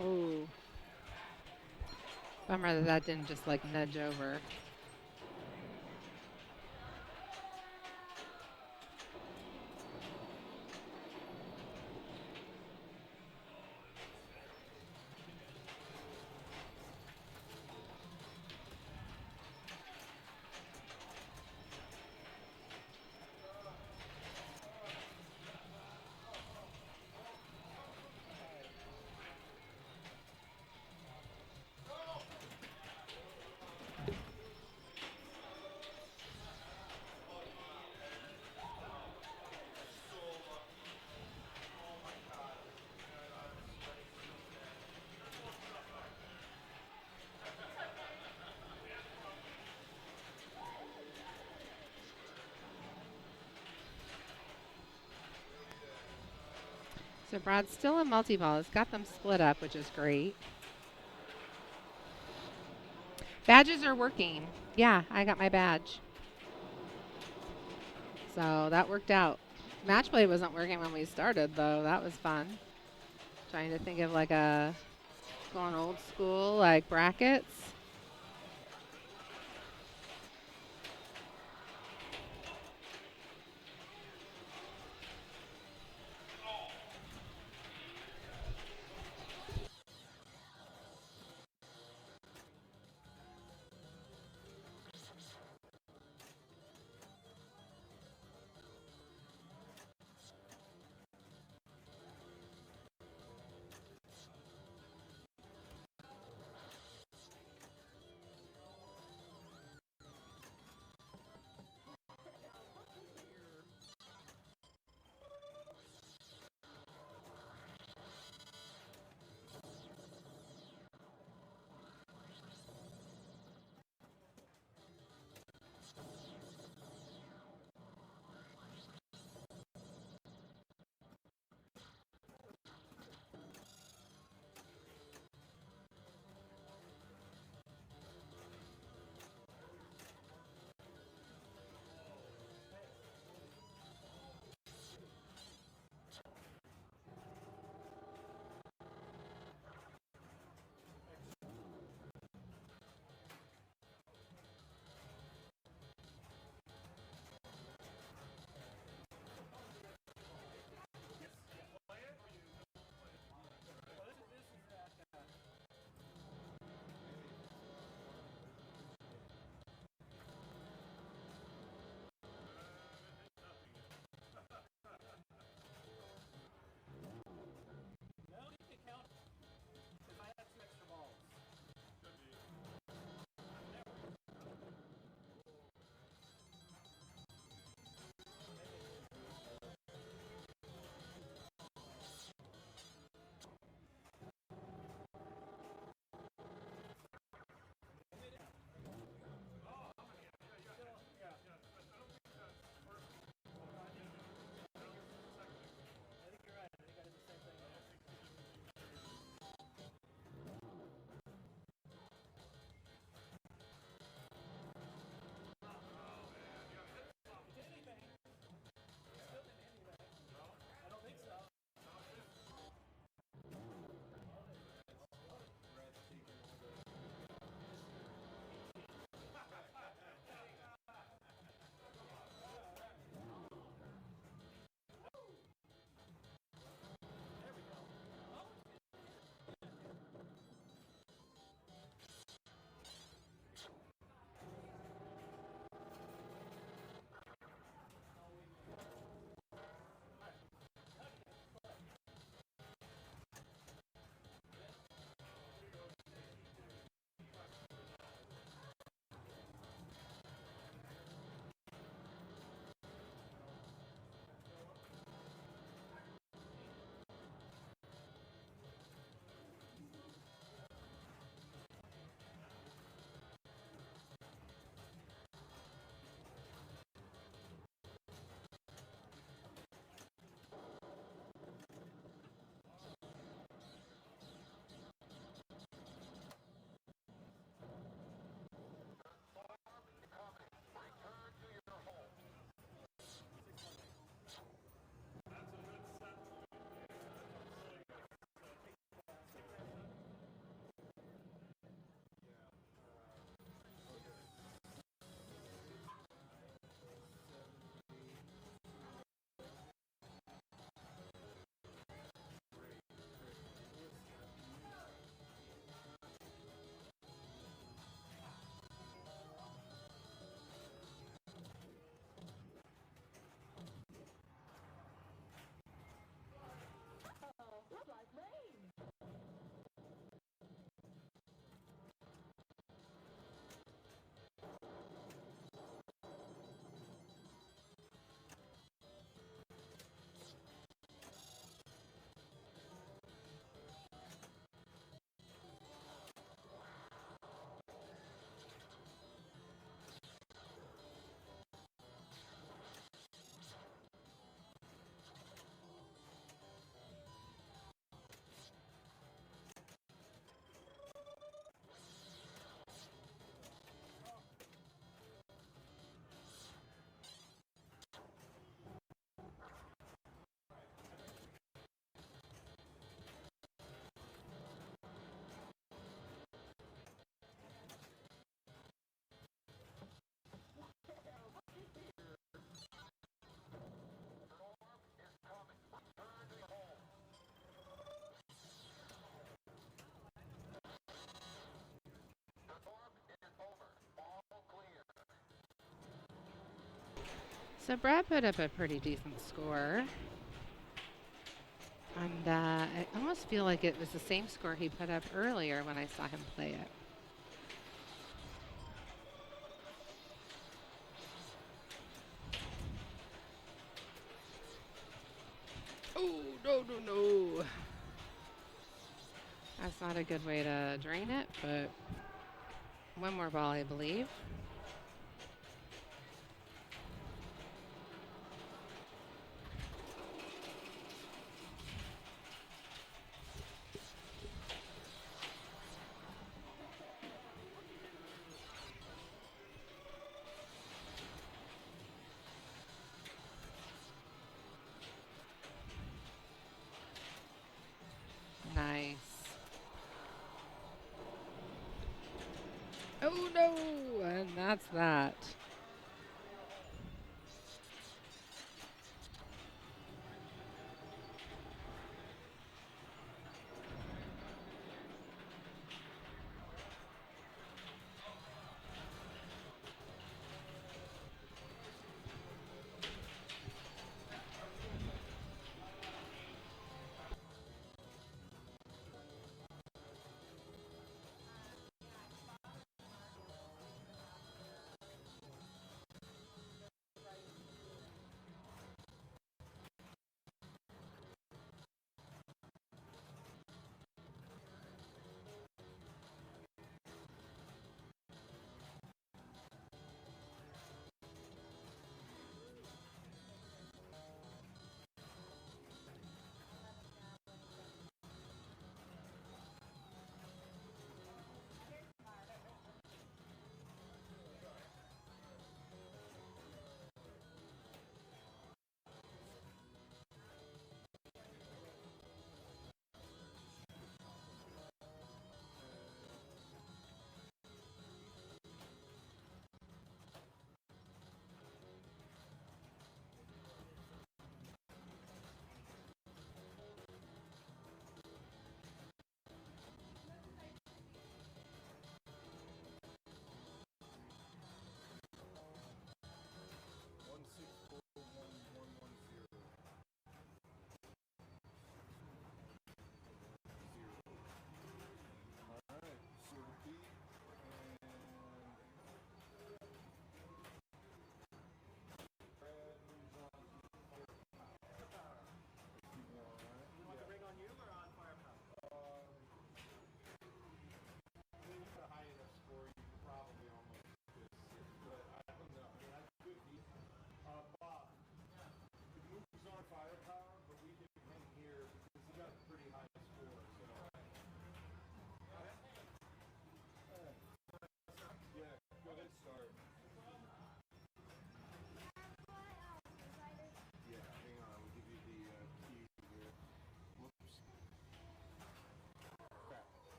Oh, bummer that that didn't just like nudge over. So Brad's still in multi-ball. It's got them split up, which is great. Badges are working. Yeah, I got my badge. So that worked out. Match play wasn't working when we started, though. That was fun. Trying to think of like a going old school, like brackets. So Brad put up a pretty decent score. And I almost feel like it was the same score he put up earlier when I saw him play it. Oh, no, no, no. That's not a good way to drain it, but one more ball, I believe. Nice. Oh, no. And that's that.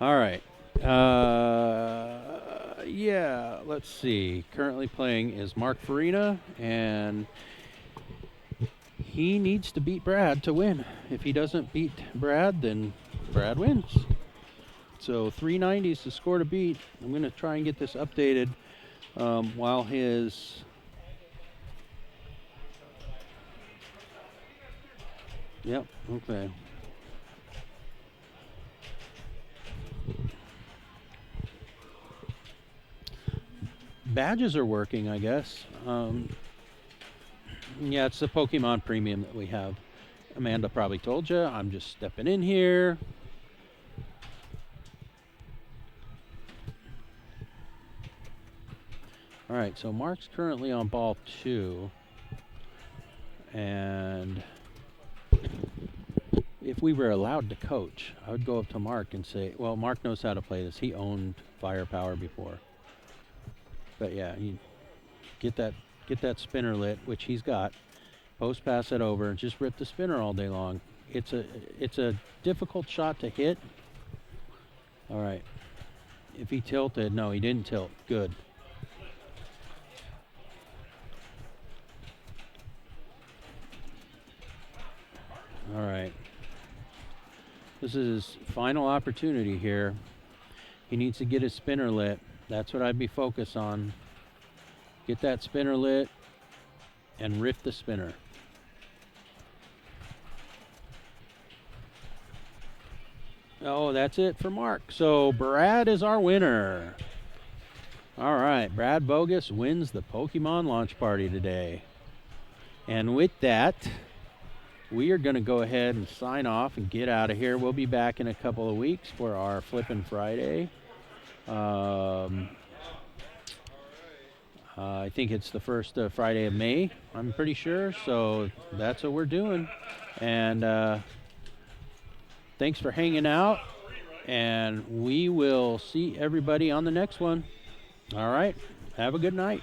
All right. Yeah, let's see. Currently playing is Mark Farina, and he needs to beat Brad to win. If he doesn't beat Brad, then Brad wins. So 390 is the score to beat. I'm going to try and get this updated while his. Yep, okay. Badges are working, I guess. Yeah, it's the Pokemon Premium that we have. Amanda probably told you. I'm just stepping in here. All right, so Mark's currently on ball 2. And if we were allowed to coach, I would go up to Mark and say, well, Mark knows how to play this. He owned Firepower before. But yeah, you get that spinner lit, which he's got. Post pass it over, just rip the spinner all day long. It's a difficult shot to hit. All right. If he tilted, no, he didn't tilt. Good. All right. This is his final opportunity here. He needs to get his spinner lit. That's what I'd be focused on. Get that spinner lit and riff the spinner. Oh, that's it for Mark. So Brad is our winner. All right, Brad Bogus wins the Pokemon launch party today. And with that, we are going to go ahead and sign off and get out of here. We'll be back in a couple of weeks for our Flippin' Friday. I think it's the first Friday of May, I'm pretty sure. So that's what we're doing. And thanks for hanging out. And we will see everybody on the next one. All right. Have a good night.